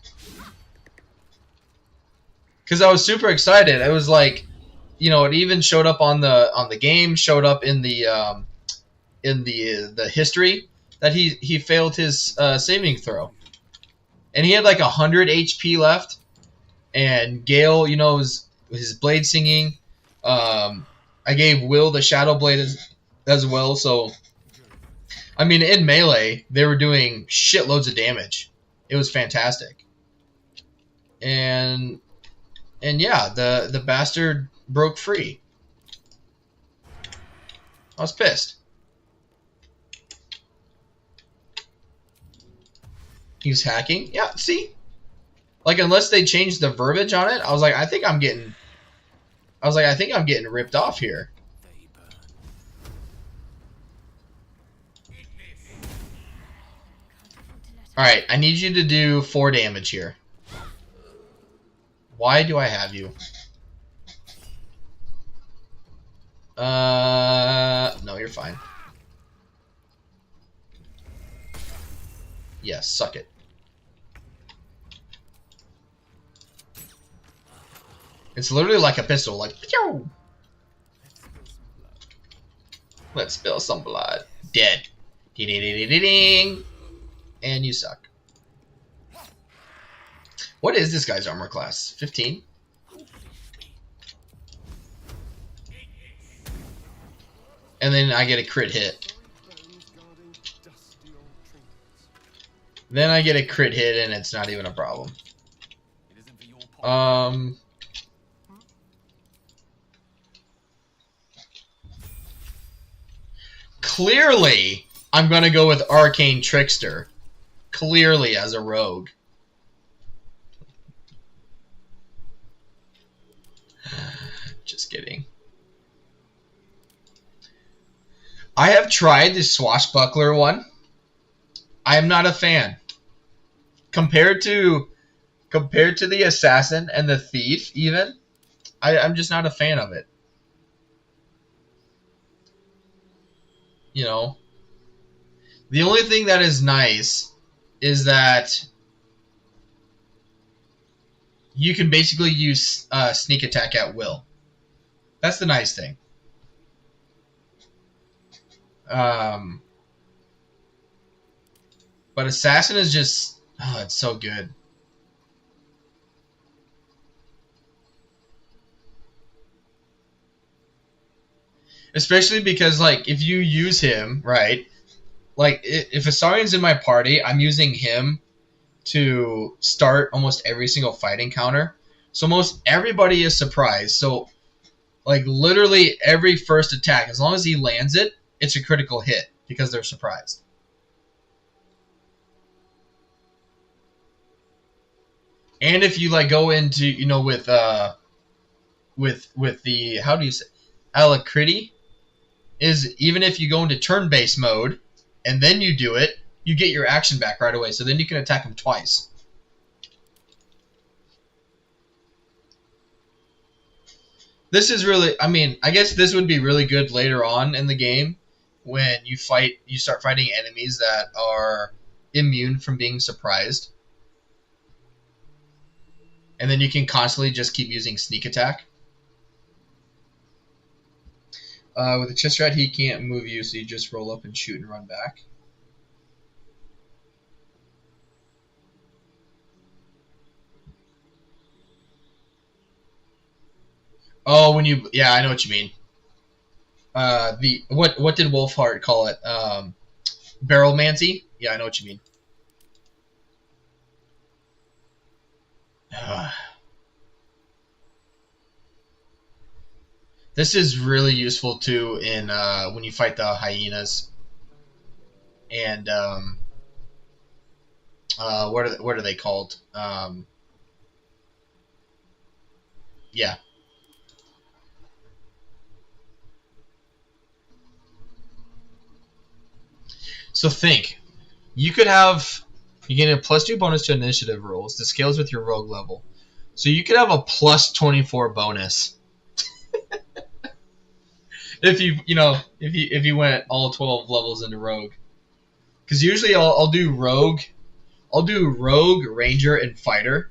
Because I was super excited. I was like... You know, it even showed up on the game, showed up in the history that he failed his saving throw, and he had like 100 HP left. And Gale, you know, his blade singing. I gave Will the shadow blade as well. So, I mean, in melee, they were doing shitloads of damage. It was fantastic. And yeah, the bastard broke free. I was pissed. He's hacking. Yeah, see? Like, unless they changed the verbiage on it, I was like, I think I'm getting ripped off here. Can't afford to let Alright, I need you to do 4 damage here. Why do I have you? No, you're fine. Yeah, suck it. It's literally like a pistol, like, pew! Let's spill some blood. Dead. Ding. And you suck. What is this guy's armor class? 15? And then I get a crit hit. Then I get a crit hit and it's not even a problem. Clearly, I'm going to go with Arcane Trickster. Clearly as a rogue. Just kidding. I have tried the Swashbuckler one. I am not a fan. Compared to the Assassin and the Thief, even, I'm just not a fan of it. You know, the only thing that is nice is that you can basically use sneak attack at will. That's the nice thing. But Assassin is just, oh, it's so good. Especially because, like, if you use him, right, like, if Asarian's in my party, I'm using him to start almost every single fight encounter. So most everybody is surprised. So, like, literally every first attack, as long as he lands it, it's a critical hit because they're surprised. And if you, like, go into, you know, with the, how do you say, Alacrity, is even if you go into turn-based mode and then you do it, you get your action back right away. So then you can attack him twice. This is really, I mean, I guess this would be really good later on in the game when you start fighting enemies that are immune from being surprised. And then you can constantly just keep using sneak attack. With a chest rat, he can't move you, so you just roll up and shoot and run back. Oh, when you, yeah, I know what you mean. What did Wolfheart call it? Barrelmancy? Yeah, I know what you mean. This is really useful too in when you fight the hyenas. And what are they called? Yeah. So think, you get a +2 bonus to initiative rolls. This scales with your rogue level. So you could have a +24 bonus. If you went all 12 levels into rogue. Because usually I'll do rogue, ranger, and fighter.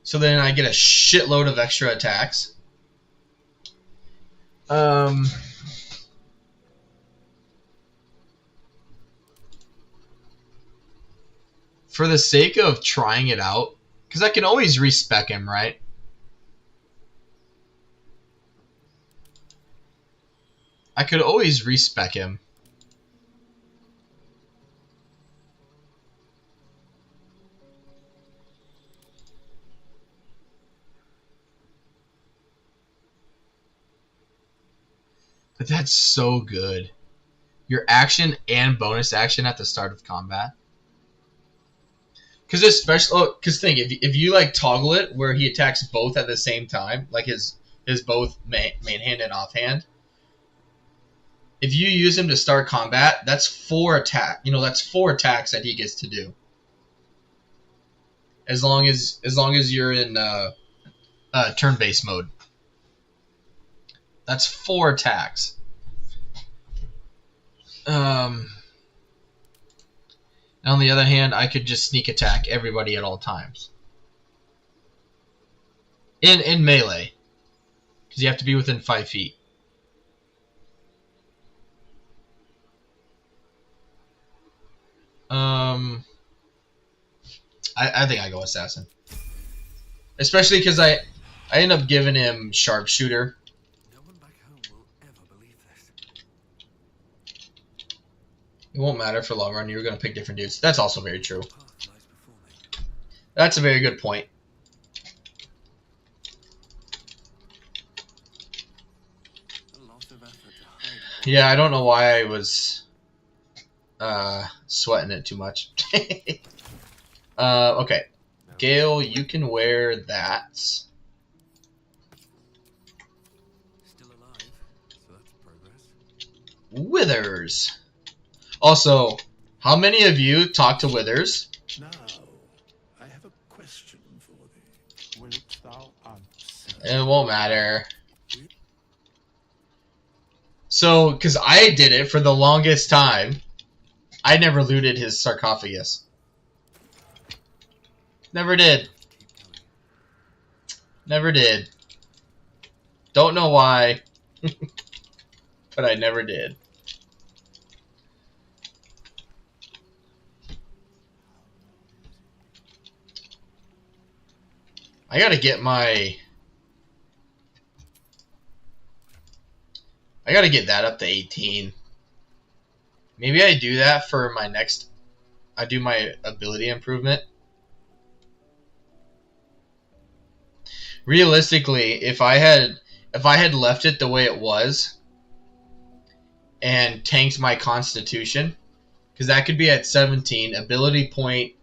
So then I get a shitload of extra attacks. For the sake of trying it out, because I can always respec him, right? I could always respec him. But that's so good. Your action and bonus action at the start of combat. Because think, if you like toggle it where he attacks both at the same time, like his both main hand and offhand, if you use him to start combat, that's 4 attack. You know, that's 4 attacks that he gets to do. As long as you're in turn-based mode. That's 4 attacks. On the other hand, I could just sneak attack everybody at all times. In melee. Because you have to be within 5 feet. I think I go assassin. Especially because I end up giving him sharpshooter. No one back home will ever believe this. It won't matter for long run. You're going to pick different dudes. That's also very true. Path lies before me. That's a very good point. A lot of effort to hide. Yeah, I don't know why I was sweating it too much. Okay. Gale, you can wear that. Still alive, so that's progress. Withers. Also, how many of you talk to Withers? Now, I have a question for thee. Wilt thou answer? It won't matter. So, because I did it for the longest time, I never looted his sarcophagus. Never did. Keep going. Never did. Don't know why, but I never did. I gotta get my... I gotta get that up to 18. Maybe I do that for my next... I do my ability improvement. Realistically, if I had left it the way it was and tanked my constitution, because that could be at 17, ability point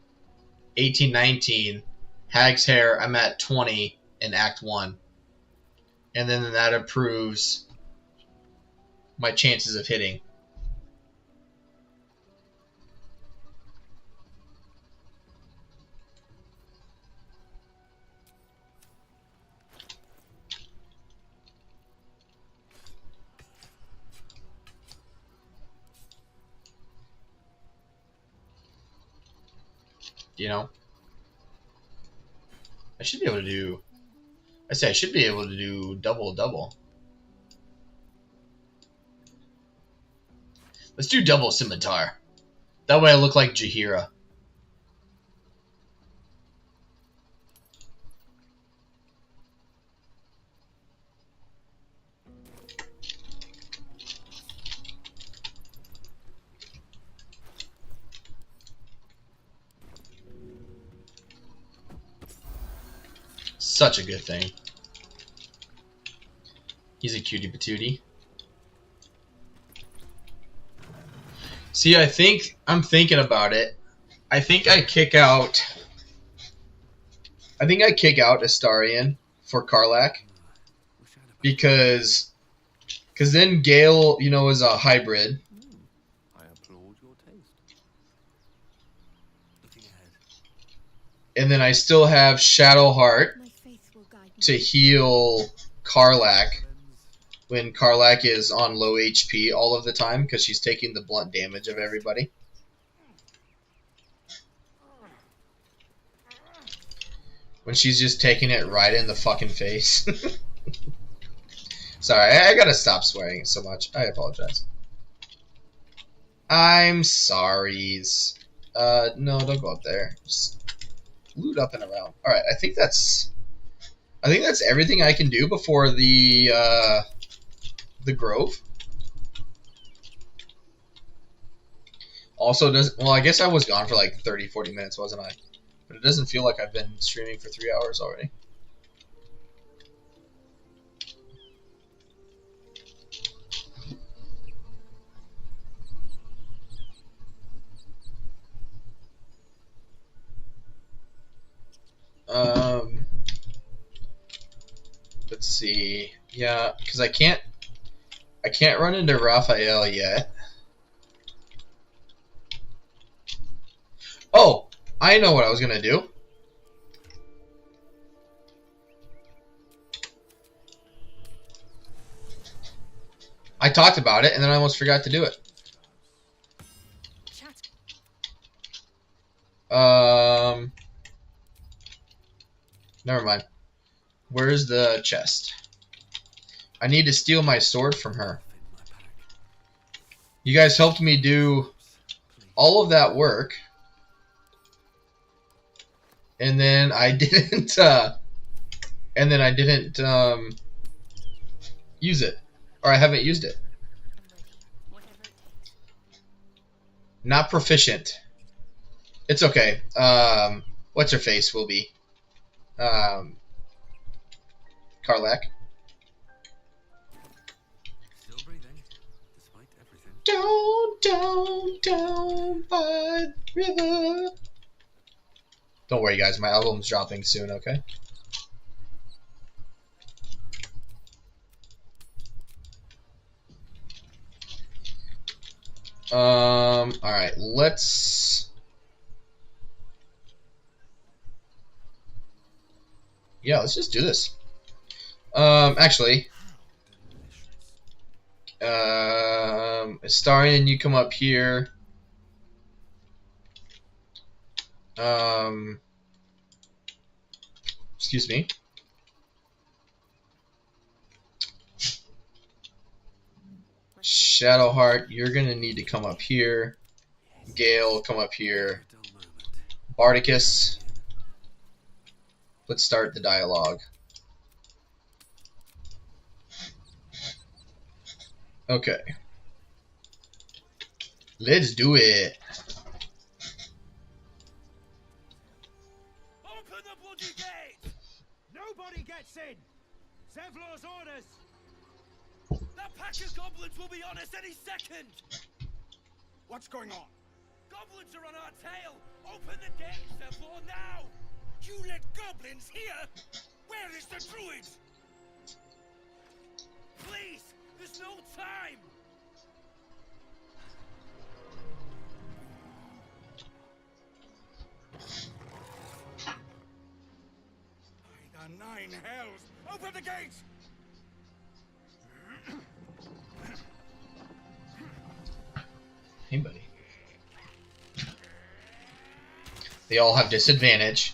18, 19, Hag's Hair, I'm at 20 in Act 1. And then that improves my chances of hitting. You know? I should be able to do... I say I should be able to do double. Let's do double scimitar. That way I look like Jaheira. Such a good thing. He's a cutie patootie. See, I'm thinking about it. I think I kick out Astarion for Karlach because then Gale, you know, is a hybrid. I applaud your taste. Looking ahead. And then I still have Shadowheart My faith will guide me. to heal Karlach when Karlach is on low HP all of the time because she's taking the blunt damage of everybody. When she's just taking it right in the fucking face. Sorry, I gotta stop swearing so much. I apologize. I'm sorry. No, don't go up there. Just loot up and around. Alright, I think that's everything I can do before the Grove. Also, well, I guess I was gone for like 30-40 minutes, wasn't I? But it doesn't feel like I've been streaming for 3 hours already. Let's see. Yeah, because I can't I can't run into Raphael yet. Oh, I know what I was gonna do. I talked about it and then I almost forgot to do it. Never mind. Where's the chest? I need to steal my sword from her. You guys helped me do all of that work. And then I didn't use it. Or I haven't used it. Not proficient. It's okay. What's her face will be? Karlak. Still breathing, despite everything. Down by the river. Don't worry, guys. My album's dropping soon, okay? Alright, let's... Yeah, let's just do this. Actually... Astarion, you come up here. Excuse me. Shadowheart, you're gonna need to come up here. Gale, come up here. Bardicus, let's start the dialogue. Okay. Let's do it. Open the bloody gate! Nobody gets in! Zevlor's orders! That pack of goblins will be on us any second! What's going on? Goblins are on our tail! Open the gate, Zevlor, now! You let goblins here? Where is the druid? Please! There's no time! By the nine hells! Open the gates! Hey, buddy. They all have disadvantage.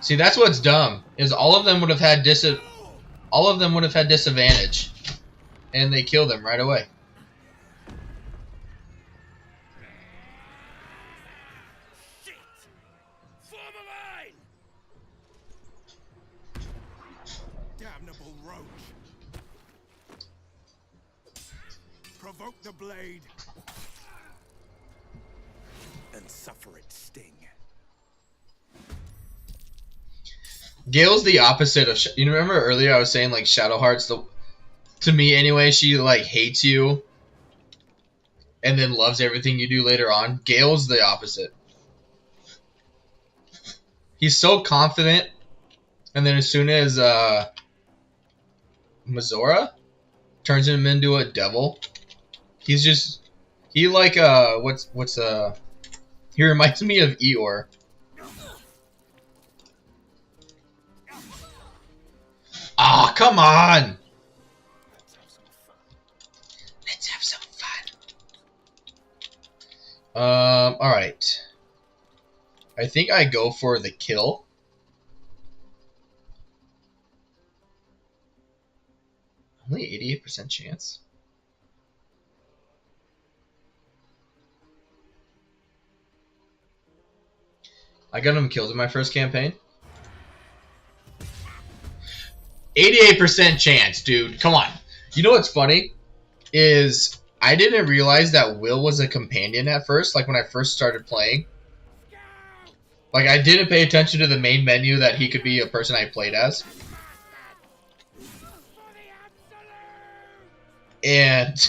See, that's what's dumb. Is all of them would have had disadvantage, and they kill them right away. Shit! Form a line! Damnable roach! Provoke the blade and suffer its sting. Gale's the opposite of. You remember earlier I was saying like Shadowheart's the. To me anyway, she like hates you, and then loves everything you do later on. Gale's the opposite. He's so confident, and then as soon as Mazora turns him into a devil, he's just he like he reminds me of Eeyore. Ah, oh, come on! Let's have some fun. Alright. I think I go for the kill. Only 88% chance. I got him killed in my first campaign. 88% chance, dude. Come on. You know what's funny? Is I didn't realize that Will was a companion at first, like when I first started playing. Like I didn't pay attention to the main menu that he could be a person I played as. And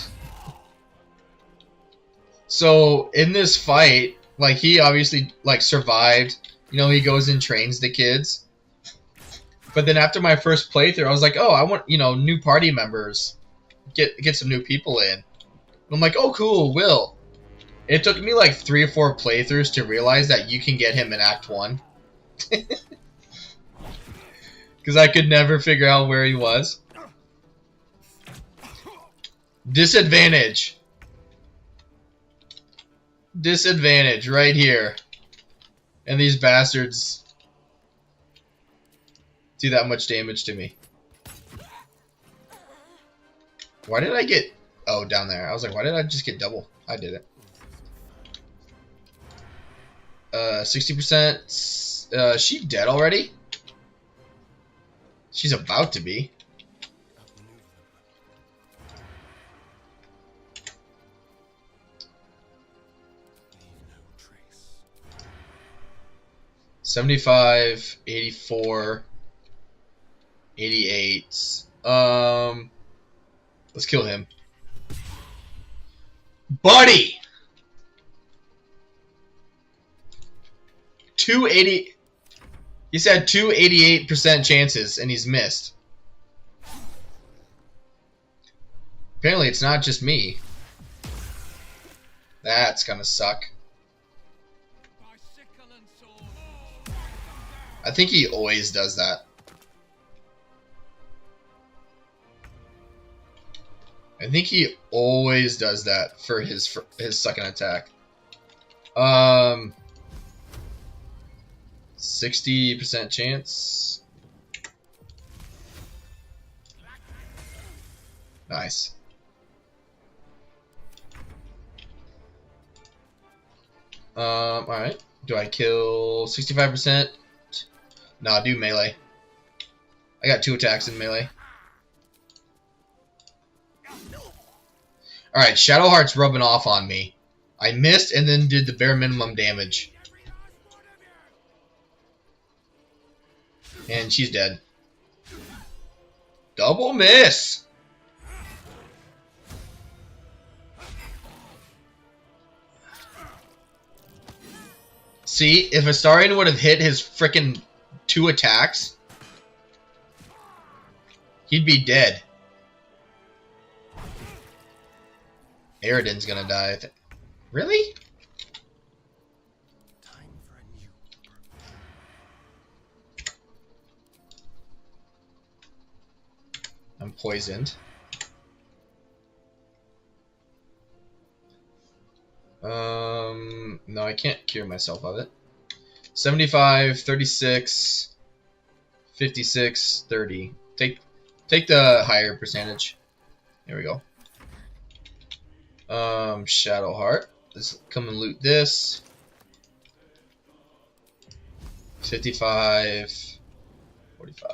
so in this fight, like he obviously like survived. You know, he goes and trains the kids. But then after my first playthrough, I was like, oh, I want, you know, new party members. Get some new people in. And I'm like, oh, cool, Will. It took me like 3 or 4 playthroughs to realize that you can get him in Act 1. Because I could never figure out where he was. Disadvantage. Disadvantage right here. And these bastards do that much damage to me. Why did I get... Oh, down there. I was like, why did I just get double? I did it. 60%. She dead already? She's about to be. Leave no trace. 75, 84, 88. Let's kill him. Buddy! 280. He said 288% chances, and he's missed. Apparently, it's not just me. That's gonna suck. I think he always does that. I think he always does that for his second attack. 60% chance. Nice. Alright. Do I kill 65%? Nah, do melee. I got 2 attacks in melee. Alright, Shadowheart's rubbing off on me. I missed and then did the bare minimum damage. And she's dead. Double miss! See, if Astarion would have hit his frickin' 2 attacks, he'd be dead. Aridin's gonna die. Really? Time for a new. I'm poisoned. No, I can't cure myself of it. 75, 36, 56, 30. Take the higher percentage. There we go. Shadowheart. Let's come and loot this. 55, 45,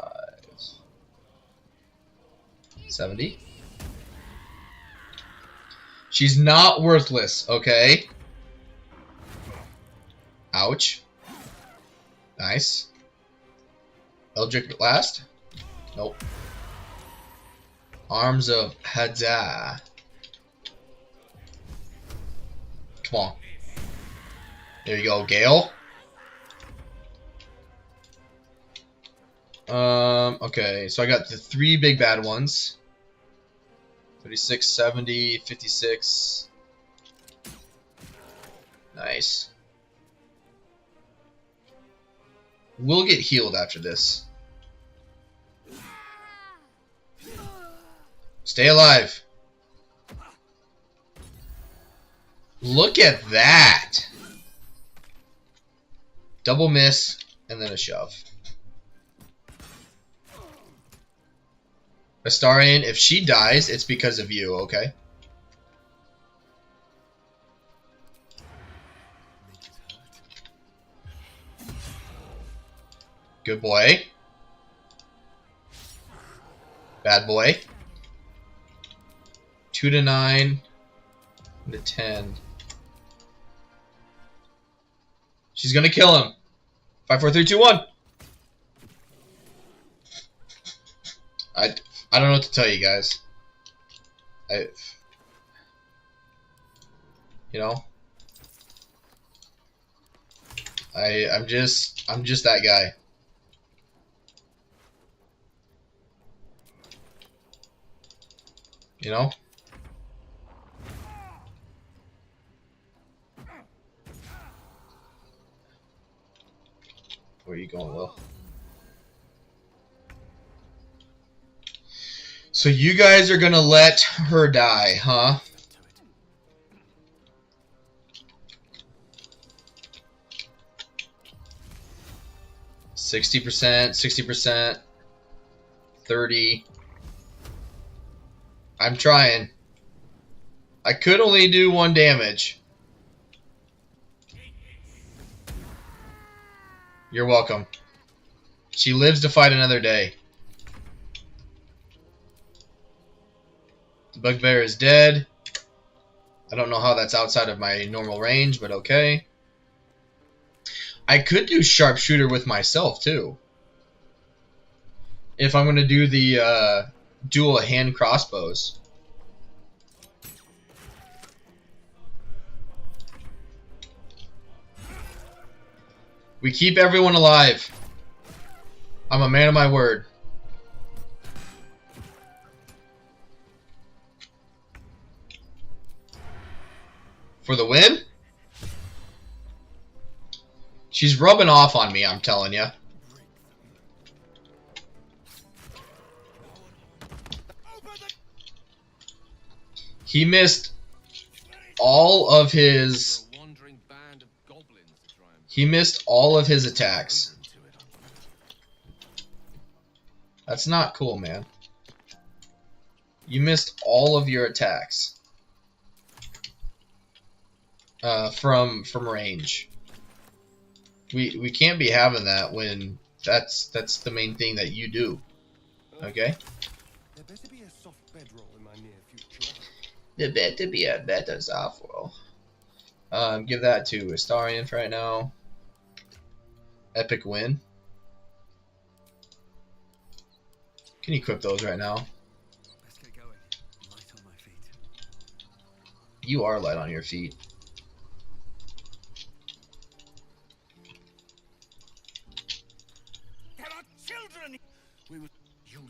70. She's not worthless, okay? Ouch. Nice. Eldritch Blast? Nope. Arms of Hadza. Come on. There you go, Gale. Okay, so I got the 3 big bad ones. 36, 70, 56. Nice. We'll get healed after this. Stay alive. Look at that. Double miss and then a shove. Astarion, if she dies, it's because of you, okay? Good boy. Bad boy. 2 to 9 to 10. She's gonna kill him. 5, 4, 3, 2, 1. I don't know what to tell you guys. You know, I'm just that guy. You know? Where are you going, Will? So you guys are gonna let her die, huh? 60%, 60%, 30. I'm trying. I could only do 1 damage. You're welcome. She lives to fight another day. The bugbear is dead. I don't know how that's outside of my normal range, but okay. I could do sharpshooter with myself, too. If I'm going to do the dual hand crossbows. We keep everyone alive. I'm a man of my word. For the win? She's rubbing off on me, I'm telling you. He missed all of his... He missed all of his attacks. That's not cool, man. You missed all of your attacks. From range. We can't be having that when that's the main thing that you do. Okay? There better be a soft bedroll in my near future. There better be a better software. Give that to Astarion for right now. Epic win. Can you equip those right now? Let's get going. Light on my feet. You are light on your feet. There are children! You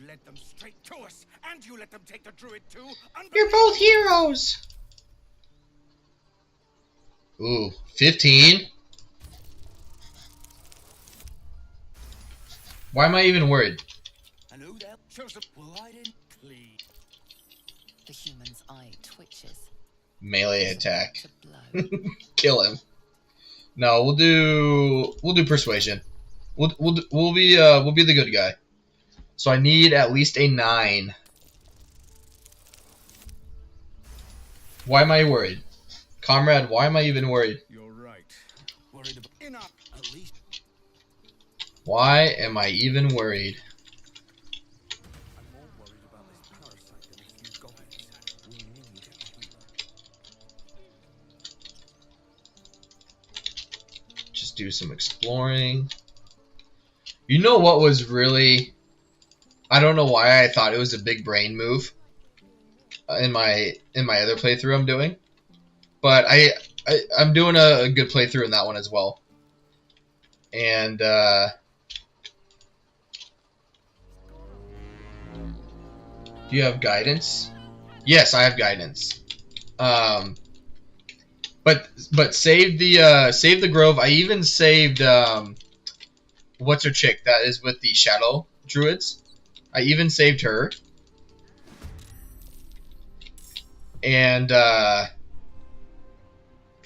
led them straight to us, and you let them take the druid too? You're both heroes! Ooh, 15? Why am I even worried? Hello there, Joseph. Well, I didn't plead. The human's eye twitches. Melee attack. To blow. Kill him. No, we'll do persuasion. We'll be the good guy. So I need at least a 9. Why am I worried? Comrade, why am I even worried? You're right. Worried about enough, at least. Why am I even worried? I'm more worried about this parasite than a few goblins. We need a healer. Just do some exploring. You know what was really... I don't know why I thought it was a big brain move in my other playthrough I'm doing. But I'm doing a good playthrough in that one as well. And do you have guidance? Yes, I have guidance. But save the grove. I even saved what's her chick that is with the shadow druids. I even saved her. And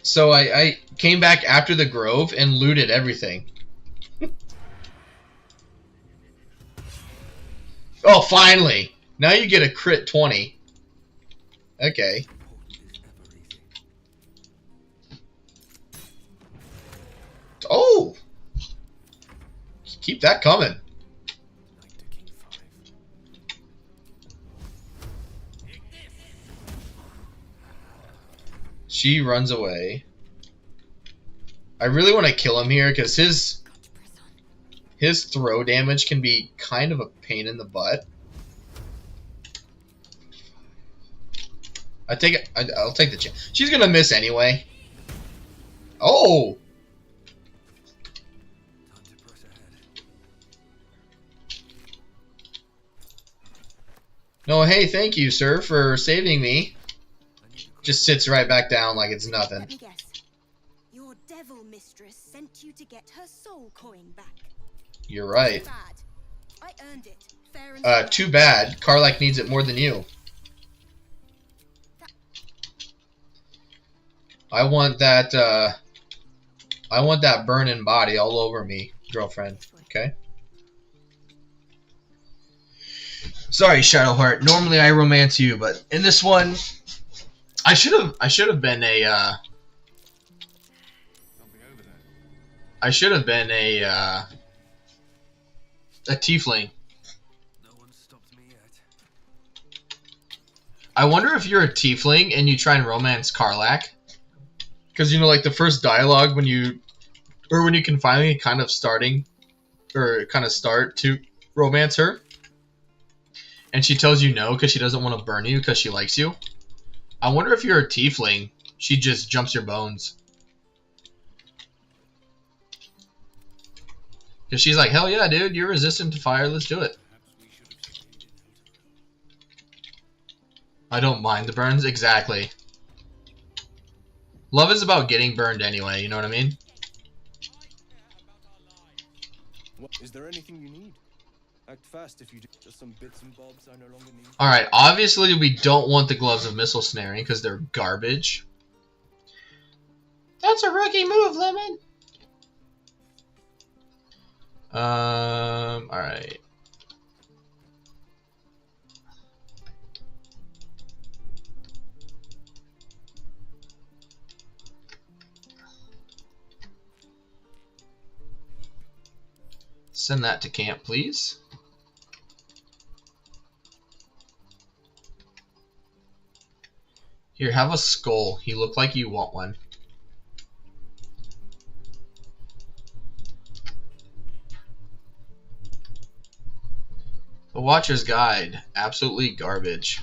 so I came back after the grove and looted everything. Oh, finally! Now you get a crit 20. Okay. Oh! Keep that coming. She runs away. I really want to kill him here because his throw damage can be kind of a pain in the butt. I'll take the chance. She's gonna miss anyway. Oh! Time to press ahead. No, hey, thank you, sir, for saving me. I need to Just sits right back down like it's nothing. Let me guess. Your devil mistress sent you to get her soul coin back. You're right. Too bad. I earned it, fair and square. Too bad. Karlach needs it more than you. I want that burning body all over me, girlfriend. Okay? Sorry, Shadowheart. Normally I romance you, but in this one I should have been a something over there. I should have been a tiefling. No one stopped me yet. I wonder if you're a tiefling and you try and romance Karlach. Because, you know, like the first dialogue when you can finally kind of start to romance her. And she tells you no because she doesn't want to burn you because she likes you. I wonder if you're a tiefling, she just jumps your bones. Because she's like, hell yeah, dude, you're resistant to fire, let's do it. I don't mind the burns, exactly. Love is about getting burned anyway, you know what I mean? What, is there anything you need? Act fast if you do. Just some bits and bobs I no longer need. Alright, obviously we don't want the gloves of missile snaring because they're garbage. That's a rookie move, Lemon! Alright. Send that to camp, please. Here, have a skull. You look like you want one. The Watcher's Guide. Absolutely garbage.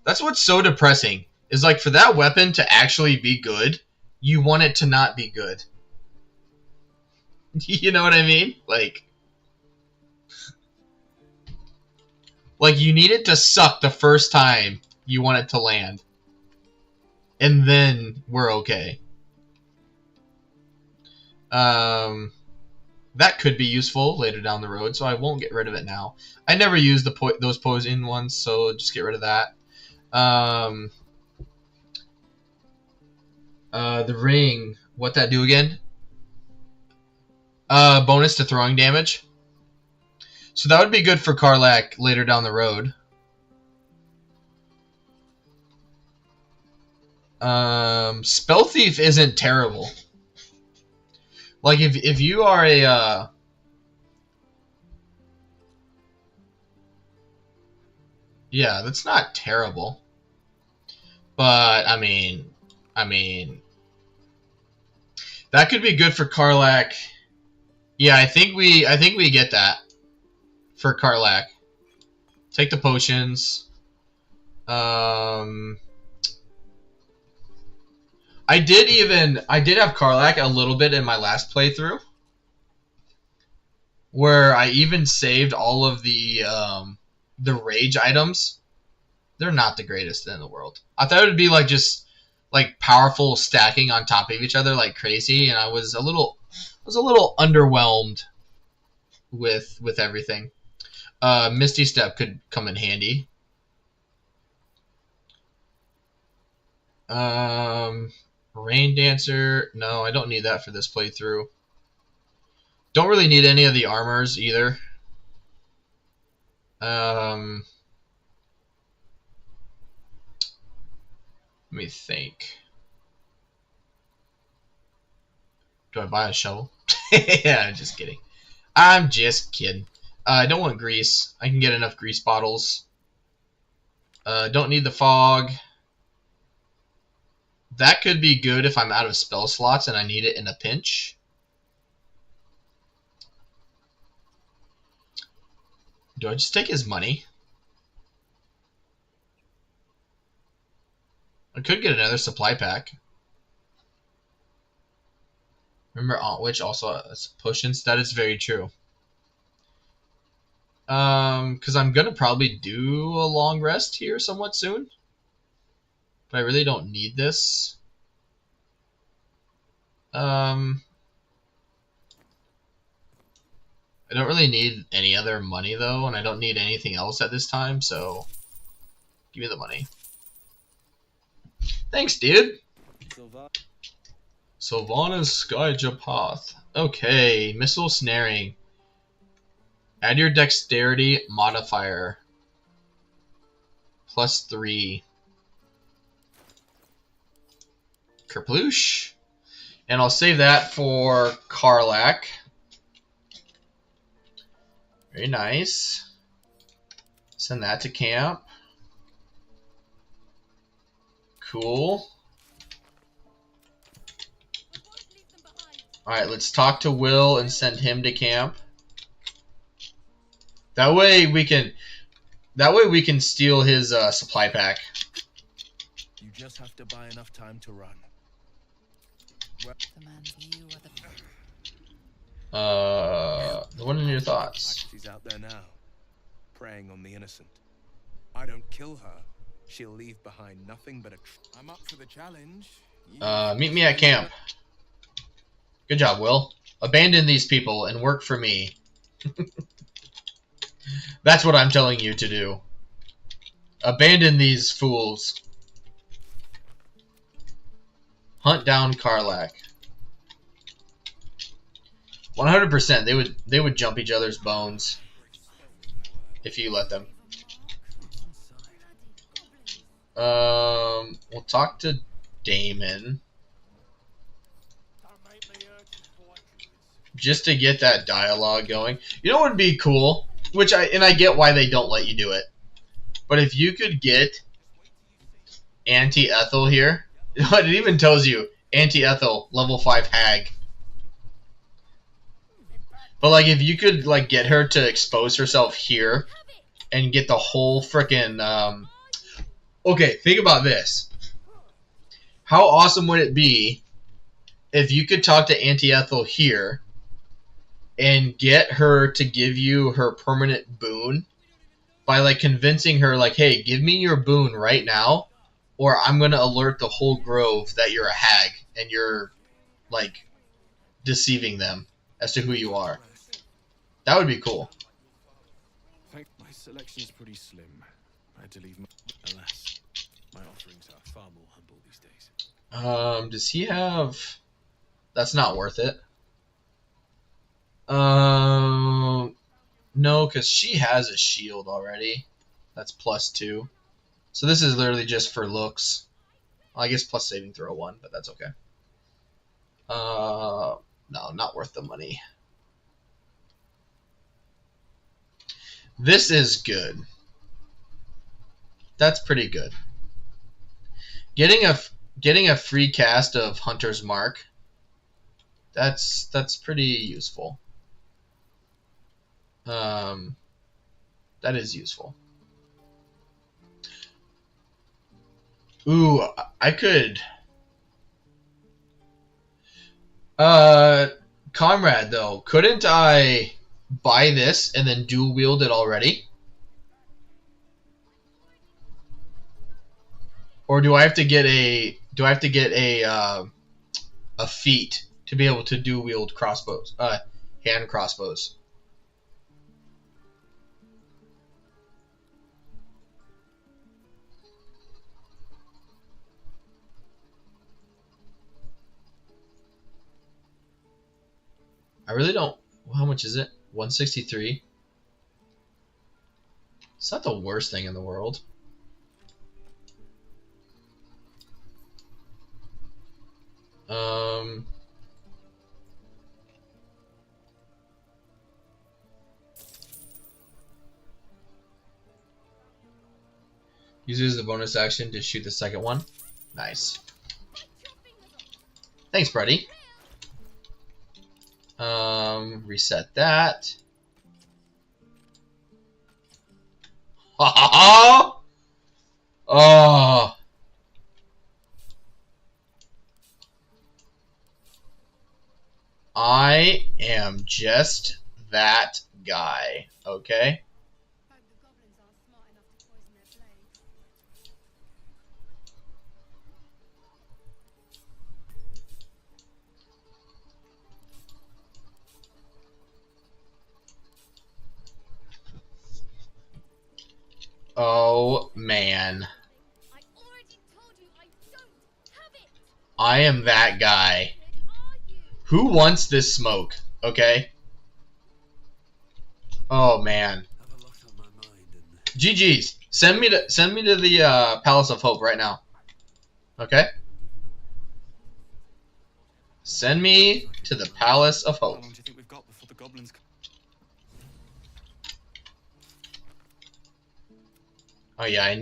That's what's so depressing. Is like for that weapon to actually be good, you want it to not be good. You know what I mean? Like you need it to suck the first time you want it to land. And then we're okay. That could be useful later down the road, so I won't get rid of it now. I never use those poison ones, so just get rid of that. The ring, what that do again? Bonus to throwing damage. So that would be good for Karlach later down the road. Spell Thief isn't terrible. Like if you are a yeah, that's not terrible. But I mean that could be good for Karlach. Yeah, I think we get that for Karlach. Take the potions. I did have Karlach a little bit in my last playthrough, where I even saved all of the rage items. They're not the greatest in the world. I thought it would be like just like powerful stacking on top of each other like crazy, and I was a little underwhelmed with everything. Misty Step could come in handy. Rain Dancer. No, I don't need that for this playthrough. Don't really need any of the armors either. Let me think. Do I buy a shovel? Yeah, I'm just kidding. I'm just kidding. I don't want grease. I can get enough grease bottles. Don't need the fog. That could be good if I'm out of spell slots and I need it in a pinch. Do I just take his money? I could get another supply pack. Remember Aunt Witch also has potions? That is very true. Because I'm gonna probably do a long rest here somewhat soon, but I really don't need this. I don't really need any other money though, and I don't need anything else at this time, so give me the money. Thanks, dude. Sylvana's Skyja Path. Okay, missile snaring. Add your dexterity modifier. +3. Kerploosh. And I'll save that for Karlak. Very nice. Send that to camp. Cool. Alright, let's talk to Will and send him to camp. That way we can steal his supply pack. You just have to buy enough time to run. What are your thoughts? She's out there now, preying on the innocent. I don't kill her, she'll leave behind nothing but a. I'm up for the challenge. Meet me at camp. Good job, Will. Abandon these people and work for me. That's what I'm telling you to do. Abandon these fools. Hunt down Karlak. 100%. They would jump each other's bones if you let them. We'll talk to Damon just to get that dialogue going. You know what would be cool? I get why they don't let you do it. But if you could get Auntie Ethel here, it even tells you Auntie Ethel, level 5 hag. But like if you could like get her to expose herself here and get the whole frickin' okay, think about this. How awesome would it be if you could talk to Auntie Ethel here and get her to give you her permanent boon by like convincing her like, hey, give me your boon right now or I'm gonna alert the whole grove that you're a hag and you're like deceiving them as to who you are. That would be cool. My selection is pretty slim. I had to leave alas, my offerings are far more humble these days. Does he have... That's not worth it. No, because she has a shield already. That's +2. So this is literally just for looks. Well, I guess plus saving throw 1, but that's okay. No, not worth the money. This is good. That's pretty good. Getting a free cast of Hunter's Mark. That's pretty useful. That is useful. Ooh, I could. Comrade, though, couldn't I buy this and then dual wield it already? Or do I have to get a feat to be able to dual wield crossbows, hand crossbows? I really don't. How much is it? 163. It's not the worst thing in the world. Uses the bonus action to shoot the second one. Nice. Thanks, buddy. Reset that. Ha ha ha! Oh. I am just that guy, okay? Oh, man. I already told you I don't have it. I am that guy. Are you? Who wants this smoke? Okay. Oh, man. I have a lot on my mind, and GG's. Send me to the Palace of Hope right now. Okay? Send me to the Palace of How Hope. long do you think we've got before the goblins come? Oh yeah, I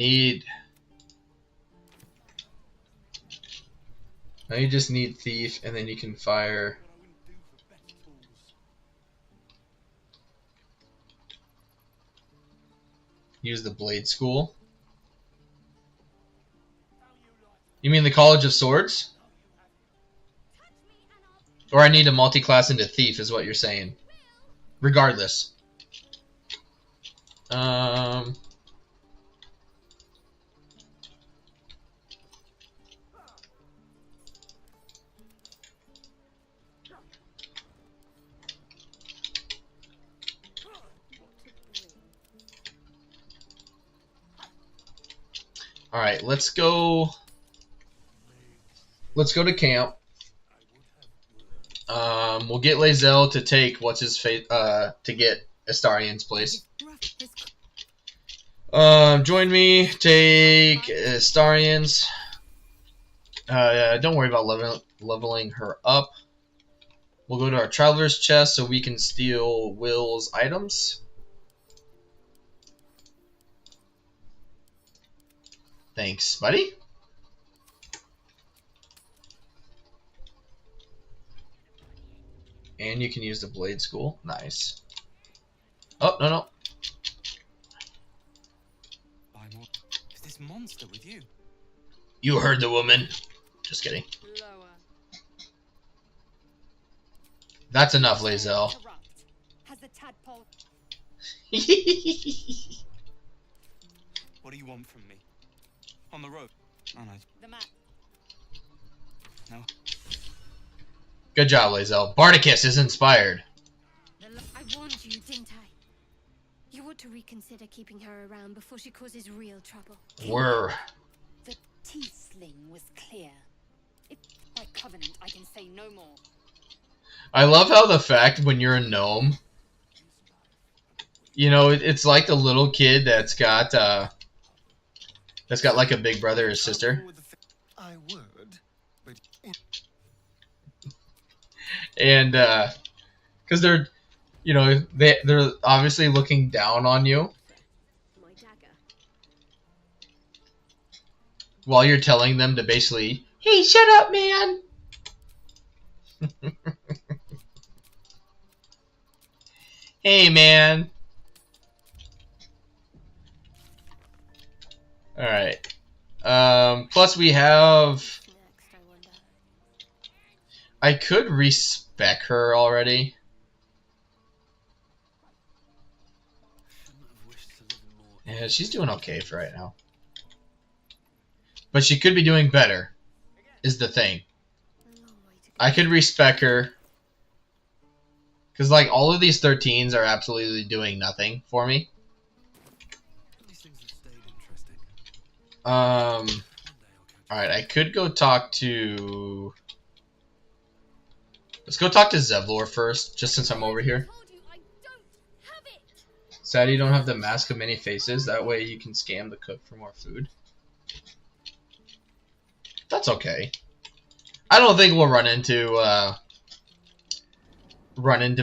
just need Thief, and then you can fire. Use the Blade School. You mean the College of Swords? Or I need to multi-class into Thief is what you're saying. Regardless. Alright, let's go to camp. We'll get Lae'zel to take to get Astarian's place. Join me, take Astarian's. Don't worry about leveling her up. We'll go to our Traveler's Chest so we can steal Will's items. Thanks, buddy. And you can use the Blade School. Nice. Oh, no. Is this monster with you? You heard the woman. Just kidding. Lower. That's enough, Lae'zel. Has the tadpole What do you want from me? On the road? Oh, no. the map? No. Good job, Lae'zel. Bardicus is inspired. I warned you, didn't I? You ought to reconsider keeping her around before she causes real trouble. We're... The Tiefling was clear. If by covenant I can say no more. I love how the fact when you're a gnome, you know, it's like the little kid that's got like a big brother or sister. I would, but And because they're, you know, they're obviously looking down on you My dagger. while you're telling them to basically, hey, shut up, man. Hey, man. All right. Plus we have. Next, I wonder. I could respec her already. Yeah, she's doing okay for right now. But she could be doing better, is the thing. A long way to go. I could respec her. Because, like, all of these 13s are absolutely doing nothing for me. these things have stayed interesting. Alright, I could go talk to... Let's go talk to Zevlor first, just since I'm over here. I told you I don't have it. Sad you don't have the Mask of Many Faces. That way you can scam the cook for more food. That's okay. I don't think we'll run into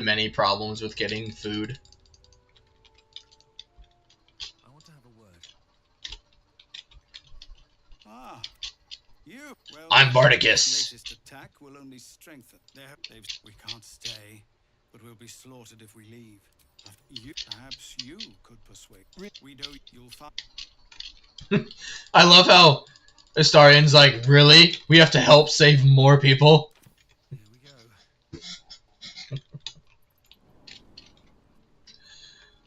many problems with getting food. I want to have a word. Ah, you. Well, I'm the Bardicus. latest attack will only strengthen. We can't stay, but we'll be slaughtered if we leave. Perhaps you could persuade. We know you'll find. I love how Astarian's like, really? We have to help save more people? Here we go.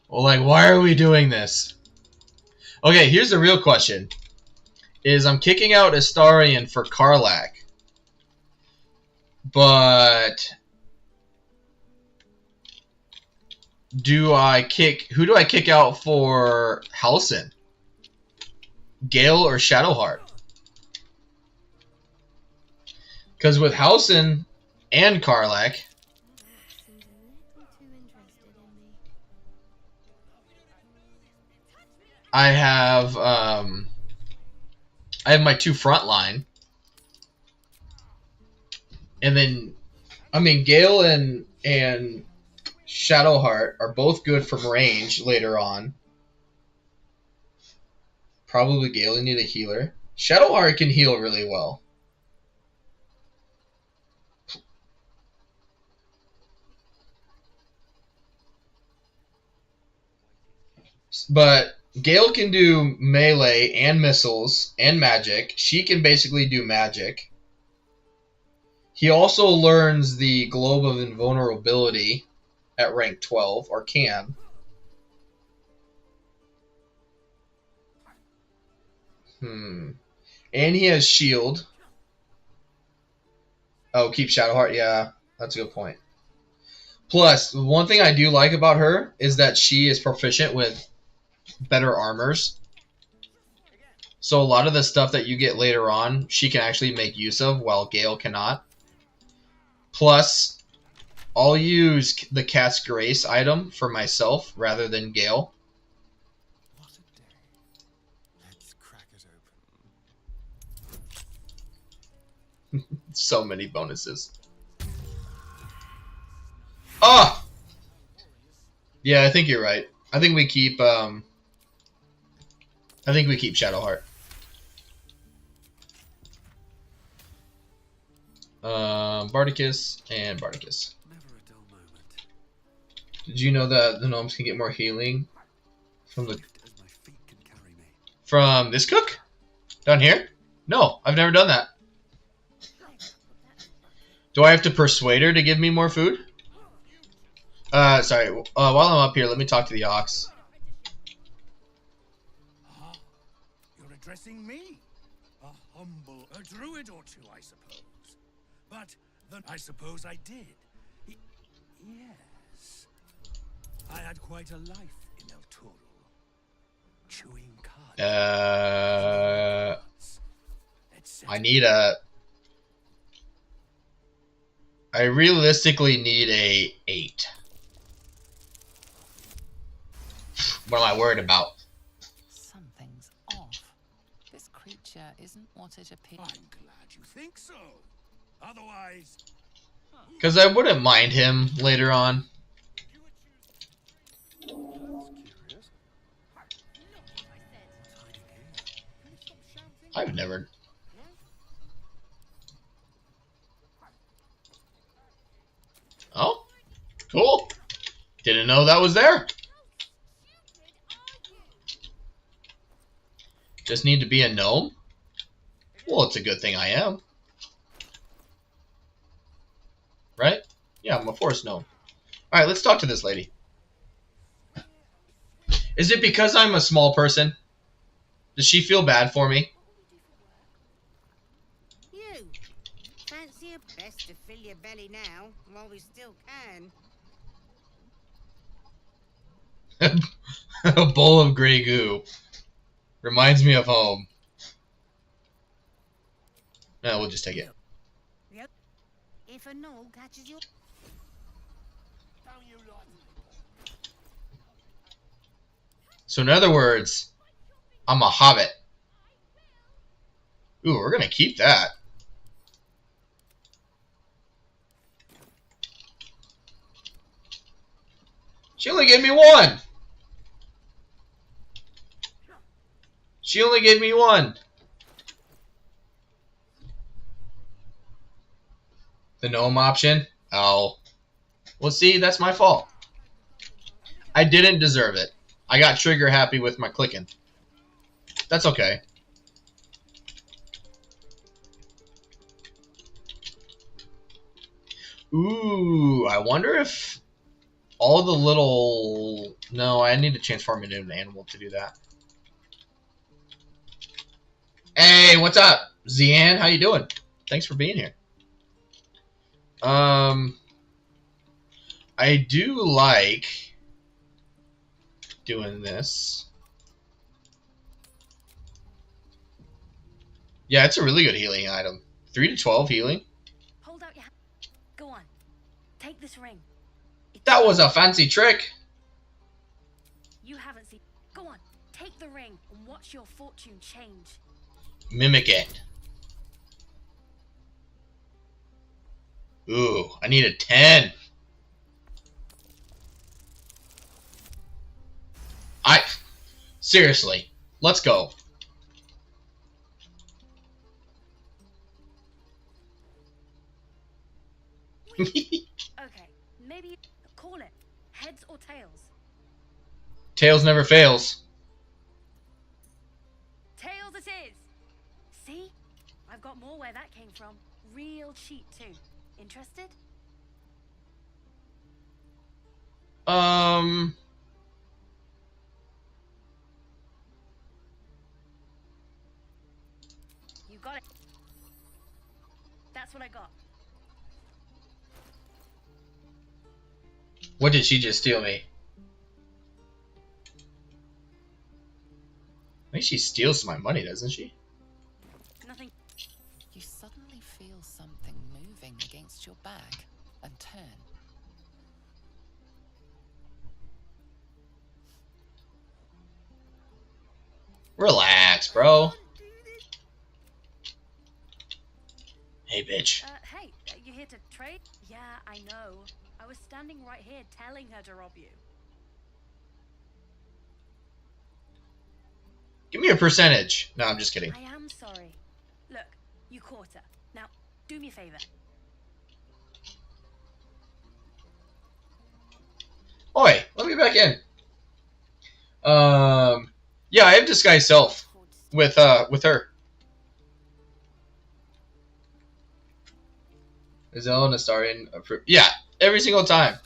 Well, like, why are we doing this? Okay, here's the real question. I'm kicking out Astarian for Karlach. But... who do I kick out for Halsin? Gale or Shadowheart. Because with Housen and Karlach, I have my 2 front line. And then, I mean, Gale and Shadowheart are both good from range later on. Probably Gale, you need a healer. Shadowheart can heal really well. But Gale can do melee and missiles and magic. She can basically do magic. He also learns the Globe of Invulnerability at rank 12, or can. And he has shield. Oh, keep Shadowheart. Yeah, that's a good point. Plus, one thing I do like about her is that she is proficient with better armors. So a lot of the stuff that you get later on, she can actually make use of, while Gale cannot. Plus, I'll use the Cat's Grace item for myself rather than Gale. What a day. Let's crack it open. So many bonuses. Ah! Yeah, I think you're right. I think we keep Shadowheart. Bardicus and Bardicus. Never a dull moment. Did you know that the gnomes can get more healing from As my feet can carry me. from this cook? Down here? No, I've never done that. Do I have to persuade her to give me more food? Sorry. While I'm up here, let me talk to the ox. You're addressing me? A druid or two, I suppose. But then I suppose I did. Yes. I had quite a life in El Toro. Chewing cards. I realistically need a 8. What am I worried about? Something's off. This creature isn't what it appears. I'm glad you think so. Otherwise... Because I wouldn't mind him later on. I've never... Oh, cool. Didn't know that was there. Just need to be a gnome? Well, it's a good thing I am. Right? Yeah, I'm a forest gnome. Alright, let's talk to this lady. Is it because I'm a small person? Does she feel bad for me? You fancy a best to fill your belly now while we still can. A bowl of gray goo. Reminds me of home. No, we'll just take it. Yep. If a gnoll catches your... So in other words, I'm a hobbit. Ooh, we're gonna keep that. She only gave me 1. She only gave me 1. The gnome option? Oh. Well, see, that's my fault. I didn't deserve it. I got trigger happy with my clicking. That's okay. Ooh, I wonder if all the little... No, I need to transform into an animal to do that. Hey, what's up? Zian, how you doing? Thanks for being here. I do like doing this. Yeah, it's a really good healing item. 3 to 12 healing. Hold out your hand. Go on. Take this ring. That was a fancy trick. You haven't seen. Go on. Take the ring and watch your fortune change. Mimic it. Ooh, I need a 10. Seriously, let's go. Okay, maybe call it heads or tails. Tails never fails. Tails it is. See? I've got more where that came from. Real cheap too. Interested? You got it. That's what I got. What did she just steal me? I think she steals my money, doesn't she? Nothing. You suddenly feel something moving against your back and turn. Relax, bro. Hey, bitch. Hey, you here to trade? Yeah, I know. I was standing right here telling her to rob you. Give me a percentage. No, I'm just kidding. I am sorry. Look, you caught her. Now, do me a favor. Oi, let me back in. Yeah, I have disguise self with her. Is Ellen a Starian approved? Yeah, every single time.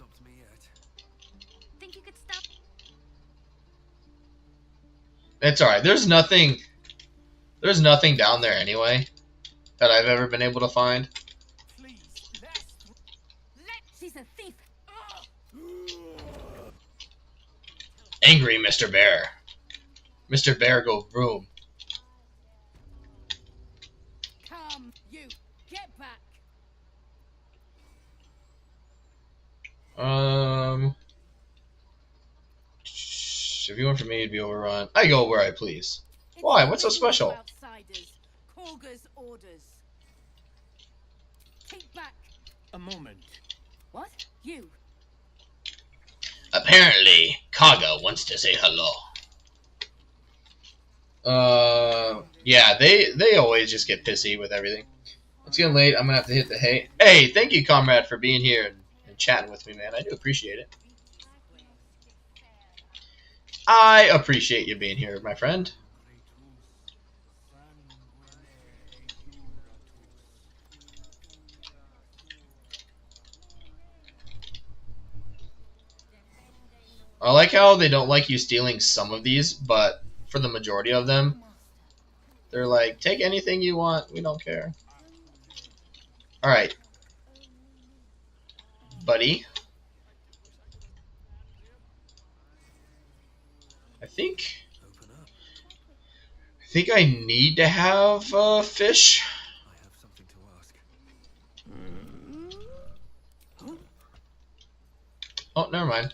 Think you could stop? It's alright. There's nothing down there anyway that I've ever been able to find. She's a thief. Angry Mr. Bear. Mr. Bear go vroom. Come, you. Get back. If you went for me, it'd be overrun. I go where I please. Why? What's so special? Outsiders. Korga's orders. Keep back. A moment. What? You. Apparently, Kaga wants to say hello. Yeah, they always just get pissy with everything. It's getting late. I'm gonna have to hit the hay. Hey, thank you, comrade, for being here and chatting with me, man. I do appreciate it. I appreciate you being here, my friend. I like how they don't like you stealing some of these, but for the majority of them, they're like, take anything you want, we don't care. Alright. Buddy. I think I need to have fish. Oh, never mind.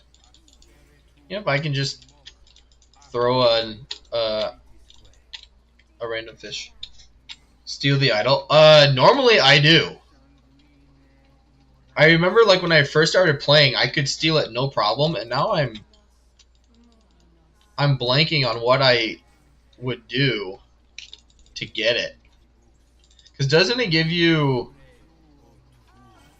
Yep, I can just throw a random fish. Steal the idol. Normally I do. I remember like when I first started playing, I could steal it no problem, and now I'm blanking on what I would do to get it. Because doesn't it give you,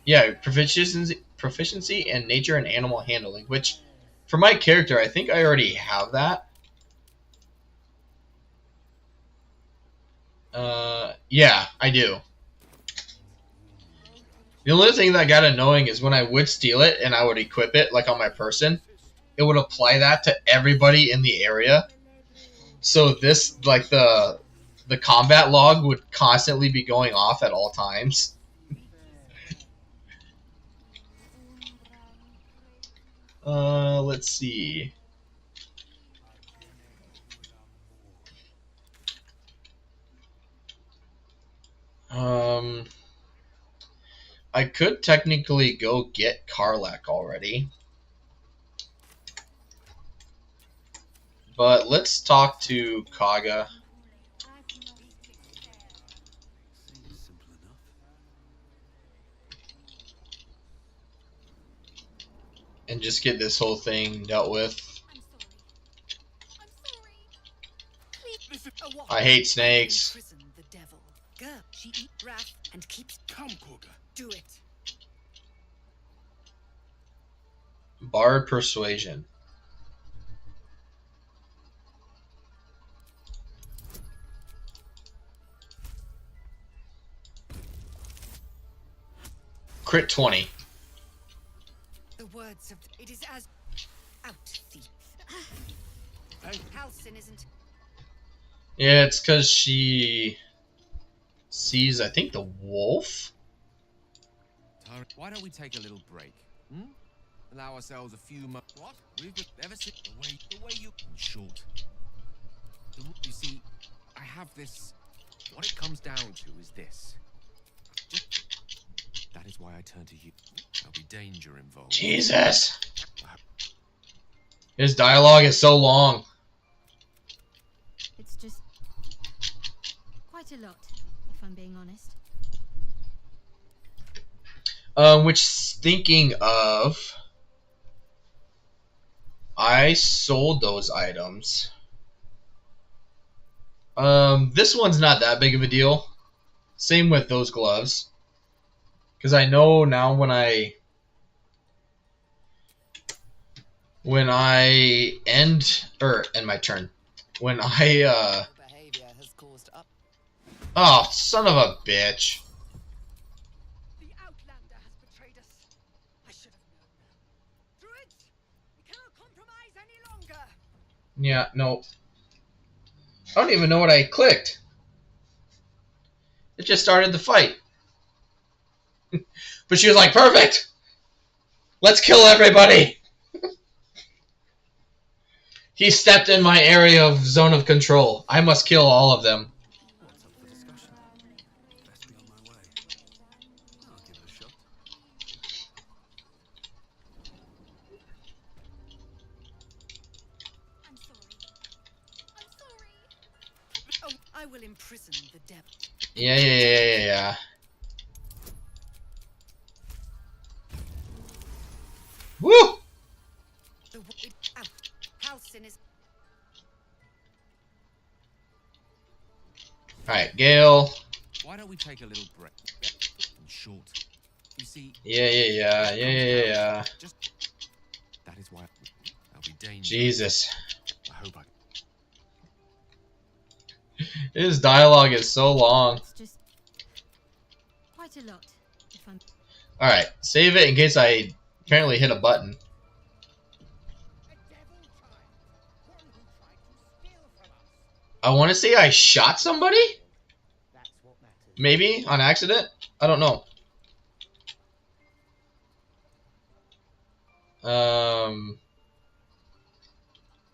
yeah, proficiency in nature and animal handling, which for my character, I think I already have that. Yeah, I do. The only thing that got annoying is when I would steal it and I would equip it, like on my person, it would apply that to everybody in the area. So this, like the combat log would constantly be going off at all times. Let's see. I could technically go get Karlak already. But let's talk to Kaga. Seems simple enough. And just get this whole thing dealt with. I hate snakes. The devil. Girl, she eat wrath and keeps. Come, Korga. Do it. Bard persuasion. Crit 20. The words of it is as out thief. Halcyon isn't. Yeah, it's because she sees, I think, the wolf? Why don't we take a little break? Hmm? Allow ourselves a few months. What? We've been ever since the way you short. You see, I have this. What it comes down to is this. That is why I turn to you. There'll be danger involved. Jesus. His dialogue is so long. It's just quite a lot, if I'm being honest. Which, thinking of, I sold those items. This one's not that big of a deal. Same with those gloves. Because I know now when I end my turn. When I oh, son of a bitch. The Outlander has betrayed us. I should have known. Druids, we cannot compromise any longer. Yeah, no. I don't even know what I clicked. It just started the fight. But she was like, perfect! Let's kill everybody! He stepped in my area of zone of control. I must kill all of them. What's up for discussion? Best be on my way. I'll give it a shot. I'm sorry. Oh, I will imprison the devil. Yeah. Woo! Halcyon is. Alright, Gale. Why don't we take a little break? In short. You see. Yeah. Just. That is why there'll be danger. Jesus. I hope I. His dialogue is so long. It's just quite a lot, if I'm. Alright, save it in case I apparently hit a button. I want to say I shot somebody? Maybe on accident? I don't know.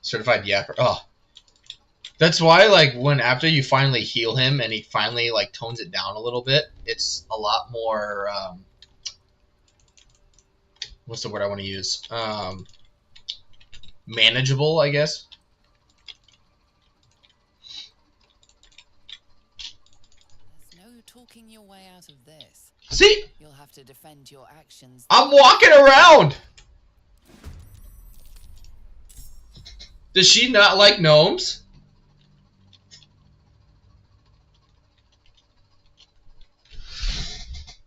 Certified yapper. Oh. That's why, like, when after you finally heal him and he finally, like, tones it down a little bit, it's a lot more, what's the word I want to use? Manageable, I guess. There's no talking your way out of this. See? You'll have to defend your actions. I'm walking around! Does she not like gnomes?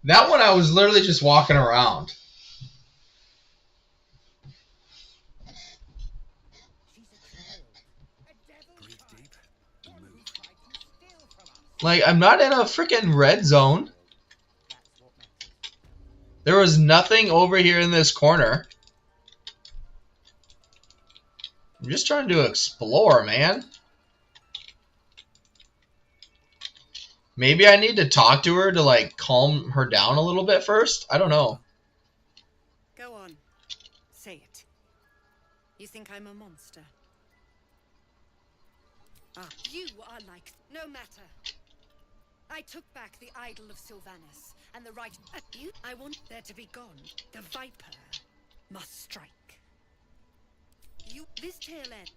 That one I was literally just walking around. Breathe deep and move. Like, I'm not in a freaking red zone. There was nothing over here in this corner. I'm just trying to explore, man. Maybe I need to talk to her to, like, calm her down a little bit first? I don't know. Go on. Say it. You think I'm a monster? Ah, you are like... No matter. I took back the idol of Sylvanus and the right. I want there to be gone. The Viper must strike. This tail end.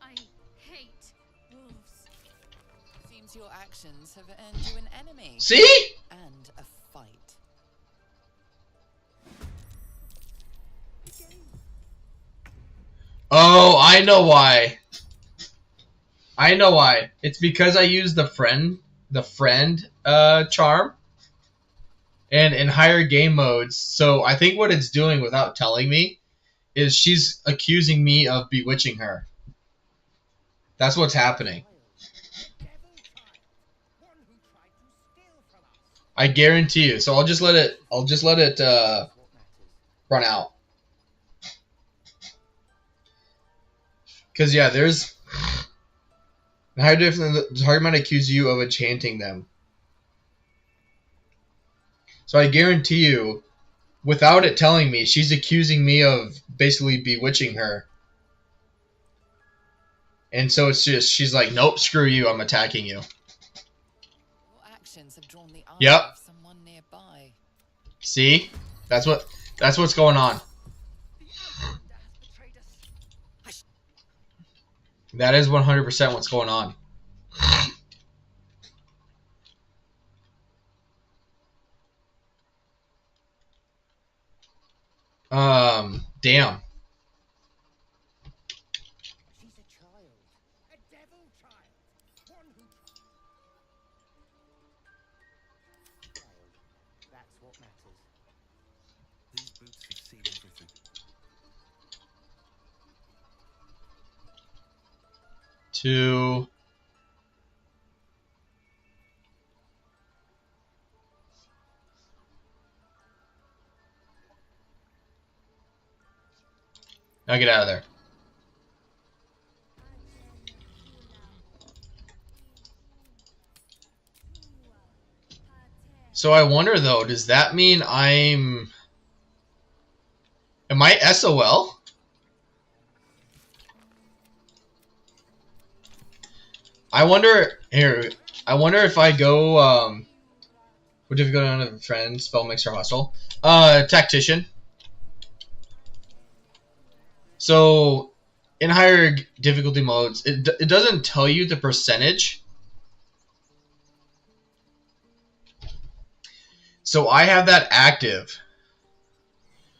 I hate wolves. Seems your actions have earned you an enemy. See? And a fight. Oh, I know why. I know why. It's because I use the friend charm and in higher game modes. So I think what it's doing without telling me is she's accusing me of bewitching her. That's what's happening. I guarantee you. So I'll just let it run out. Cause yeah, there's how different the target might accuse you of enchanting them. So I guarantee you, without it telling me, she's accusing me of basically bewitching her. And so it's just she's like, nope, screw you, I'm attacking you. Your actions have drawn the eye Yep. of someone nearby. See? That's what's going on. That is 100% what's going on. Damn. She's a child. A devil child. One who... Child. That's what matters. These boots have seen everything. Two. Now get out of there. So I wonder though, does that mean am I SOL? I wonder if I go what difficulty on a friend, spell mixer hustle. Tactician. So in higher difficulty modes, it doesn't tell you the percentage. So I have that active.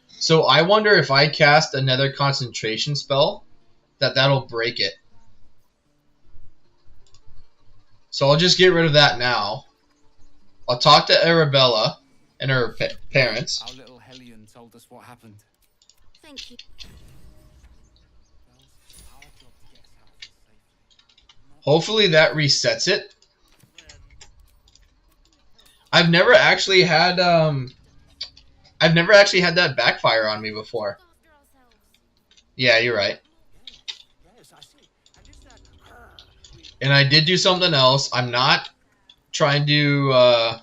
So I wonder if I cast another concentration spell, that'll break it. So I'll just get rid of that now. I'll talk to Arabella and her parents. Our little Hellion told us what happened. Thank you. Hopefully that resets it. I've never actually had that backfire on me before. Yeah, you're right. And I did do something else. I'm not trying to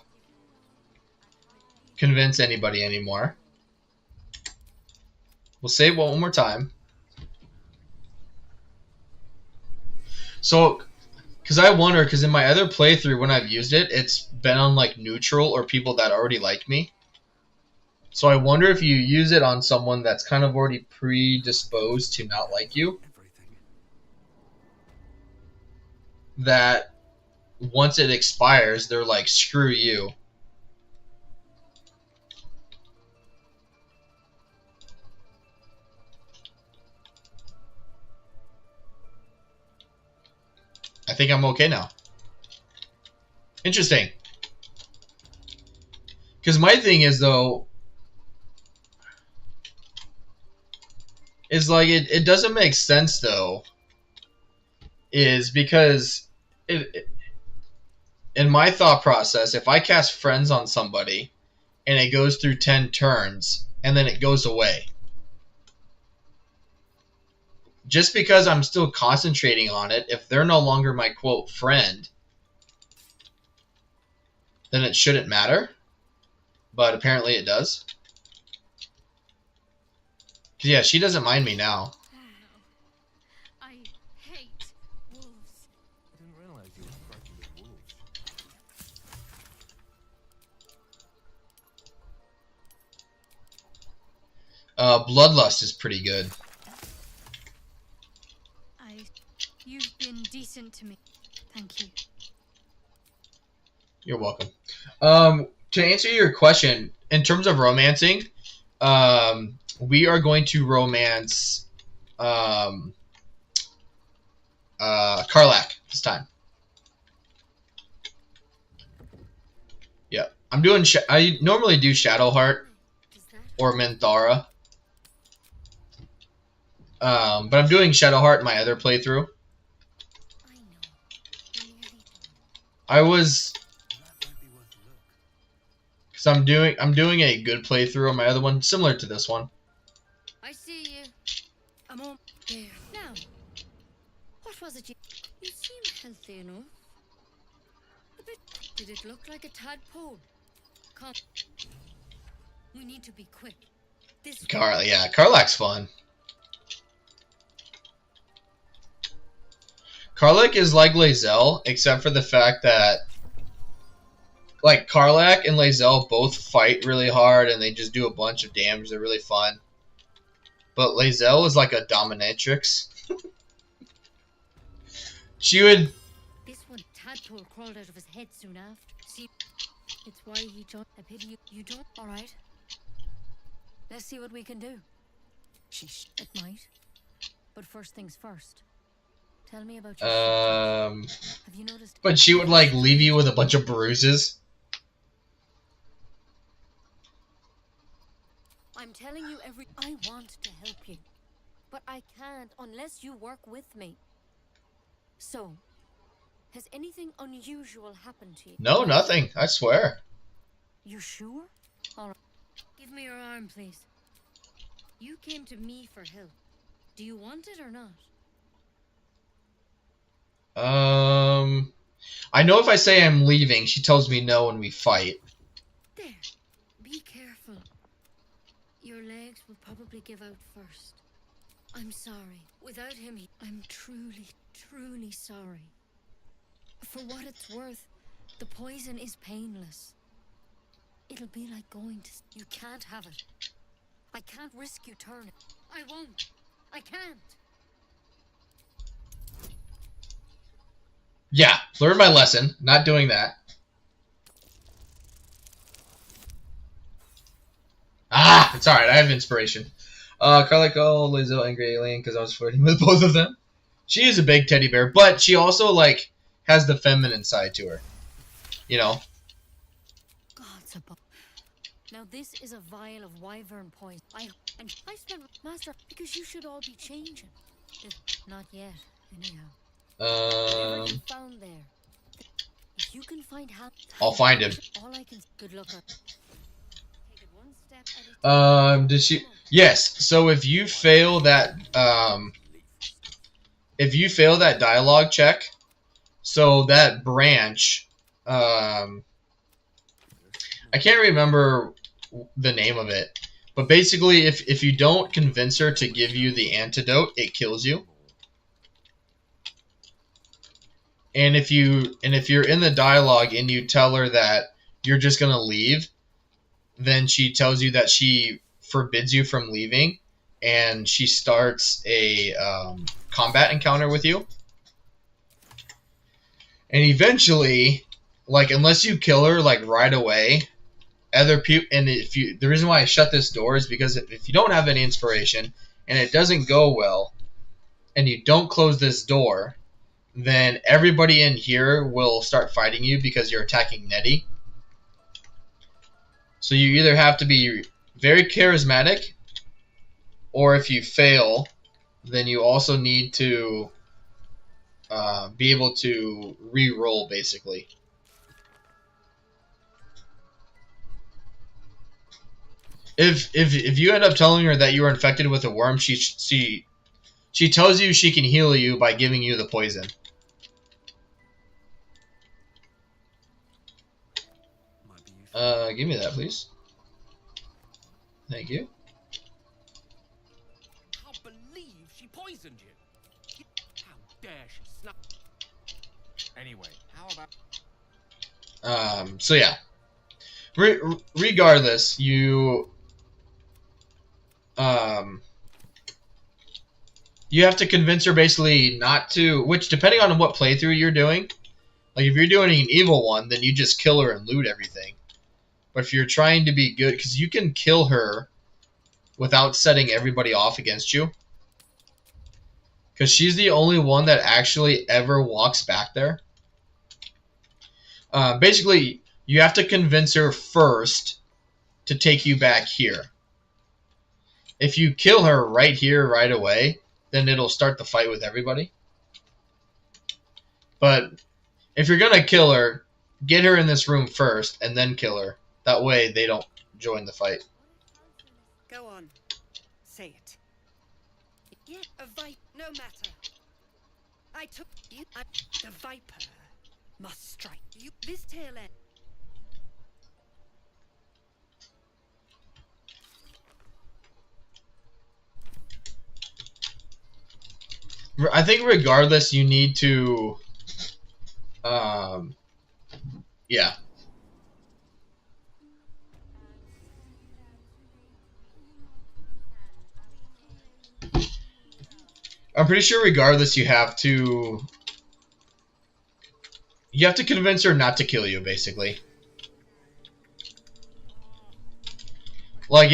convince anybody anymore. We'll say it one more time. So, because I wonder, because in my other playthrough when I've used it, it's been on like neutral or people that already like me. So I wonder if you use it on someone that's kind of already predisposed to not like you, that once it expires, they're like, screw you. I think I'm okay now. Interesting. Because my thing is, though, is like, it doesn't make sense, though, is because in my thought process, if I cast Friends on somebody and it goes through 10 turns and then it goes away, just because I'm still concentrating on it, if they're no longer my quote friend, then it shouldn't matter. But apparently it does. Yeah, she doesn't mind me now. I hate wolves. realize you were fighting with wolves. Bloodlust is pretty good. You've been decent to me. Thank you. You're welcome. To answer your question, in terms of romancing, we are going to romance Karlak this time. Yeah, I'm doing. I normally do Shadowheart or Minthara, but I'm doing Shadowheart in my other playthrough. I was, because I'm doing a good playthrough on my other one, similar to this one. I see you. I'm on there now. What was it? You seem healthy enough. A bit. Did it look like a tadpole? Come. We need to be quick. Yeah, Karlak's fun. Karlak is like Lae'zel, except for the fact that, like, Karlak and Lae'zel both fight really hard and they just do a bunch of damage. They're really fun. But Lae'zel is like a dominatrix. She would. This one tadpole crawled out of his head soon after. See, it's why he joined. I pity you don't. All right. Let's see what we can do. It might. But first things first. Tell me about your symptoms. Have you noticed? But she would like leave you with a bunch of bruises. I'm telling you I want to help you, but I can't unless you work with me. So, has anything unusual happened to you? No, nothing. I swear. You sure? All right. Give me your arm, please. You came to me for help. Do you want it or not? I know if I say I'm leaving, she tells me no when we fight. There. Be careful. Your legs will probably give out first. I'm sorry. Without him, I'm truly, truly sorry. For what it's worth, the poison is painless. It'll be like going to... You can't have it. I can't risk you turning. I won't. I can't. Yeah, learn my lesson. Not doing that. Ah, it's alright. I have inspiration. Karlak called Lae'zel angry alien because I was flirting with both of them. She is a big teddy bear, but she also, like, has the feminine side to her. You know? God's above. Now this is a vial of wyvern poison. I spent master because you should all be changing. Not yet, anyhow. Whatever you found there. If you can find how I'll find him. All I can. Good luck. Take it one step at a time. Did she? Yes. So if you fail that, dialogue check, so that branch, I can't remember the name of it, but basically, if you don't convince her to give you the antidote, it kills you. And if you're in the dialogue and you tell her that you're just gonna leave, then she tells you that she forbids you from leaving, and she starts a combat encounter with you. And eventually, like, unless you kill her like right away, other people. And the reason why I shut this door is because if you don't have any inspiration and it doesn't go well, and you don't close this door, then everybody in here will start fighting you because you're attacking Nettie. So you either have to be very charismatic, or if you fail, then you also need to be able to re-roll, basically. If you end up telling her that you were infected with a worm, she tells you she can heal you by giving you the poison. Give me that, please. Thank you. I can't believe she poisoned you. How dare she snap? Anyway, how about... So yeah. Regardless, you you have to convince her basically not to, which depending on what playthrough you're doing, like if you're doing an evil one, then you just kill her and loot everything. But if you're trying to be good, because you can kill her without setting everybody off against you, because she's the only one that actually ever walks back there. Basically, you have to convince her first to take you back here. If you kill her right here, right away, then it'll start the fight with everybody. But if you're gonna kill her, get her in this room first, and then kill her. That way, they don't join the fight. Go on. Say it. Yeah, a viper. No matter. I took you. The viper must strike you. This tail end. I think regardless, you need to, yeah. I'm pretty sure regardless, you have to convince her not to kill you, basically. Like,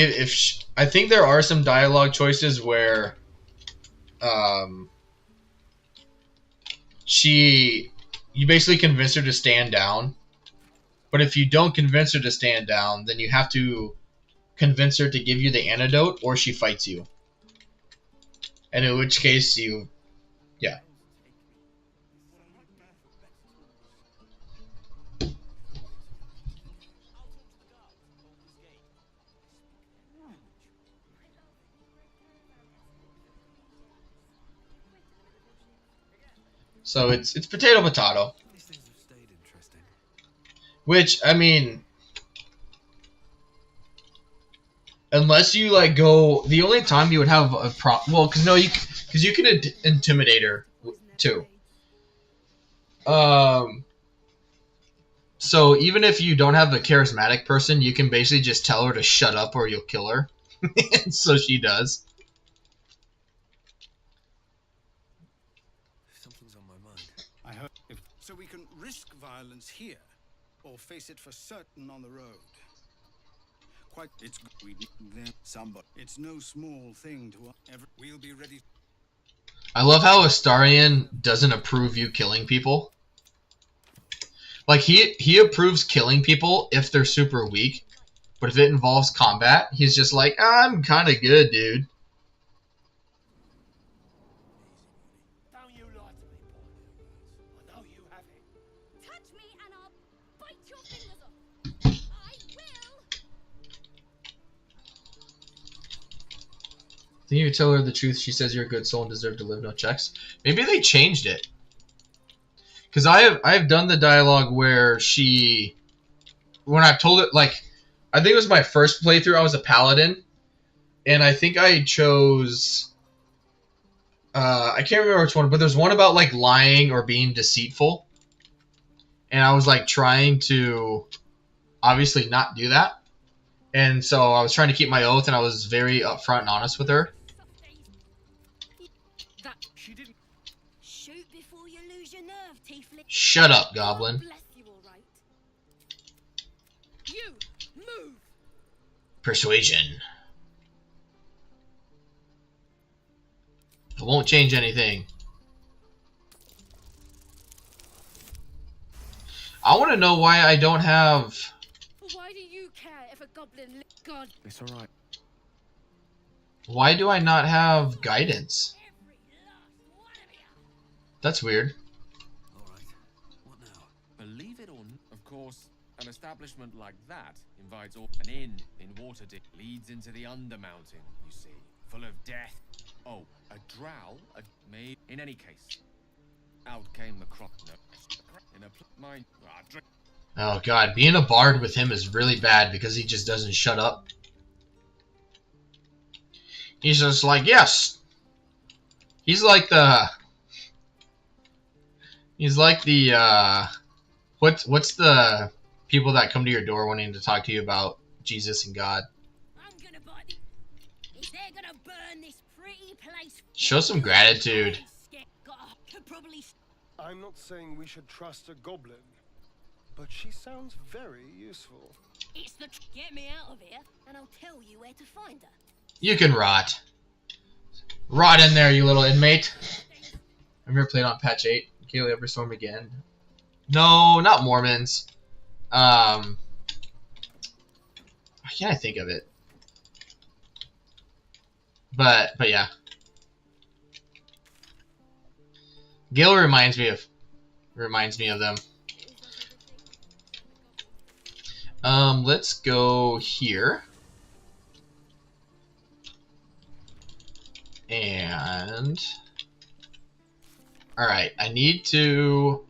I think there are some dialogue choices where, you basically convince her to stand down. But if you don't convince her to stand down, then you have to convince her to give you the antidote, or she fights you. And in which case yeah. So it's potato. Which, I mean, unless you like go, the only time you would have a well, because you can intimidate her too. So even if you don't have a charismatic person, you can basically just tell her to shut up or you'll kill her. So she does. Something's on my mind. I hope so we can risk violence here, or face it for certain on the road. Quite, it's we need them. Somebody. It's no small thing to ever. We'll be ready. I love how Astarion doesn't approve you killing people. Like he approves killing people if they're super weak, but if it involves combat, he's just like, I'm kind of good, dude. Don't you lie to me, boy. I know you have it. Touch me and I'll bite your fingers off. I will. Think you tell her the truth? She says you're a good soul and deserve to live no checks. Maybe they changed it. Because I've done the dialogue where when I've told it, like, I think it was my first playthrough, I was a paladin, and I think I chose, I can't remember which one, but there's one about, like, lying or being deceitful, and I was, like, trying to obviously not do that, and so I was trying to keep my oath, and I was very upfront and honest with her. Shoot before you lose your nerve, tiefling. Shut up, goblin. Bless you, all right. You move. Persuasion. It won't change anything. I want to know why I don't have... Why do you care if a goblin God? It's alright. Why do I not have guidance? That's weird. Alright. What now? Believe it or not, of course, an establishment like that invites all... An inn in Waterdeep leads into the Undermountain, you see, full of death. Oh, a drow, may... In any case, out came the crop. No, in a mine. Oh god, being a bard with him is really bad because he just doesn't shut up. He's just like, yes. He's like He's like the what's the people that come to your door wanting to talk to you about Jesus and God? I'm gonna buy the. If they're gonna burn this pretty place. Show some gratitude. Could probably. I'm not saying we should trust a goblin, but she sounds very useful. It's the. Get me out of here, and I'll tell you where to find her. You can rot. Rot in there, you little inmate. I've never played on patch 8. Gale Everstorm again. No, not Mormons. Why can't I think of it? But yeah. Gale reminds me of them. Let's go here. And alright, I need to...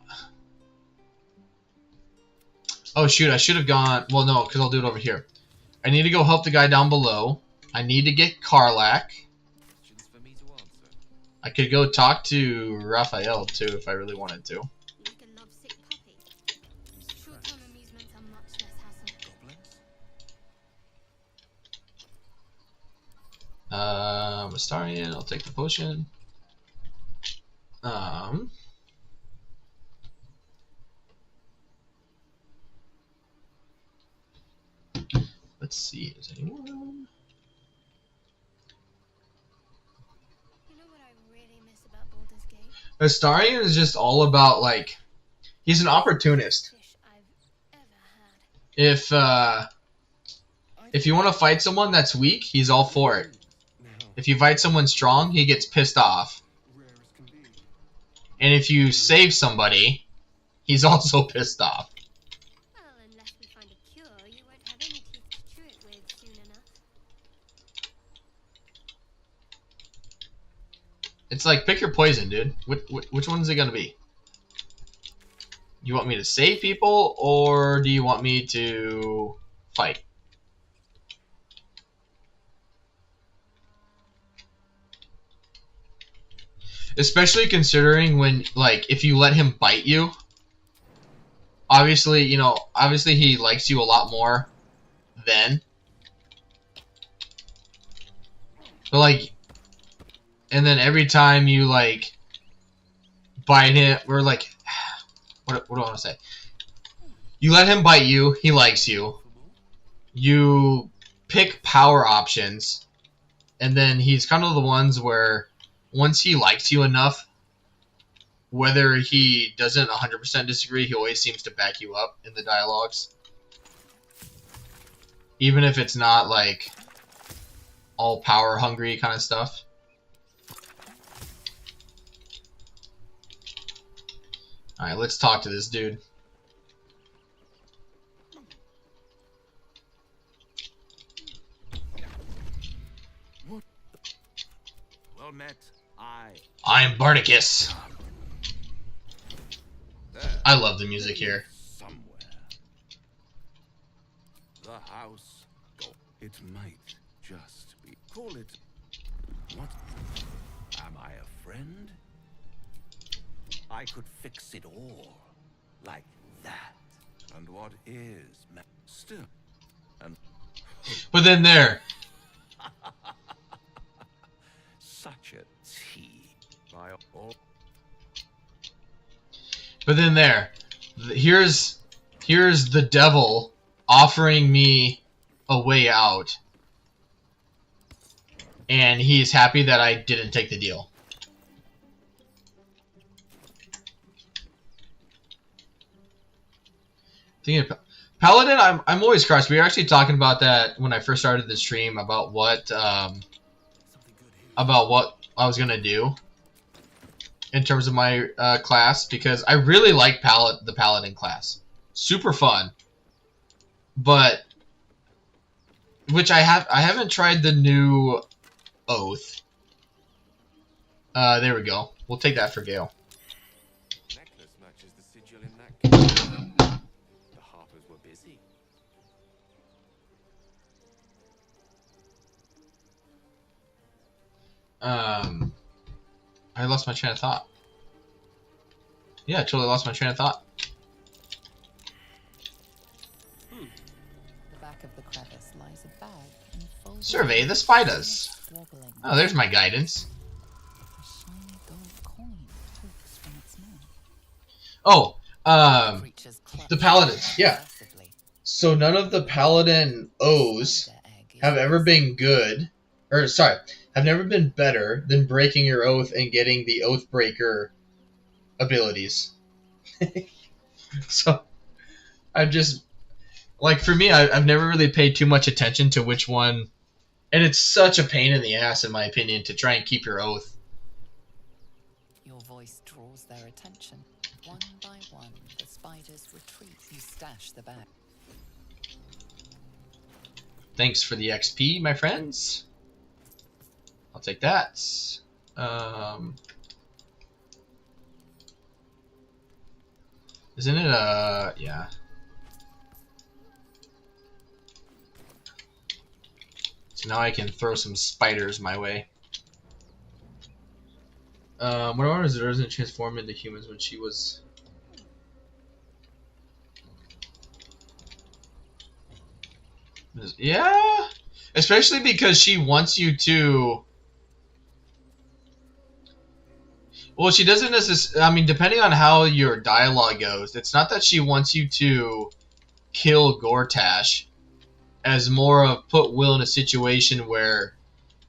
Oh shoot, I should have gone... Well, no, because I'll do it over here. I need to go help the guy down below. I need to get Karlach. I could go talk to Raphael, too, if I really wanted to. Astarion, I'll take the potion. Let's see, is anyone? You know what I really miss about Baldur's Gate? Astarion is just all about, like, he's an opportunist. If you want to fight someone that's weak, he's all for it. If you fight someone strong, he gets pissed off. And if you save somebody, he's also pissed off. Well, unless we find a cure, you won't have any teeth to chew it with soon enough. It's like, pick your poison, dude. Which one is it going to be? You want me to save people, or do you want me to fight? Especially considering when, like, if you let him bite you, obviously, you know, obviously he likes you a lot more then. But, like, and then every time you, like, bite him, we're like, what do I want to say? You let him bite you, he likes you. You pick power options, and then he's kind of the ones where once he likes you enough, whether he doesn't 100% disagree, he always seems to back you up in the dialogues. Even if it's not, like, all power hungry kind of stuff. Alright, let's talk to this dude. Well met. I'm Bardicus. I love the music here. Somewhere. The house. It might just be. Call it. What? Am I a friend? I could fix it all. Like that. And what is still? And. But then there. Such a tea. By all. But then there. Here's the devil offering me a way out. And he's happy that I didn't take the deal. Paladin, I'm always crossed. We were actually talking about that when I first started the stream about what I was gonna do in terms of my class, because I really like the Paladin class. Super fun, but which I haven't tried the new Oath. There we go. We'll take that for Gale. Necklace matches the sigil in that case. The Harpers were busy. I lost my train of thought. Yeah, I totally lost my train of thought. The back of the crevice lies a bag enfolded Survey the in spiders. wobbling. Oh, there's my guidance. A shiny gold coin talks from its mouth. Oh, Creatures clutch the paladins. Yeah. aggressively. So none of the paladin O's have ever been good, or sorry, have never been better than breaking your oath and getting the Oathbreaker abilities. So I've just, like, for me, I've never really paid too much attention to which one, and it's such a pain in the ass, in my opinion, to try and keep your oath. Your voice draws their attention. One by one, the spiders retreat. You stash the bag. Thanks for the XP, my friends. I'll take that. Isn't it yeah. So now I can throw some spiders my way. What was the resident transform into humans when she was... Yeah, especially because she wants you to... Well, she doesn't necessarily... I mean, depending on how your dialogue goes, it's not that she wants you to kill Gortash, as more of put Will in a situation where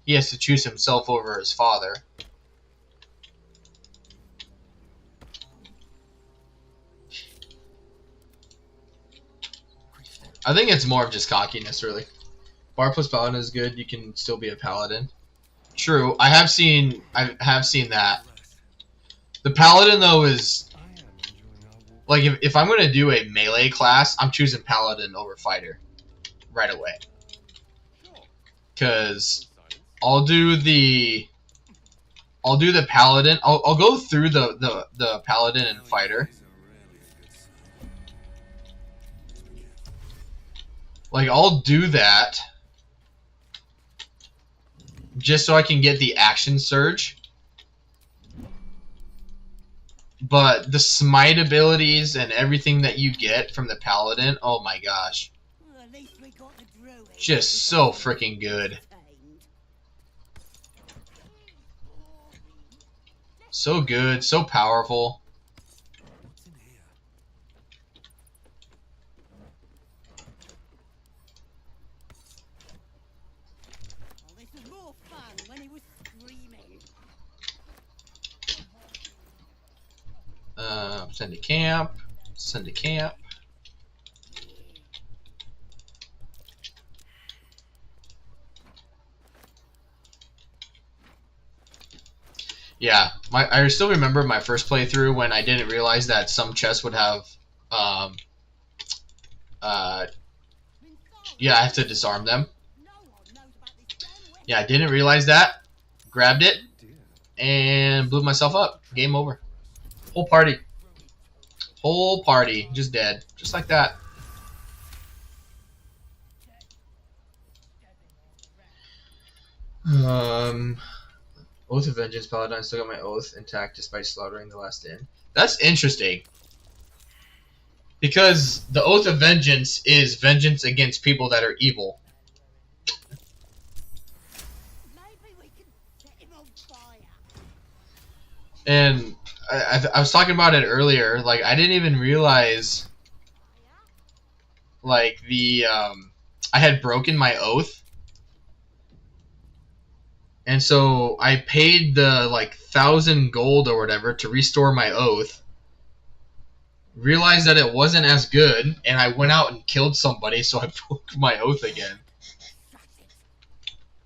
he has to choose himself over his father. I think it's more of just cockiness, really. Bar plus Paladin is good. You can still be a Paladin. True. I have seen that. The Paladin, though, is... Like, if I'm going to do a melee class, I'm choosing Paladin over Fighter. Right away. Because I'll do the Paladin. I'll go through the Paladin and Fighter. Like, I'll do that just so I can get the action surge. But the smite abilities and everything that you get from the Paladin, oh my gosh. Just so freaking good. So good, so powerful. Send to camp. Send to camp. Yeah, I still remember my first playthrough when I didn't realize that some chests would have, yeah, I have to disarm them. Yeah, I didn't realize that. Grabbed it and blew myself up. Game over. Whole party. Whole party just dead, just like that. Oath of Vengeance, Paladin. Still got my oath intact despite slaughtering the last inn. That's interesting. Because the Oath of Vengeance is vengeance against people that are evil. And I was talking about it earlier. Like, I didn't even realize, like, I had broken my oath. And so I paid the, like, 1,000 gold or whatever to restore my oath. Realized that it wasn't as good, and I went out and killed somebody, so I broke my oath again.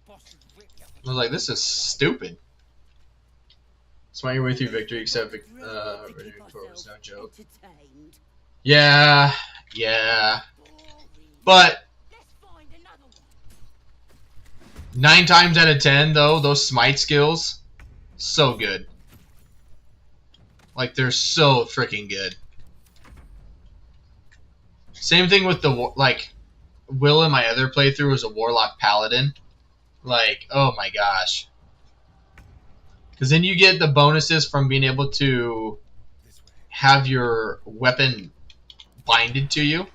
I was like, this is stupid. Smite your way through victory, except victory was no joke. Yeah, yeah. But 9 times out of 10, though, those smite skills, so good. Like, they're so freaking good. Same thing with the, like, Will in my other playthrough was a Warlock Paladin. Like, oh my gosh. Because then you get the bonuses from being able to have your weapon binded to you.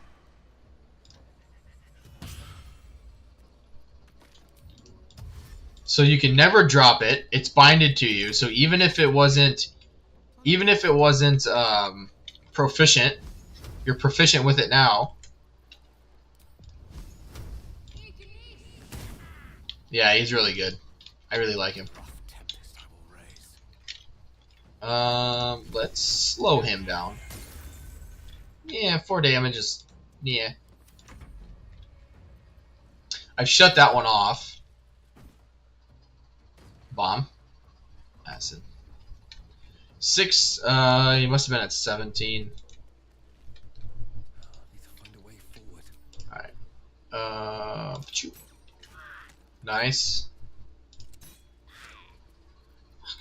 So you can never drop it. It's binded to you. So even if it wasn't proficient, you're proficient with it now. Yeah, he's really good. I really like him. Let's slow him down. Yeah, 4 damage is... yeah. I've shut that one off. Bomb. Acid. 6, he must have been at 17. Alright. Nice.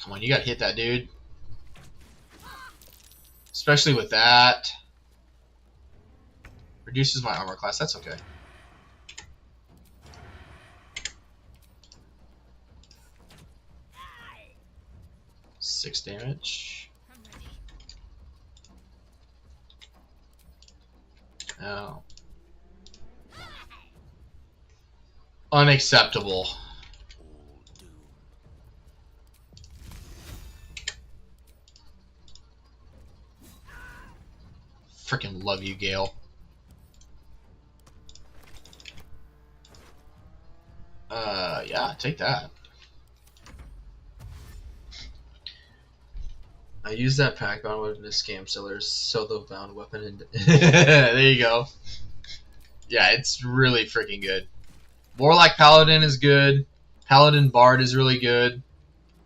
Come on, you gotta hit that dude. Especially with that. Reduces my armor class, that's okay. Six damage. Oh. Unacceptable. Freaking love you, Gale. Yeah, take that. I use that pack bound weapon to scam sellers, so the bound weapon and there you go. Yeah, it's really freaking good. Warlock Paladin is good. Paladin Bard is really good.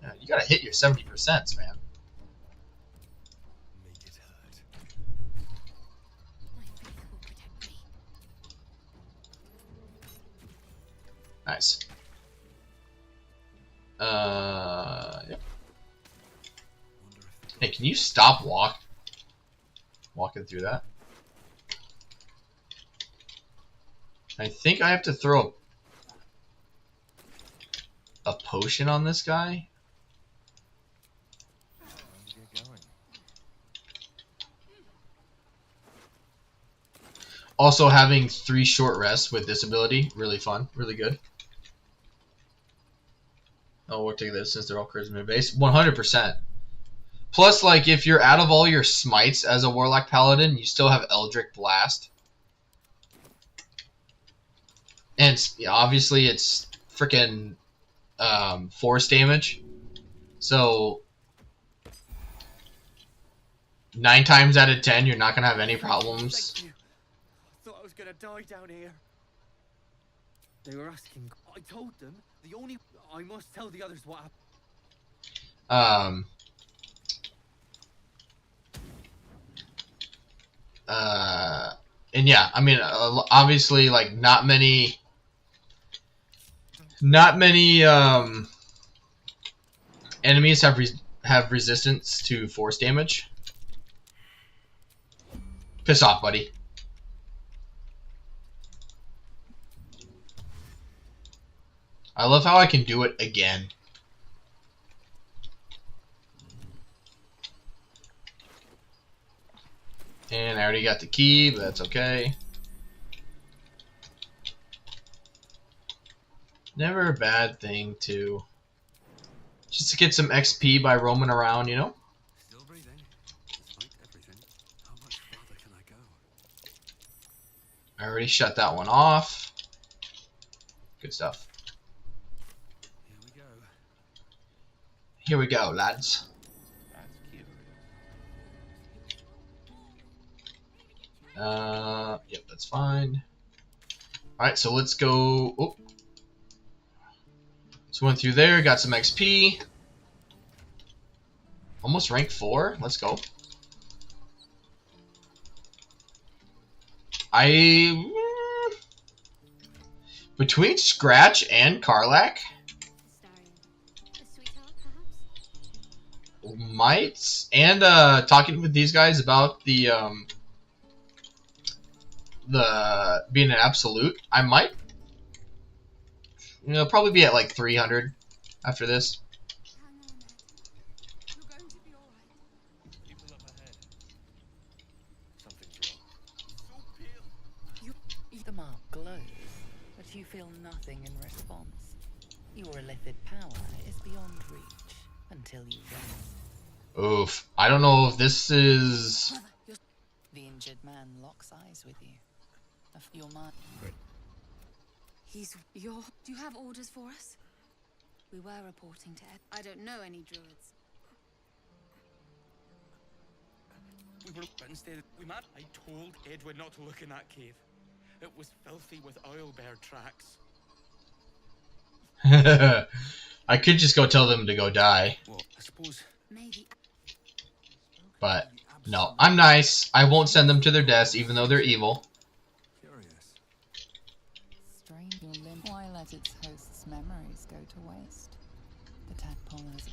Yeah, you gotta hit your 70%, man. Nice. Yep. Hey, can you stop walking through that? I think I have to throw a potion on this guy. Also, having 3 short rests with this ability, really fun, really good. Oh, we'll take this since they're all charisma based. 100%. Plus, like, if you're out of all your smites as a Warlock Paladin, you still have Eldritch Blast. And yeah, obviously, it's freaking force damage. So, 9 times out of 10, you're not going to have any problems. Thank you. I thought I was going to die down here. They were asking. I told them the only. I must tell the others what happened. And yeah, I mean, obviously, like, not many enemies have resistance to force damage. Piss off, buddy. I love how I can do it again. And I already got the key, but that's okay. Never a bad thing to just to get some XP by roaming around, you know? Still breathing, despite everything. How much farther can I go? I already shut that one off. Good stuff. Here we go, lads. Yep, that's fine. Alright, so let's go. Oh. So went through there, got some XP. Almost rank 4. Let's go. Between Scratch and Karlach, might, and talking with these guys about the being an absolute, I might, probably be at like 300 after this. you feel nothing in response. Your illithid power is beyond reach until you rest. Oof. I don't know if this is... The injured man locks eyes with you. Your mind. He's your. Do you have orders for us? We were reporting to Ed. I don't know any druids. We were, but instead, I told Edward not to look in that cave. It was filthy with owlbear tracks. I could just go tell them to go die. Well, I suppose. Maybe. But, no. I'm nice. I won't send them to their deaths, even though they're evil. Strain your limb. Why let its host's memories go to waste? The tadpole has...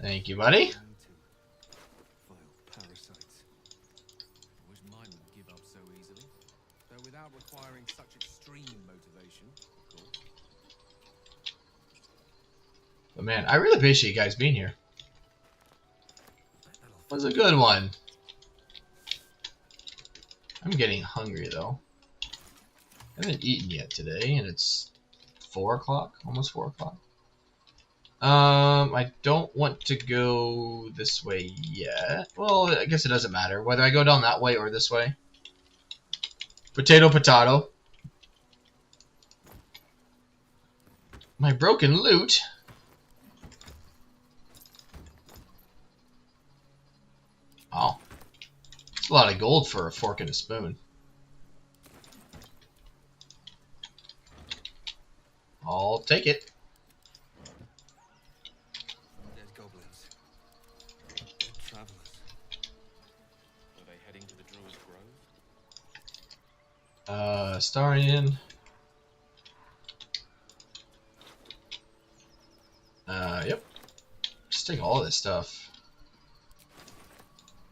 Thank you, buddy. Parasites. I wish mine would give up so easily, though without requiring such extreme motivation, of course. But man, I really appreciate you guys being here. It was a good one. I'm getting hungry though. I haven't eaten yet today, and it's 4 o'clock, almost 4 o'clock. I don't want to go this way yet. Well, I guess it doesn't matter whether I go down that way or this way. Potato, potato. My broken loot. Oh. It's a lot of gold for a fork and a spoon. I'll take it. Dead goblins. Dead travelers. Are they heading to the Druid Grove? Starian. Yep. Just take all this stuff.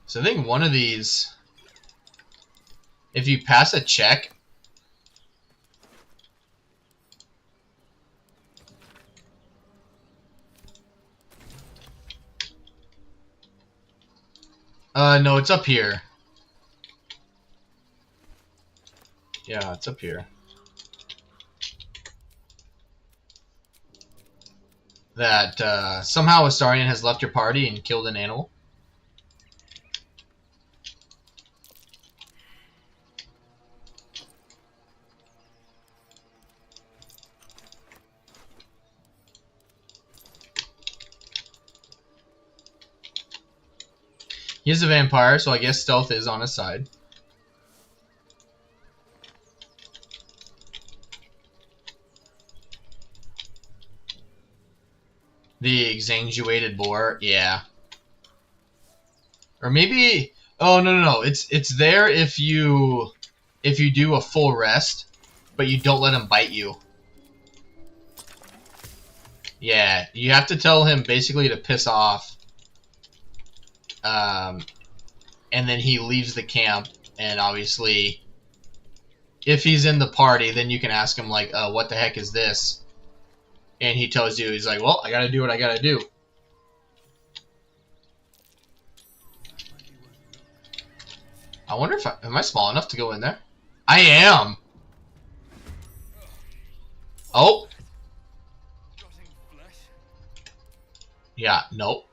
So I think one of these, if you pass a check, no, it's up here. Yeah, it's up here. That somehow Astarion has left your party and killed an animal. He's a vampire, so I guess stealth is on his side. The exsanguated boar, yeah. Or maybe, oh no, it's there if you do a full rest, but you don't let him bite you. Yeah, you have to tell him basically to piss off. And then he leaves the camp, and obviously, if he's in the party, then you can ask him, like, what the heck is this? And he tells you, he's like, well, I gotta do what I gotta do. I wonder if am I small enough to go in there? I am! Oh! Yeah, nope.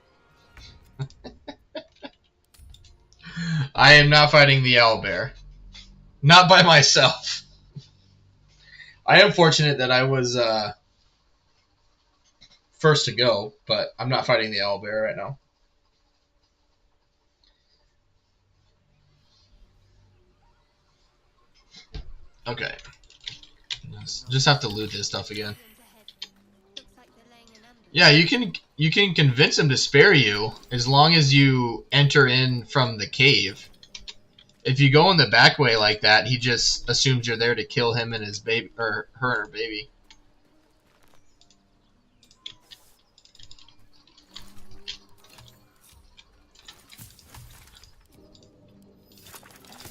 I am not fighting the owlbear. Not by myself. I am fortunate that I was first to go, but I'm not fighting the owlbear right now. Okay. Just have to loot this stuff again. Yeah, you can convince him to spare you as long as you enter in from the cave. If you go in the back way like that, he just assumes you're there to kill him and his baby, or her and her baby.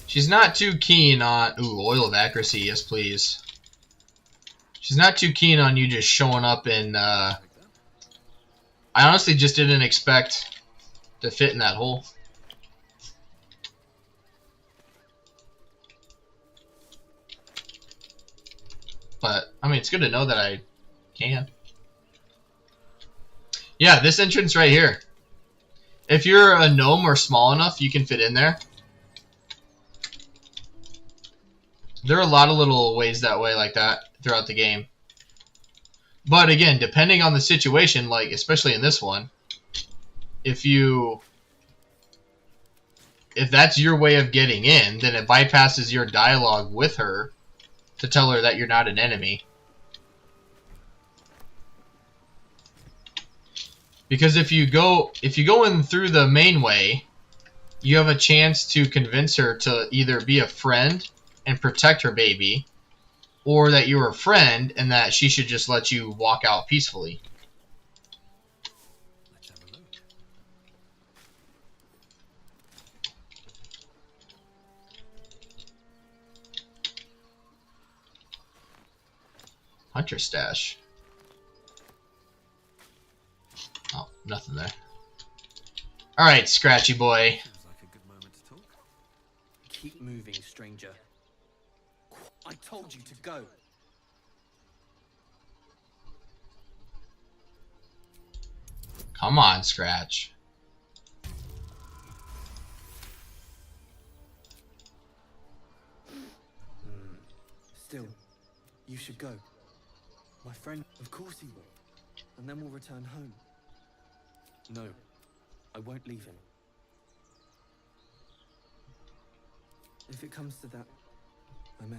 She's not too keen on... Ooh, oil of accuracy, yes please. She's not too keen on you just showing up and... I honestly just didn't expect to fit in that hole. But, I mean, it's good to know that I can. Yeah, this entrance right here. If you're a gnome or small enough, you can fit in there. There are a lot of little ways that way like that throughout the game. But again, depending on the situation, like especially in this one, if that's your way of getting in, then it bypasses your dialogue with her to tell her that you're not an enemy. Because if you go in through the main way, you have a chance to convince her to either be a friend and protect her baby, or that you're a friend and that she should just let you walk out peacefully. Let's have a look. Hunter stash. Oh, nothing there. Alright, Scratchy boy. Seems like a good moment to talk. Keep moving, stranger. I told you to go. Come on, Scratch. Still, you should go. My friend, of course he will. And then we'll return home. No, I won't leave him. If it comes to that, I may.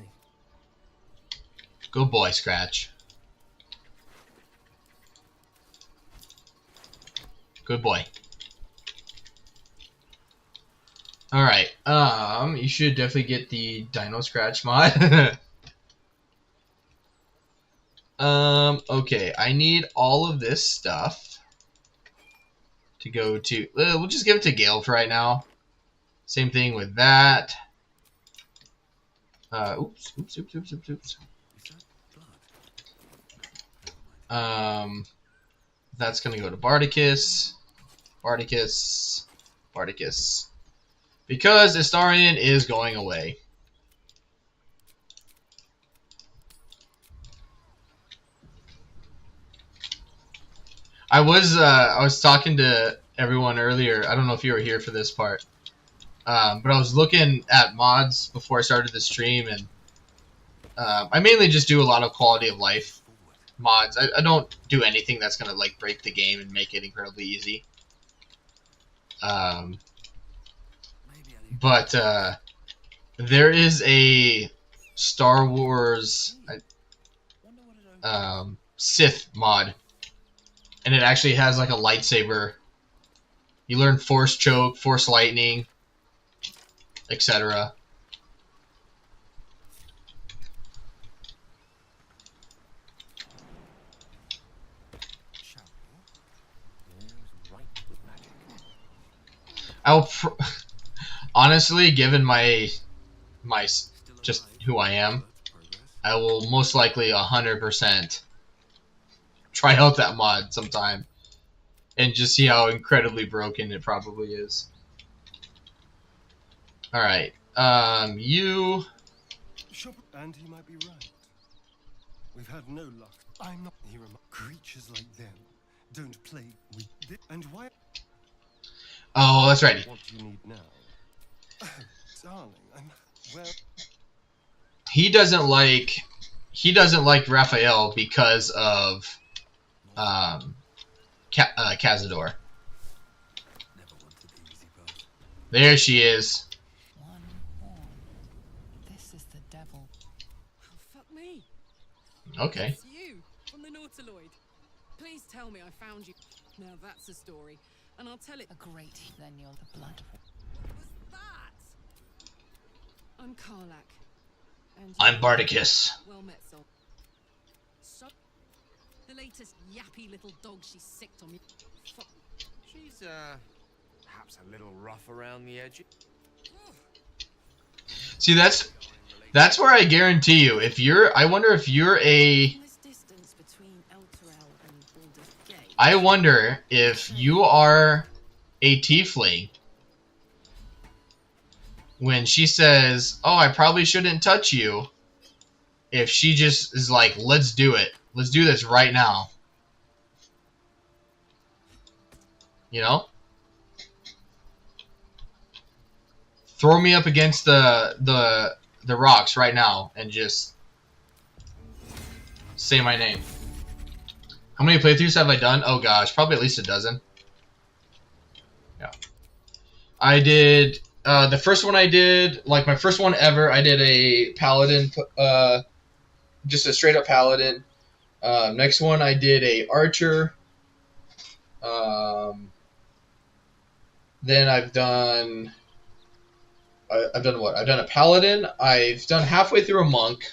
Good boy, Scratch. Good boy. Alright, you should definitely get the Dino Scratch mod. Okay, I need all of this stuff to go to... we'll just give it to Gale for right now. Same thing with that. Oops. That's gonna go to Bardicus. Bardicus. Because Astarion is going away. I was talking to everyone earlier. I don't know if you were here for this part. But I was looking at mods before I started the stream, and I mainly just do a lot of quality of life mods. I don't do anything that's gonna like break the game and make it incredibly easy. But there is a Star Wars Sith mod, and it actually has like a lightsaber. You learn Force Choke, Force Lightning, etc. Honestly, given my just who I am, I will most likely 100% try out that mod sometime and just see how incredibly broken it probably is. All right, you. And he might be right. We've had no luck. I'm not. He creatures like them don't play with this. And why? Oh, that's right. What do you need now? Darling, well. He doesn't like Raphael because of Cazador. There she is. This is the devil. Oh, fuck me. Okay. It's you from the Nautiloid. Please tell me I found you. Now that's a story, and I'll tell it. A great, then you're the blood. What was that? I'm Karlak. And I'm Bardicus. Well met, Sol. So, the latest yappy little dog she sicked on me. Fuck. She's, perhaps a little rough around the edges. See, that's where I guarantee you, I wonder if you're a... I wonder if you are a tiefling. When she says, oh, I probably shouldn't touch you, if she just is like, let's do it. Let's do this right now. You know? Throw me up against the rocks right now and just say my name. How many playthroughs have I done? Oh gosh, probably at least a dozen. Yeah. I did the first one I did, like my first one ever, I did a paladin, just a straight up paladin. Next one I did a archer. Then I've done what? I've done a paladin. I've done halfway through a monk.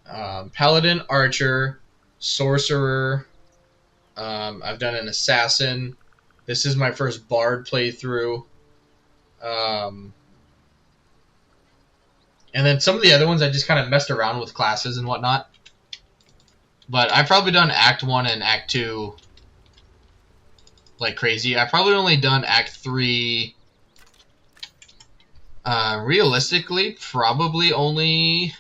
Paladin, archer, sorcerer. I've done an assassin. This is my first bard playthrough. And then some of the other ones I just kind of messed around with classes and whatnot. But I've probably done Act 1 and Act 2 like crazy. I've probably only done Act 3... realistically, probably only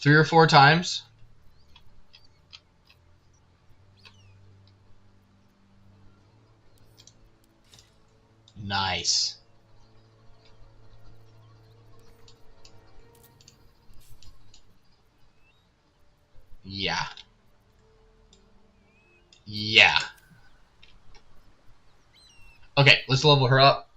3 or 4 times. Nice. Yeah. Yeah. Okay, let's level her up.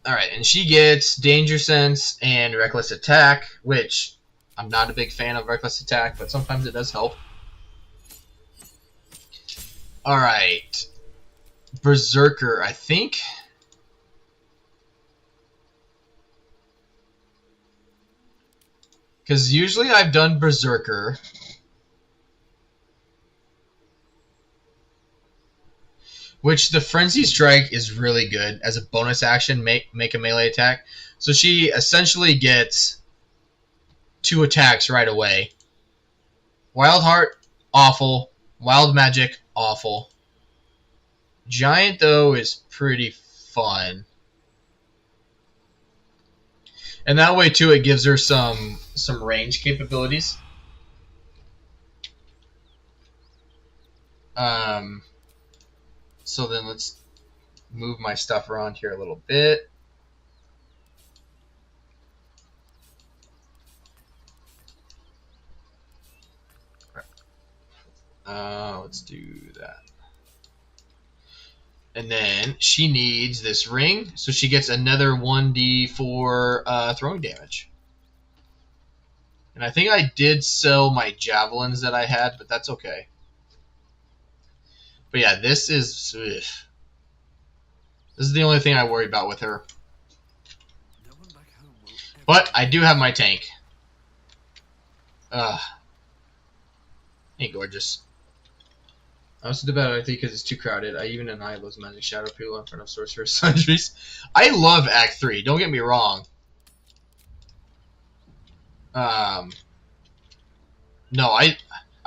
Alright, and she gets Danger Sense and Reckless Attack, which I'm not a big fan of Reckless Attack, but sometimes it does help. Alright. Berserker, I think. Because usually I've done Berserker. Which the Frenzy Strike is really good as a bonus action, make a melee attack. So she essentially gets 2 attacks right away. Wild Heart, awful. Wild Magic, awful. Giant, though, is pretty fun. And that way, too, it gives her some range capabilities. So then let's move my stuff around here a little bit. Let's do that. And then she needs this ring, so she gets another 1d4 throwing damage. And I think I did sell my javelins that I had, but that's okay. But yeah, this is... Ugh. This is the only thing I worry about with her. But I do have my tank. Hey, gorgeous. I also did bad, I think, because it's too crowded. I even annihilate those magic shadow people in front of sorcerer's sundries. I love Act 3, don't get me wrong. No, I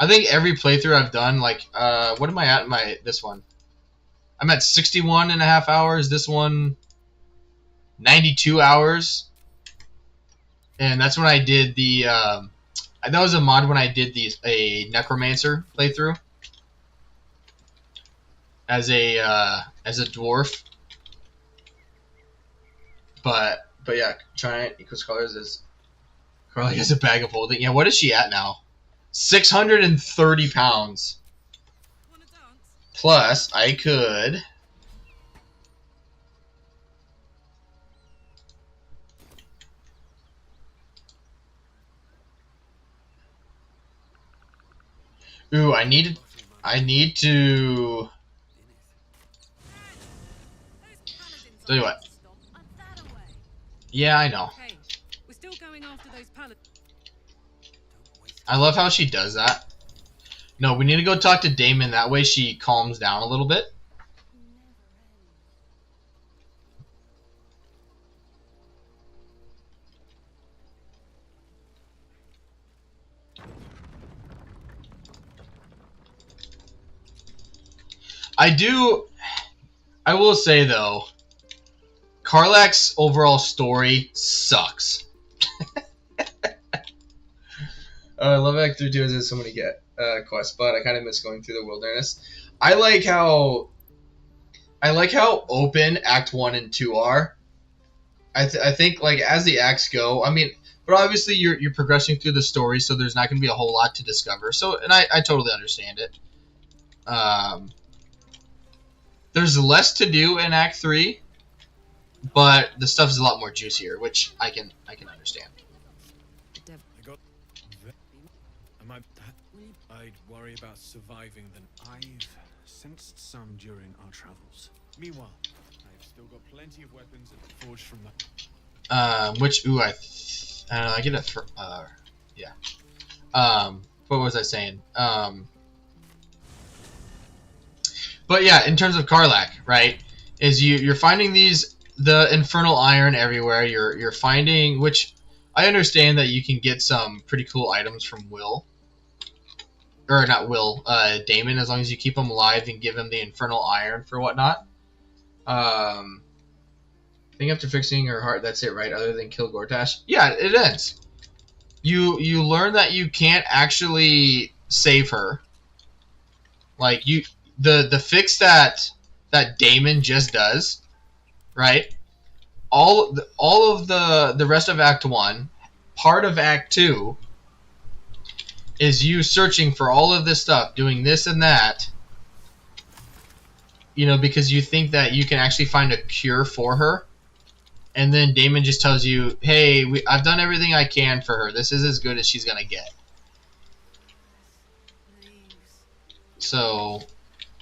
think every playthrough I've done, like, what am I at in this one? I'm at 61.5 hours. This one, 92 hours. And that's when I did the, that was a mod when I did a Necromancer playthrough. As a dwarf. But yeah, Giant equals colors is Carly has a bag of holding. Yeah, what is she at now? 630 pounds. Plus, I could... Ooh, I need to... Tell you what. Yeah, I know. I love how she does that. No, we need to go talk to Damon. That way she calms down a little bit. I do... I will say though, Karlach's overall story sucks. I love Act 3 too, as there's so many quests, but I kind of miss going through the wilderness. I like how open Act 1 and 2 are. I think like as the acts go, I mean, but obviously you're progressing through the story, so there's not going to be a whole lot to discover. So, and I totally understand it. There's less to do in Act 3, but the stuff is a lot more juicier, which I can understand. I'd worry about surviving the. I've sensed some during our travels. Meanwhile, I've still got plenty of weapons forged from that. Which I don't know. I get it for yeah. What was I saying? But yeah, in terms of Karlach, right? Is you're finding the infernal iron everywhere. You're finding, which I understand that you can get some pretty cool items from Will. Or not Will, Damon, as long as you keep him alive and give him the infernal iron for whatnot. I think after fixing her heart, that's it, right? Other than kill Gortash. Yeah, it ends. You learn that you can't actually save her. Like the fix that Damon just does, right? All of the rest of Act 1, part of Act 2 is you searching for all of this stuff, doing this and that, you know, because you think that you can actually find a cure for her. And then Damon just tells you, hey, I've done everything I can for her. This is as good as she's going to get. So,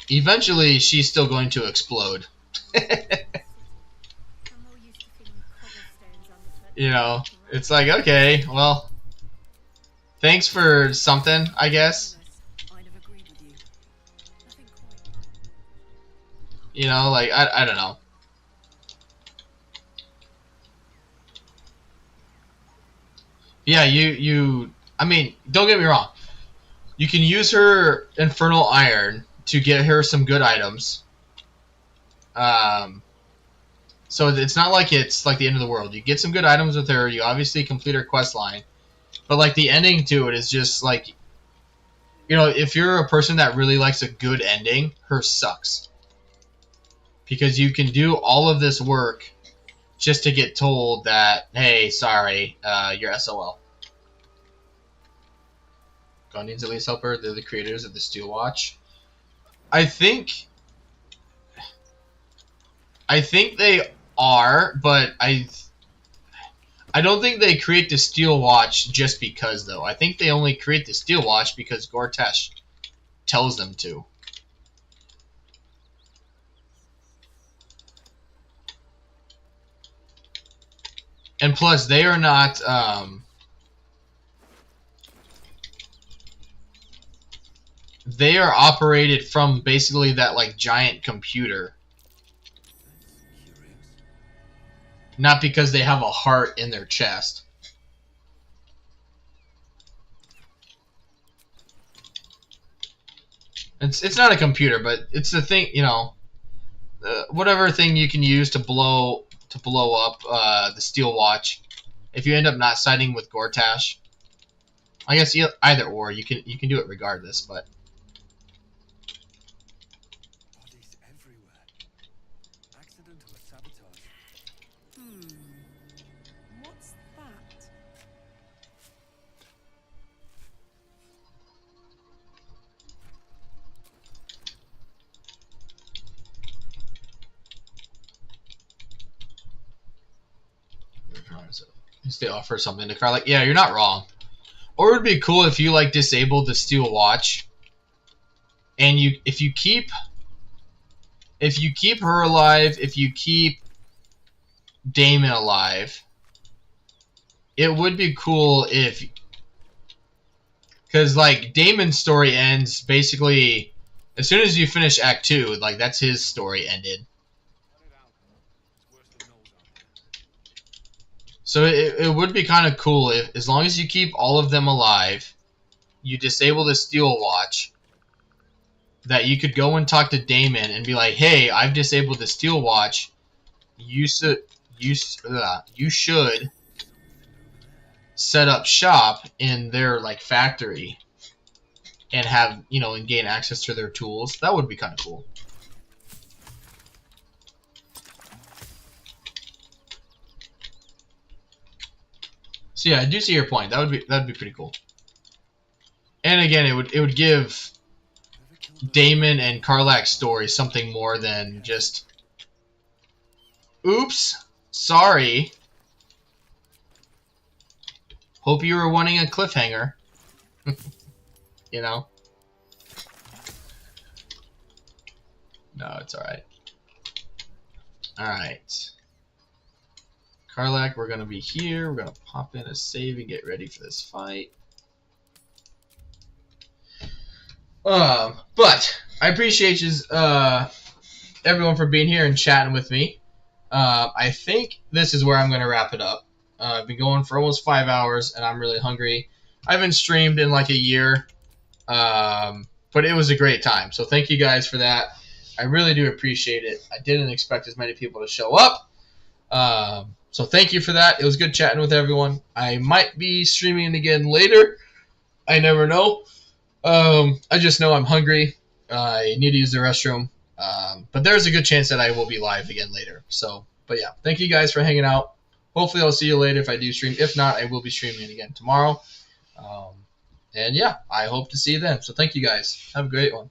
eventually, she's still going to explode. You know, it's like, okay, well, thanks for something, I guess. You know, like, I don't know. Yeah, I mean, don't get me wrong. You can use her infernal iron to get her some good items. So it's not like it's like the end of the world. You get some good items with her. You obviously complete her quest line. But like the ending to it is just like, you know, if you're a person that really likes a good ending, her sucks. Because you can do all of this work just to get told that, hey, sorry, you're SOL. Guardian's Elite Helper, they're the creators of the Steel Watch. I think they are, but I don't think they create the Steel Watch just because, though. I think they only create the Steel Watch because Gortash tells them to. And plus, they are not... they are operated from basically that, like, giant computer. Not because they have a heart in their chest. It's not a computer, but it's the thing, you know, whatever thing you can use to blow up the Steel Watch. If you end up not siding with Gortash, I guess either or, you can do it regardless, but. Bodies everywhere. Accidental sabotage. What's that? They offer something to Karlach. Yeah, you're not wrong. Or it would be cool if you like disabled the Steel Watch, and if you keep her alive, if you keep Damon alive, it would be cool if, because like Damon's story ends basically as soon as you finish Act 2. Like that's his story ended. So it would be kind of cool if, as long as you keep all of them alive, you disable the Steel Watch, that you could go and talk to Damon and be like, "Hey, I've disabled the steel watch. You should you should set up shop in their like factory and have and gain access to their tools." That would be kind of cool. So yeah, I do see your point. That'd be pretty cool. And again, it would give Damon and Karlak's story something more than just, "Oops, sorry. Hope you were wanting a cliffhanger." you know? No, it's alright. Alright. Karlak, we're going to be here. We're going to pop in a save and get ready for this fight. But I appreciate you, everyone for being here and chatting with me. I think this is where I'm going to wrap it up. I've been going for almost 5 hours, and I'm really hungry. I haven't streamed in like a year, but it was a great time. So thank you guys for that. I really do appreciate it. I didn't expect as many people to show up. So thank you for that. It was good chatting with everyone. I might be streaming again later. I never know. I just know I'm hungry. I need to use the restroom. But there's a good chance that I will be live again later. So, but yeah, thank you guys for hanging out. Hopefully I'll see you later if I do stream. If not, I will be streaming again tomorrow. And yeah, I hope to see you then. So thank you guys. Have a great one.